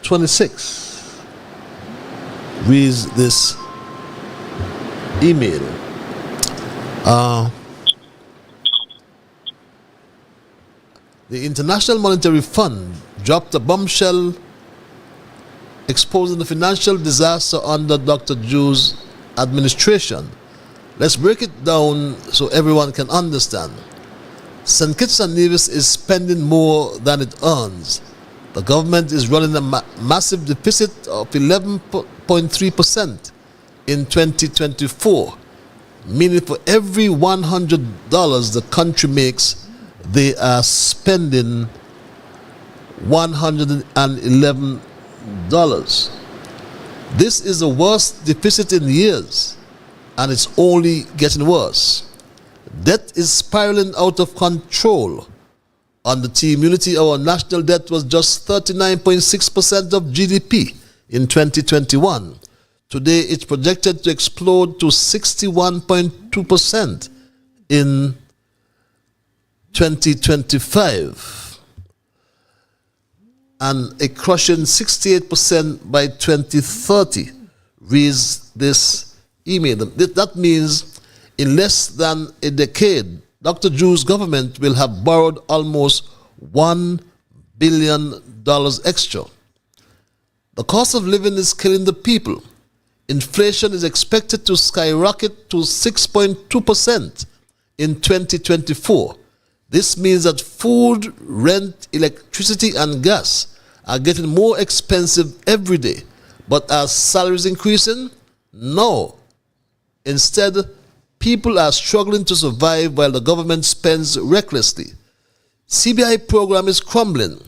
26th, reads this email. The International Monetary Fund dropped a bombshell exposing the financial disaster under Dr. Drew's administration. Let's break it down so everyone can understand. St. Kitts and Nevis is spending more than it earns. The government is running a massive deficit of 11.3% in 2024, meaning for every $100 the country makes, they are spending $111. This is the worst deficit in years, and it's only getting worse. Debt is spiraling out of control. Under Team Unity, our national debt was just 39.6% of GDP in 2021. Today, it's projected to explode to 61.2% in 2025 and a crushing 68% by 2030, reads this email. That means in less than a decade, Dr. Drew's government will have borrowed almost $1 billion extra. The cost of living is killing the people. Inflation is expected to skyrocket to 6.2% in 2024. This means that food, rent, electricity, and gas are getting more expensive every day. But are salaries increasing? No. Instead, people are struggling to survive while the government spends recklessly. CBI program is crumbling.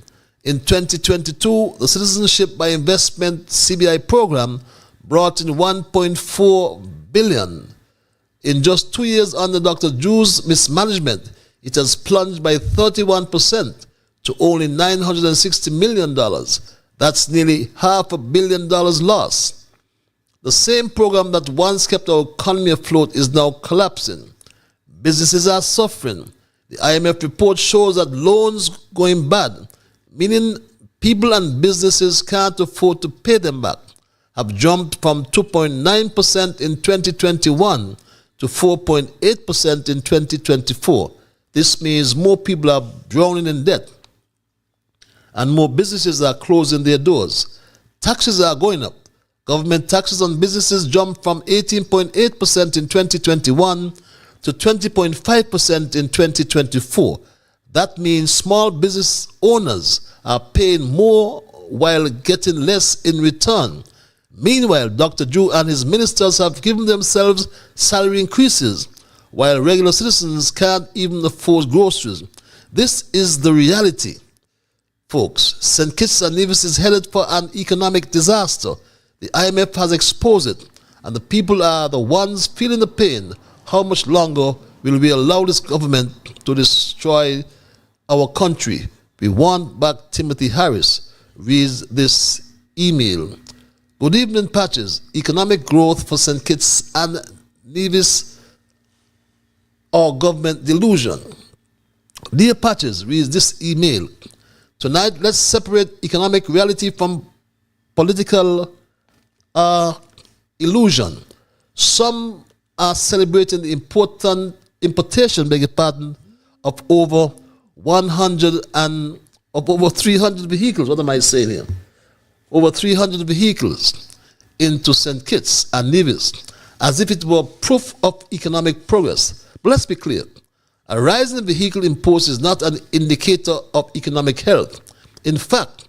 In 2022, the Citizenship by Investment CBI program brought in $1.4 billion. In just 2 years under Dr. Drew's mismanagement, it has plunged by 31% to only $960 million. That's nearly $500 million loss. The same program that once kept our economy afloat is now collapsing. Businesses are suffering. The IMF report shows that loans going bad, meaning people and businesses can't afford to pay them back, have jumped from 2.9% in 2021 to 4.8% in 2024. This means more people are drowning in debt and more businesses are closing their doors. Taxes are going up. Government taxes on businesses jumped from 18.8% in 2021 to 20.5% in 2024. That means small business owners are paying more while getting less in return. Meanwhile, Dr. Drew and his ministers have given themselves salary increases, while regular citizens can't even afford groceries. This is the reality, folks. St. Kitts and Nevis is headed for an economic disaster. The IMF has exposed it, and the people are the ones feeling the pain. How much longer will we allow this government to destroy our country? We want back Timothy Harris. Reads this email. Good evening, Patches. Economic growth for St. Kitts and Nevis or government delusion. Dear Patches, reads this email. Tonight, let's separate economic reality from political illusion. Some are celebrating the importation, of over 300 vehicles. What am I saying here? Over 300 vehicles into St. Kitts and Nevis, as if it were proof of economic progress. But let's be clear. A rise in vehicle imports is not an indicator of economic health. In fact,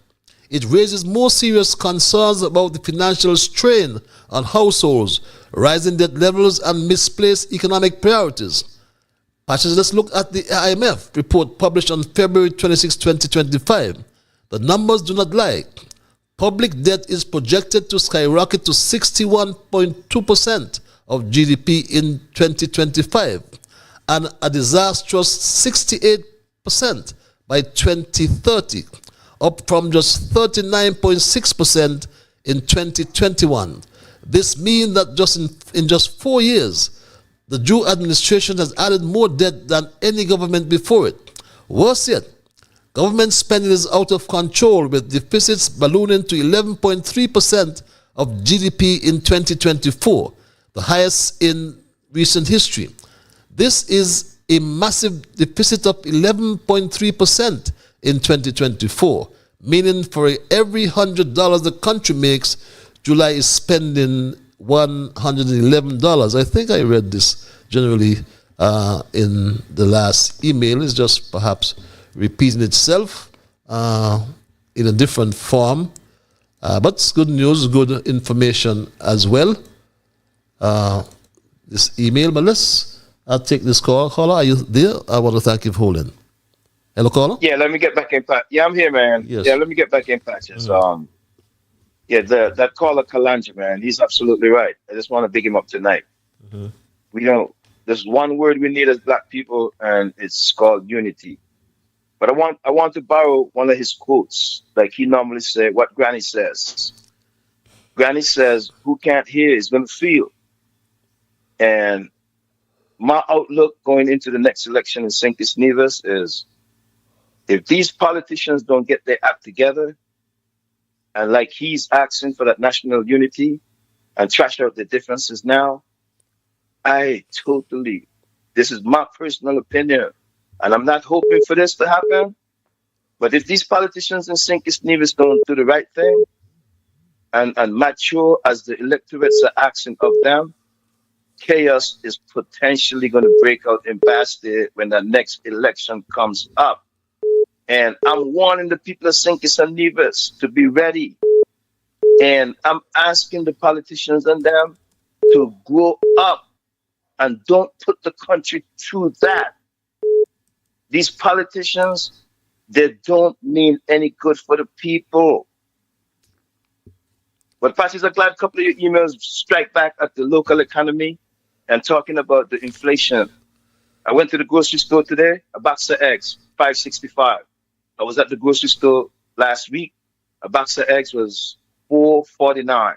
it raises more serious concerns about the financial strain on households, rising debt levels, and misplaced economic priorities. Patches, let's look at the IMF report published on February 26, 2025. The numbers do not lie. Public debt is projected to skyrocket to 61.2% of GDP in 2025 and a disastrous 68% by 2030, up from just 39.6% in 2021. This means that in just 4 years, the Drew administration has added more debt than any government before it. Worse yet, government spending is out of control, with deficits ballooning to 11.3% of GDP in 2024, the highest in recent history. This is a massive deficit of 11.3% in 2024, meaning for every $100 the country makes, July is spending $111. I think I read this generally in the last email. It's just perhaps repeating itself in a different form. But it's good news, good information as well. This email, but I'll take this call. Caller, are you there? I want to thank you for holding. Hello, caller? Yeah, let me get back in touch. Yeah, I'm here, man. Yes. Yeah, let me get back in touch. Yeah, that caller Kalanja, man, he's absolutely right. I just want to big him up tonight. There's one word we need as black people, and it's called unity. But I want to borrow one of his quotes, like he normally said, what Granny says. Granny says, who can't hear is going to feel. And my outlook going into the next election in St. Kitts Nevis is, if these politicians don't get their act together, and like he's asking for that national unity and trash out the differences now, this is my personal opinion, and I'm not hoping for this to happen, but if these politicians in St. Kitts Nevis don't do the right thing and mature as the electorates are asking of them, chaos is potentially going to break out in Bastille when the next election comes up. And I'm warning the people of St. Kitts and Nevis to be ready. And I'm asking the politicians and them to grow up and don't put the country through that. These politicians, they don't mean any good for the people. But Patches, I'm glad a couple of your emails strike back at the local economy and talking about the inflation. I went to the grocery store today, a box of eggs, $5.65. I was at the grocery store last week, a box of eggs was $4.49.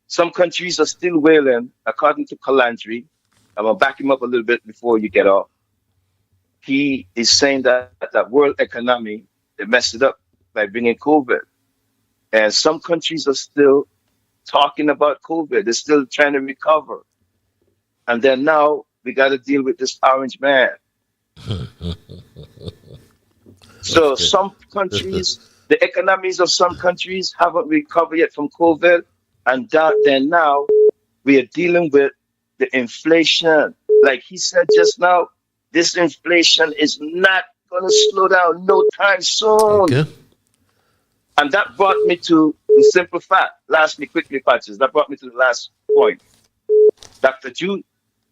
Some countries are still wailing, according to Calandri. I'm going to back him up a little bit before you get off. He is saying that world economy, they messed it up by bringing COVID. And some countries are still talking about COVID. They're still trying to recover. And then now we got to deal with this orange man. So some countries, the economies of some countries haven't recovered yet from COVID. And then now we are dealing with the inflation. Like he said just now, this inflation is not going to slow down no time soon. Okay. And that brought me to the simple fact. Lastly, quickly, Patches, that brought me to the last point. Dr. Jew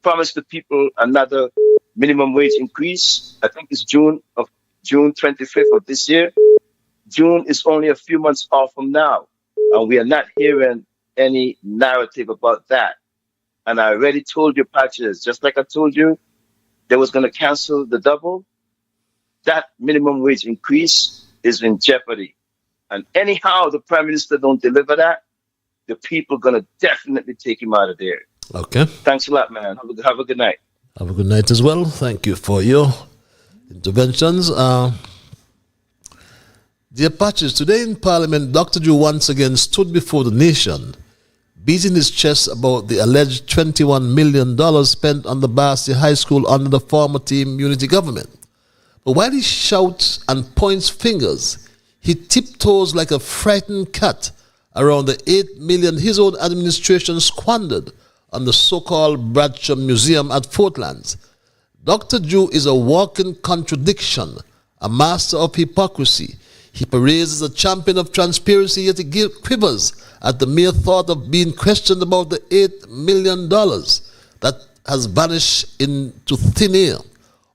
promised the people another minimum wage increase. I think it's June 25th of this year. June is only a few months off from now. And we are not hearing any narrative about that. And I already told you, Patches, just like I told you, they was going to cancel the double. That minimum wage increase is in jeopardy. And anyhow, the Prime Minister don't deliver that, the people going to definitely take him out of there. Okay. Thanks a lot, man. Have a good night. Have a good night as well. Thank you for your interventions. Dear Patches, today in Parliament, Dr. Drew once again stood before the nation, beating his chest about the alleged $21 million spent on the Barcy High School under the former Team Unity government. But while he shouts and points fingers, he tiptoes like a frightened cat around the $8 million his own administration squandered on the so-called Bradshaw Museum at Fortlands. Dr. Drew is a walking contradiction, a master of hypocrisy. He parades as a champion of transparency, yet he quivers at the mere thought of being questioned about the $8 million that has vanished into thin air.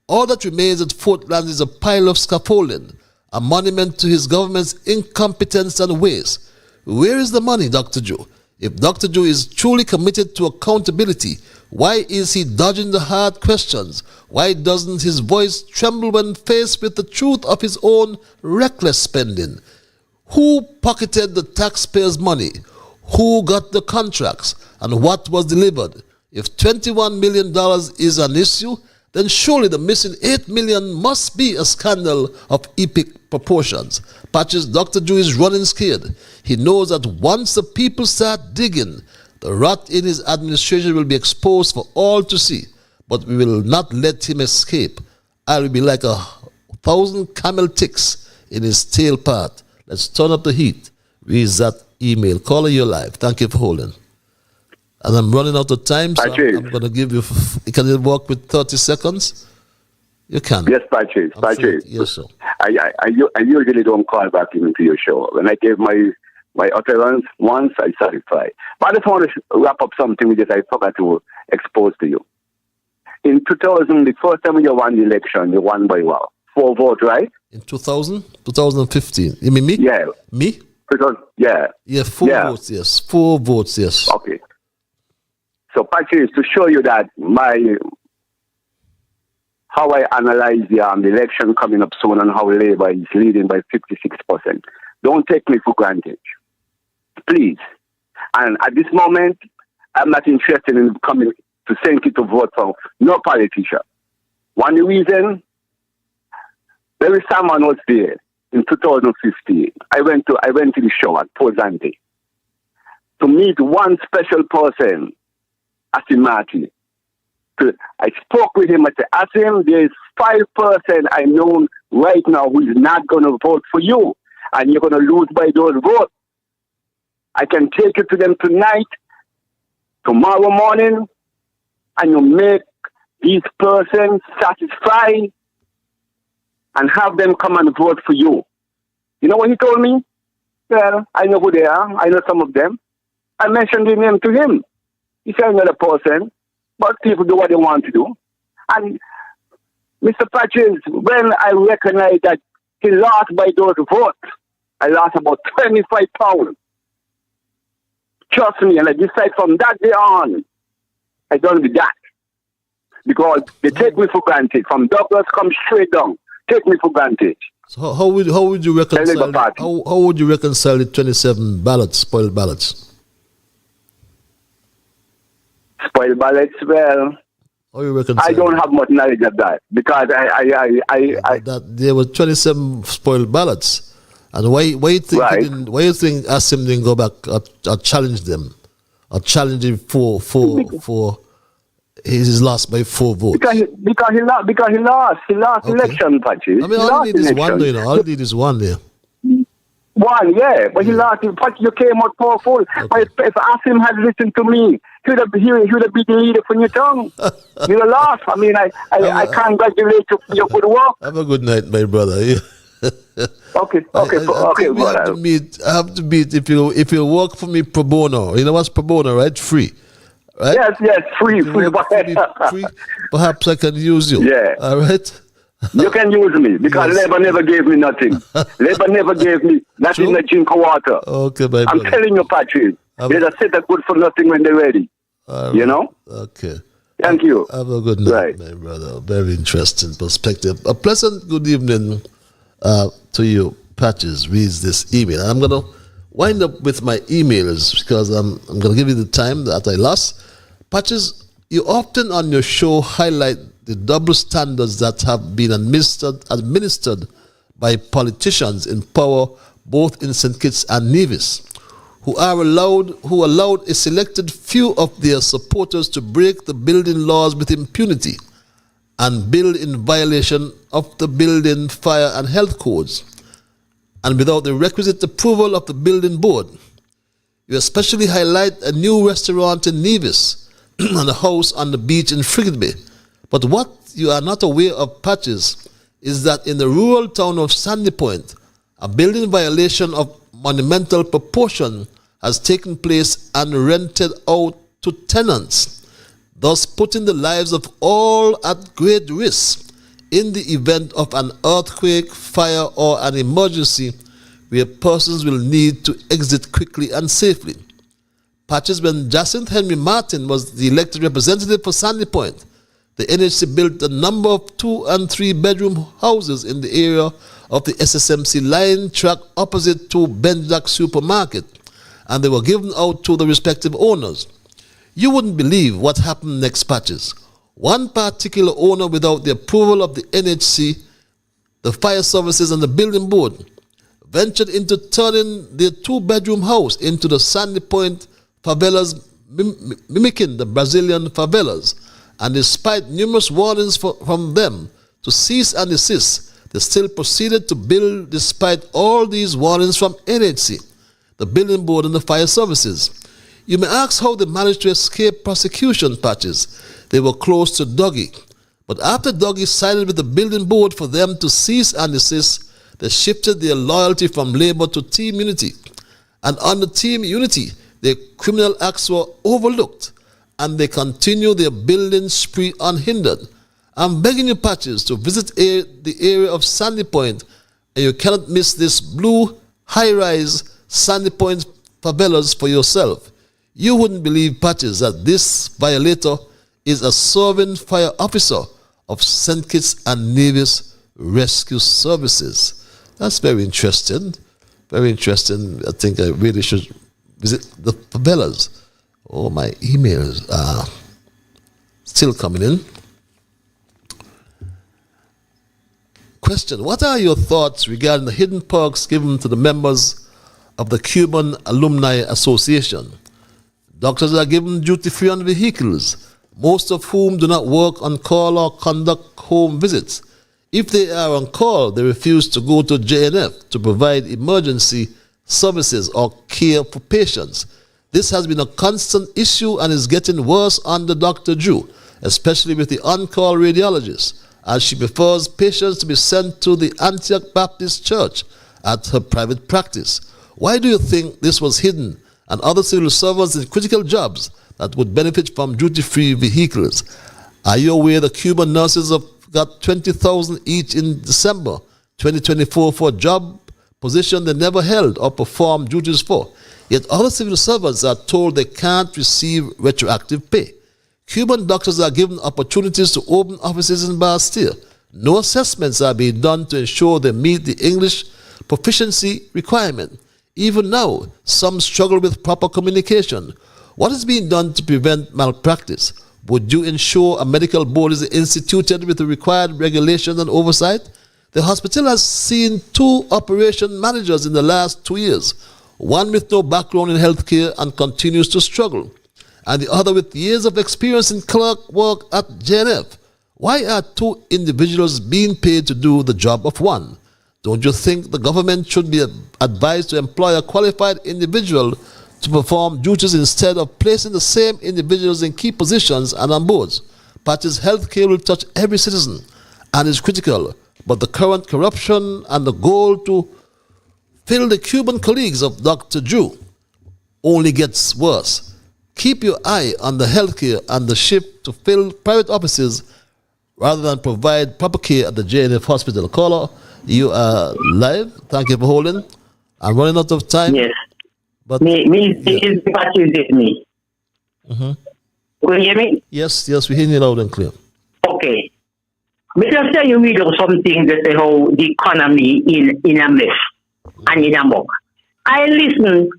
All that remains at Fortlands is a pile of scaffolding, a monument to his government's incompetence and waste. Where is the money, Dr. Joe? If Dr. Joe is truly committed to accountability, why is he dodging the hard questions? Why doesn't his voice tremble when faced with the truth of his own reckless spending? Who pocketed the taxpayers' money? Who got the contracts? And what was delivered? If $21 million is an issue, then surely the missing $8 million must be a scandal of epic proportions. Patches, Dr. Drew is running scared. He knows that once the people start digging, the rot in his administration will be exposed for all to see. But we will not let him escape. I will be like 1,000 camel ticks in his tail part. Let's turn up the heat. Read that email. Caller, you're live. Thank you for holding. And I'm running out of time, so I'm going to give you... Can you work with 30 seconds? You can. Yes, Patrice. Yes, sir. I usually don't call back into your show. When I gave my utterance once, I satisfied. But I just want to wrap up something which I forgot to expose to you. In 2000, the first time you won the election, you won by what? 4 votes, right? In 2015. You mean me? Yeah. Me? Because, yeah. Yeah, 4 votes, yes. 4 votes, yes. Okay. So, Patrice, to show you that how I analyze the election coming up soon and how Labour is leading by 56%. Don't take me for granted. Please. And at this moment, I'm not interested in coming to St. Kitts to vote for no politician. One reason, there is someone was there in 2015. I went to the show at Posante to meet one special person, Asimati. I spoke with him. I said, Asim, there is 5% I know right now who is not going to vote for you, and you're going to lose by those votes. I can take you to them tonight, tomorrow morning, and you make these persons satisfied. and have them come and vote for you. You know what he told me? Well, I know who they are. I know some of them. I mentioned the name to him. He said, another person, but people do what they want to do. And Mr. Patches, when I recognize that he lost by those votes, I lost about 25 pounds. Trust me, and I decide from that day on, I don't do that. Because they take me for granted. From Douglas, come straight down. Take me for granted. So how would you reconcile how would you reconcile the 27 ballots, spoiled ballots? Spoiled ballots, well, how you reconcile? I don't have much knowledge of that because I that there were 27 spoiled ballots, and why you think Asim didn't go back or challenge them, or challenge him for his lost by 4 votes? Because he lost election, Patches. I mean, all you need is one, you know. All you need is one there. One, yeah, but he lost. But you came out powerful. Okay. But if Asim had listened to me, he would have been the leader for your tongue. You'd have lost. I mean, I congratulate you for your good work. Have a good night, my brother. Okay. I have to meet if you work for me pro bono. You know what's pro bono, right? Free. Right? Yes, free. Free. Perhaps I can use you. Yeah. All right. You can use me because Labour never gave me nothing. Labour never gave me nothing to drink of water. Okay, my I'm telling you, Patrick. They're set up good for nothing when they're ready. You know? Okay. Thank you. Have a good night, my brother. Very interesting perspective. A pleasant good evening to you, Patches. Reads this email. I'm going to wind up with my emails because I'm going to give you the time that I lost. Patches, you often on your show highlight the double standards that have been administered by politicians in power both in St. Kitts and Nevis, who allowed a selected few of their supporters to break the building laws with impunity and build in violation of the building, fire and health codes, and without the requisite approval of the building board. You especially highlight a new restaurant in Nevis and a house on the beach in Frigate Bay. But what you are not aware of, Patches, is that in the rural town of Sandy Point, a building violation of monumental proportion has taken place and rented out to tenants, thus putting the lives of all at great risk in the event of an earthquake, fire, or an emergency where persons will need to exit quickly and safely. Patches, when Jacinth Henry Martin was the elected representative for Sandy Point, the NHC built a number of 2 and 3 bedroom houses in the area of the SSMC line track opposite to Benjack Supermarket, and they were given out to the respective owners. You wouldn't believe what happened next, Patches. One particular owner, without the approval of the NHC, the fire services and the building board, ventured into turning their 2-bedroom house into the Sandy Point favelas, mimicking the Brazilian favelas. And despite numerous warnings from them to cease and desist, they still proceeded to build despite all these warnings from NHC, the building board and the fire services. You may ask how they managed to escape prosecution, Patches. They were close to Dougie. But after Dougie sided with the building board for them to cease and desist, they shifted their loyalty from Labour to Team Unity. And under Team Unity, their criminal acts were overlooked, and they continue their building spree unhindered. I'm begging you, Patches, to visit the area of Sandy Point, and you cannot miss this blue high-rise Sandy Point favelas for yourself. You wouldn't believe, Patches, that this violator is a serving fire officer of St. Kitts and Nevis Rescue Services. That's very interesting. Very interesting. I think I really should visit the favelas. Oh, my emails are still coming in. Question: what are your thoughts regarding the hidden perks given to the members of the Cuban Alumni Association? Doctors are given duty-free on vehicles, most of whom do not work on call or conduct home visits. If they are on call, they refuse to go to JNF to provide emergency services or care for patients. This has been a constant issue and is getting worse under Dr. Drew, especially with the on-call radiologists. as she prefers patients to be sent to the Antioch Baptist Church at her private practice. Why do you think this was hidden and other civil servants in critical jobs that would benefit from duty-free vehicles? Are you aware the Cuban nurses have got $20,000 each in December 2024 for a job position they never held or performed duties for? Yet other civil servants are told they can't receive retroactive pay. Cuban doctors are given opportunities to open offices in Bastille. No assessments are being done to ensure they meet the English proficiency requirement. Even now, some struggle with proper communication. What is being done to prevent malpractice? Would you ensure a medical board is instituted with the required regulation and oversight? The hospital has seen 2 operation managers in the last 2 years, one with no background in healthcare and continues to struggle, and the other with years of experience in clerk work at JNF. Why are 2 individuals being paid to do the job of one? Don't you think the government should be advised to employ a qualified individual to perform duties instead of placing the same individuals in key positions and on boards? Patches healthcare will touch every citizen and is critical, but the current corruption and the goal to fill the Cuban colleagues of Dr. Drew only gets worse. Keep your eye on the healthcare and the shift to fill private offices rather than provide proper care at the JNF hospital. Caller, you are live. Thank you for holding. I'm running out of time. Yes. But me. Mm-hmm. Can you hear me? Yes, we hear you loud and clear. Okay. Me just tell you read of something that say how the economy in a mess and in a muck. I listen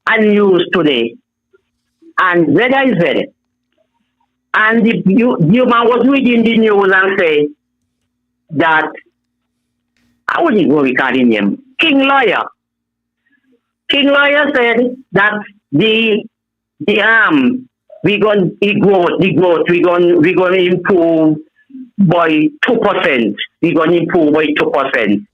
and news today, and read I read it. And the man was reading the news and say that I wouldn't go regarding him. King Lawyer said that the we gonna improve by 2%. We gonna improve by 2%.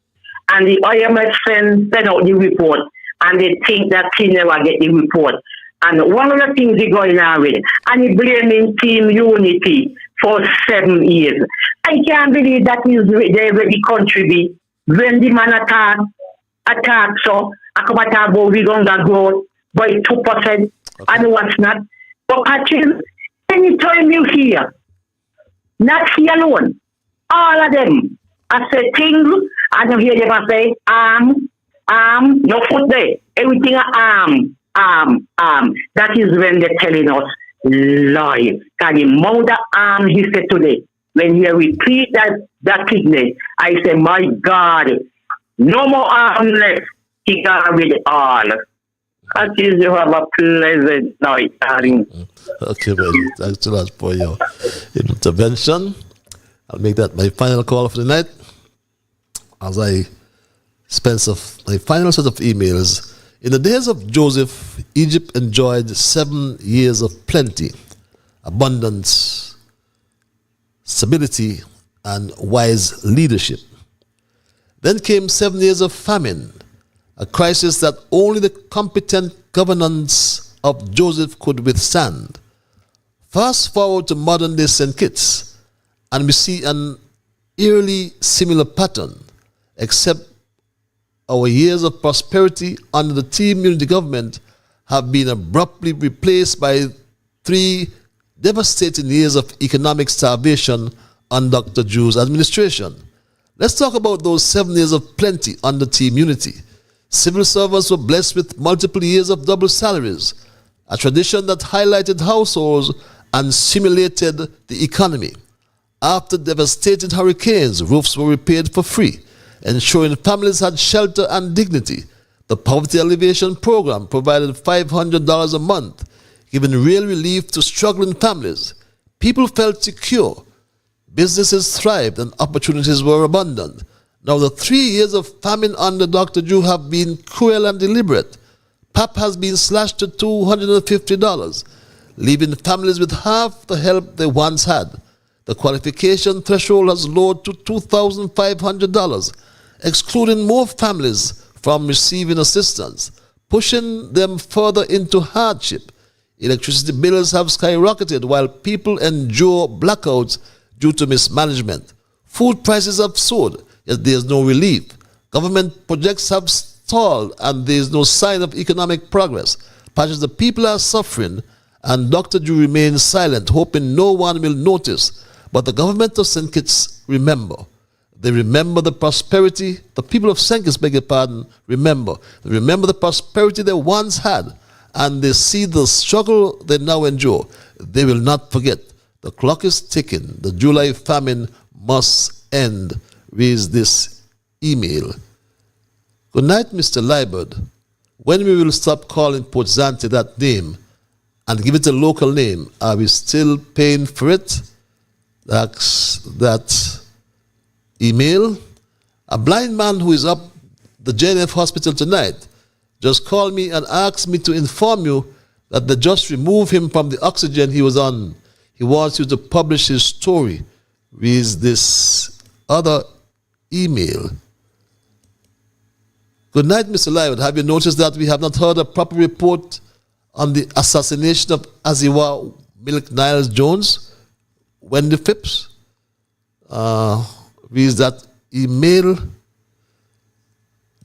And the IMF send out the report, and they think that he never get the report. And one of the things he going on with, and he blaming Team Unity for 7 years. I can't believe that is the country be. When the man attack, so I come attack about we gonna grow by 2%, and what's not. But actually, anytime you hear, not he alone, all of them, I say things, and you hear them say, no foot there, everything arm. That is when they're telling us lie. Can the amount of arm he said today, when he repeat that kidney, I say, my God, no more arm left. He got rid of all. That is, you have a pleasant night, darling. Okay, man. Thanks a lot for your intervention. I'll make that my final call for the night. As I spend my final set of emails. In the days of Joseph, Egypt enjoyed 7 years of plenty, abundance, stability, and wise leadership. Then came 7 years of famine, a crisis that only the competent governance of Joseph could withstand. Fast forward to modern day St. Kitts, and we see an eerily similar pattern, except our years of prosperity under the Team Unity government have been abruptly replaced by 3 devastating years of economic starvation under Dr. Drew's administration. Let's talk about those 7 years of plenty under Team Unity. Civil servants were blessed with multiple years of double salaries, a tradition that highlighted households and stimulated the economy. After devastating hurricanes, roofs were repaired for free, ensuring families had shelter and dignity. The Poverty Alleviation Program provided $500 a month, giving real relief to struggling families. People felt secure, businesses thrived, and opportunities were abundant. Now, the 3 years of famine under Dr. Drew have been cruel and deliberate. PAP has been slashed to $250, leaving families with half the help they once had. The qualification threshold has lowered to $2,500, excluding more families from receiving assistance, pushing them further into hardship. Electricity bills have skyrocketed while people endure blackouts due to mismanagement. Food prices have soared, yet there is no relief. Government projects have stalled, and there is no sign of economic progress. Patches, the people are suffering, and Dr. Drew remains silent, hoping no one will notice. But the government of St. Kitts remember. They remember the prosperity, the people of St. Kitts, beg your pardon, remember. They remember the prosperity they once had, and they see the struggle they now endure. They will not forget. The clock is ticking. The July famine must end, reads this email. Good night, Mr. Liburd. When we will stop calling Port Zante that name and give it a local name, are we still paying for it? That's that email. A blind man who is up the JNF hospital tonight just called me and asked me to inform you that they just removed him from the oxygen he was on. He wants you to publish his story. Reads this other email. Good night, Mr. Liburd. Have you noticed that we have not heard a proper report on the assassination of Aziwa Milk Niles Jones? Wendy Phipps? Reads that email.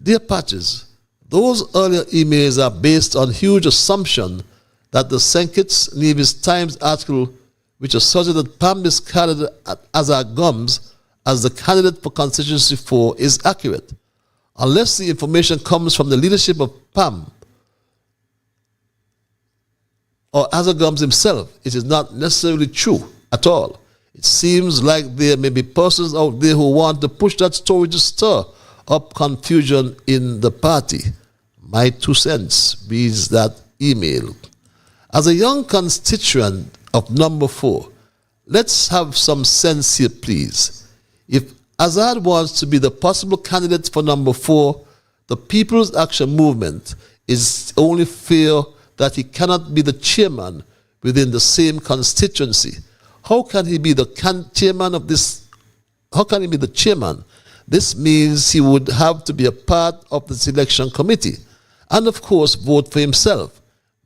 Dear Patches, those earlier emails are based on huge assumption that the St. Kitts Nevis Times article, which asserted that Pam discarded Azar Gums as the candidate for constituency 4, is accurate. Unless the information comes from the leadership of Pam or Azar Gums himself, it is not necessarily true at all. It seems like there may be persons out there who want to push that story to stir up confusion in the party. My 2 cents reads that email. As a young constituent of number 4, let's have some sense here, please. If Azad wants to be the possible candidate for number 4, the People's Action Movement is only fear that he cannot be the chairman within the same constituency. How can he be the chairman of this? How can he be the chairman? This means he would have to be a part of the selection committee and, of course, vote for himself.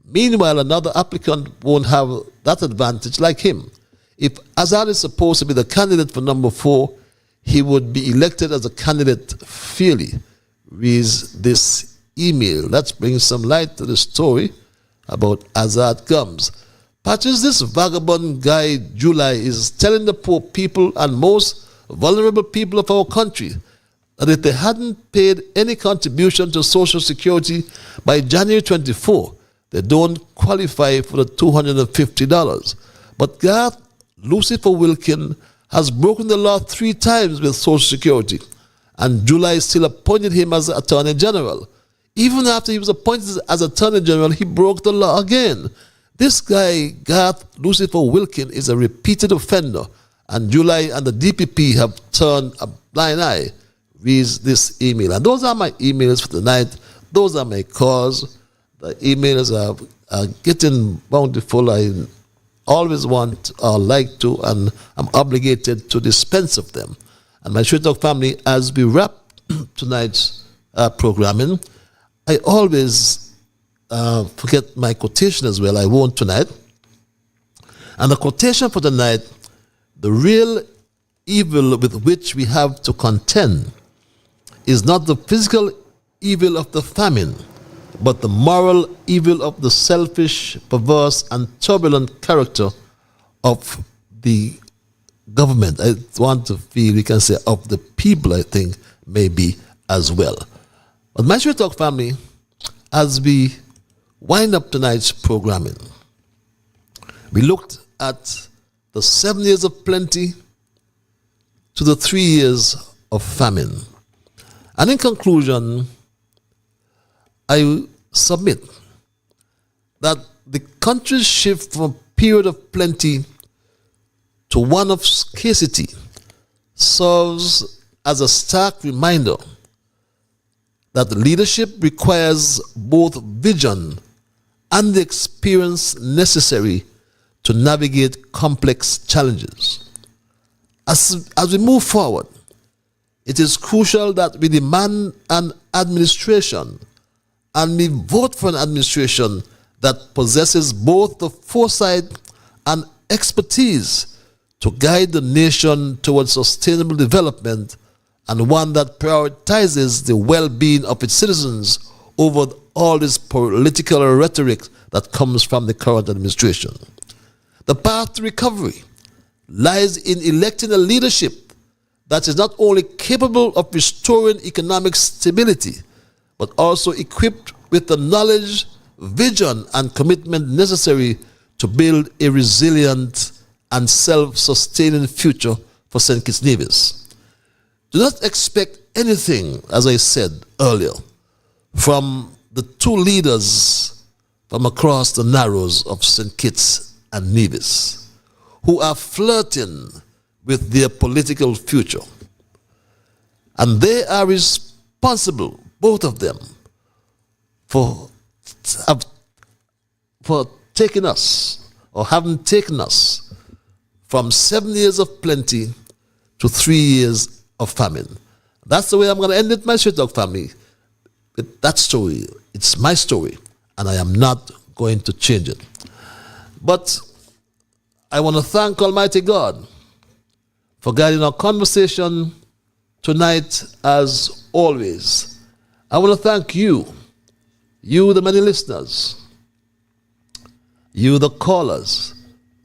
Meanwhile, another applicant won't have that advantage like him. If Azad is supposed to be the candidate for number 4, he would be elected as a candidate fairly. Reads this email. Let's bring some light to the story about Azad Gums. Patches, this vagabond guy, July, is telling the poor people and most vulnerable people of our country that if they hadn't paid any contribution to Social Security by January 24, they don't qualify for the $250. But Garth Lucifer Wilkin has broken the law 3 times with Social Security, and July still appointed him as Attorney General. Even after he was appointed as Attorney General, he broke the law again. This guy, Garth Lucifer Wilkin, is a repeated offender, and July and the DPP have turned a blind eye. Reads this email. And those are my emails for tonight. Those are my calls. The emails are getting bountiful. I always want or like to, and I'm obligated to dispense of them. And my Straight Talk family, as we wrap tonight's programming, I always forget my quotation as well. I won't tonight. And the quotation for tonight: the real evil with which we have to contend is not the physical evil of the famine, but the moral evil of the selfish, perverse, and turbulent character of the government. I want to feel we can say of the people, I think, maybe as well. But my Straight Talk family, as we wind up tonight's programming, we looked at the 7 years of plenty to the 3 years of famine. And in conclusion, I submit that the country's shift from a period of plenty to one of scarcity serves as a stark reminder that leadership requires both vision and the experience necessary to navigate complex challenges. As we move forward, it is crucial that we demand an administration and we vote for an administration that possesses both the foresight and expertise to guide the nation towards sustainable development and one that prioritizes the well-being of its citizens over all this political rhetoric that comes from the current administration. The path to recovery lies in electing a leadership that is not only capable of restoring economic stability, but also equipped with the knowledge, vision, and commitment necessary to build a resilient and self-sustaining future for St. Kitts Nevis. Do not expect anything, as I said earlier, from the two leaders from across the narrows of St. Kitts and Nevis, who are flirting with their political future. And they are responsible, both of them, for taking us, or having taken us, from 7 years of plenty to 3 years of famine. That's the way I'm going to end it, my Straight Talk family. That story, it's my story, and I am not going to change it. But I want to thank Almighty God for guiding our conversation tonight as always. I want to thank you, the many listeners, you, the callers,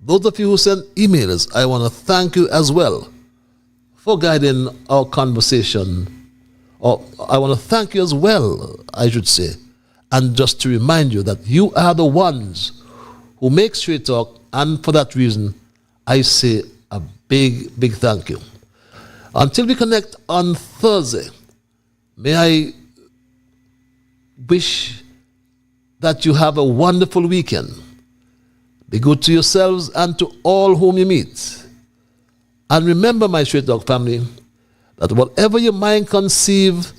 those of you who sent emails. I want to thank you as well for guiding our conversation. Or I want to thank you as well, I should say, and just to remind you that you are the ones who make Straight Talk, and for that reason, I say a big, big thank you. Until we connect on Thursday, may I wish that you have a wonderful weekend. Be good to yourselves and to all whom you meet. And remember, my Straight Talk family, that whatever your mind conceive,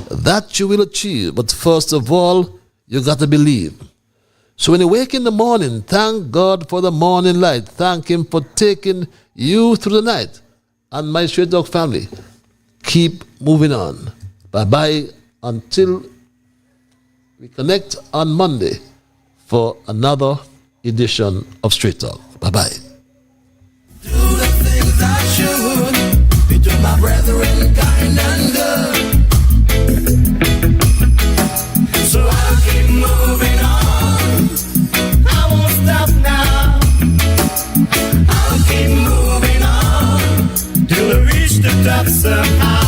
that you will achieve. But first of all, you got to believe. So when you wake in the morning, thank God for the morning light. Thank Him for taking you through the night. And my Straight Talk family, keep moving on. Bye-bye until we connect on Monday for another edition of Straight Talk. Bye-bye. Do the things I should, be to my brethren kind and good. So I'll keep moving on. I won't stop now. I'll keep moving on till I reach the top somehow.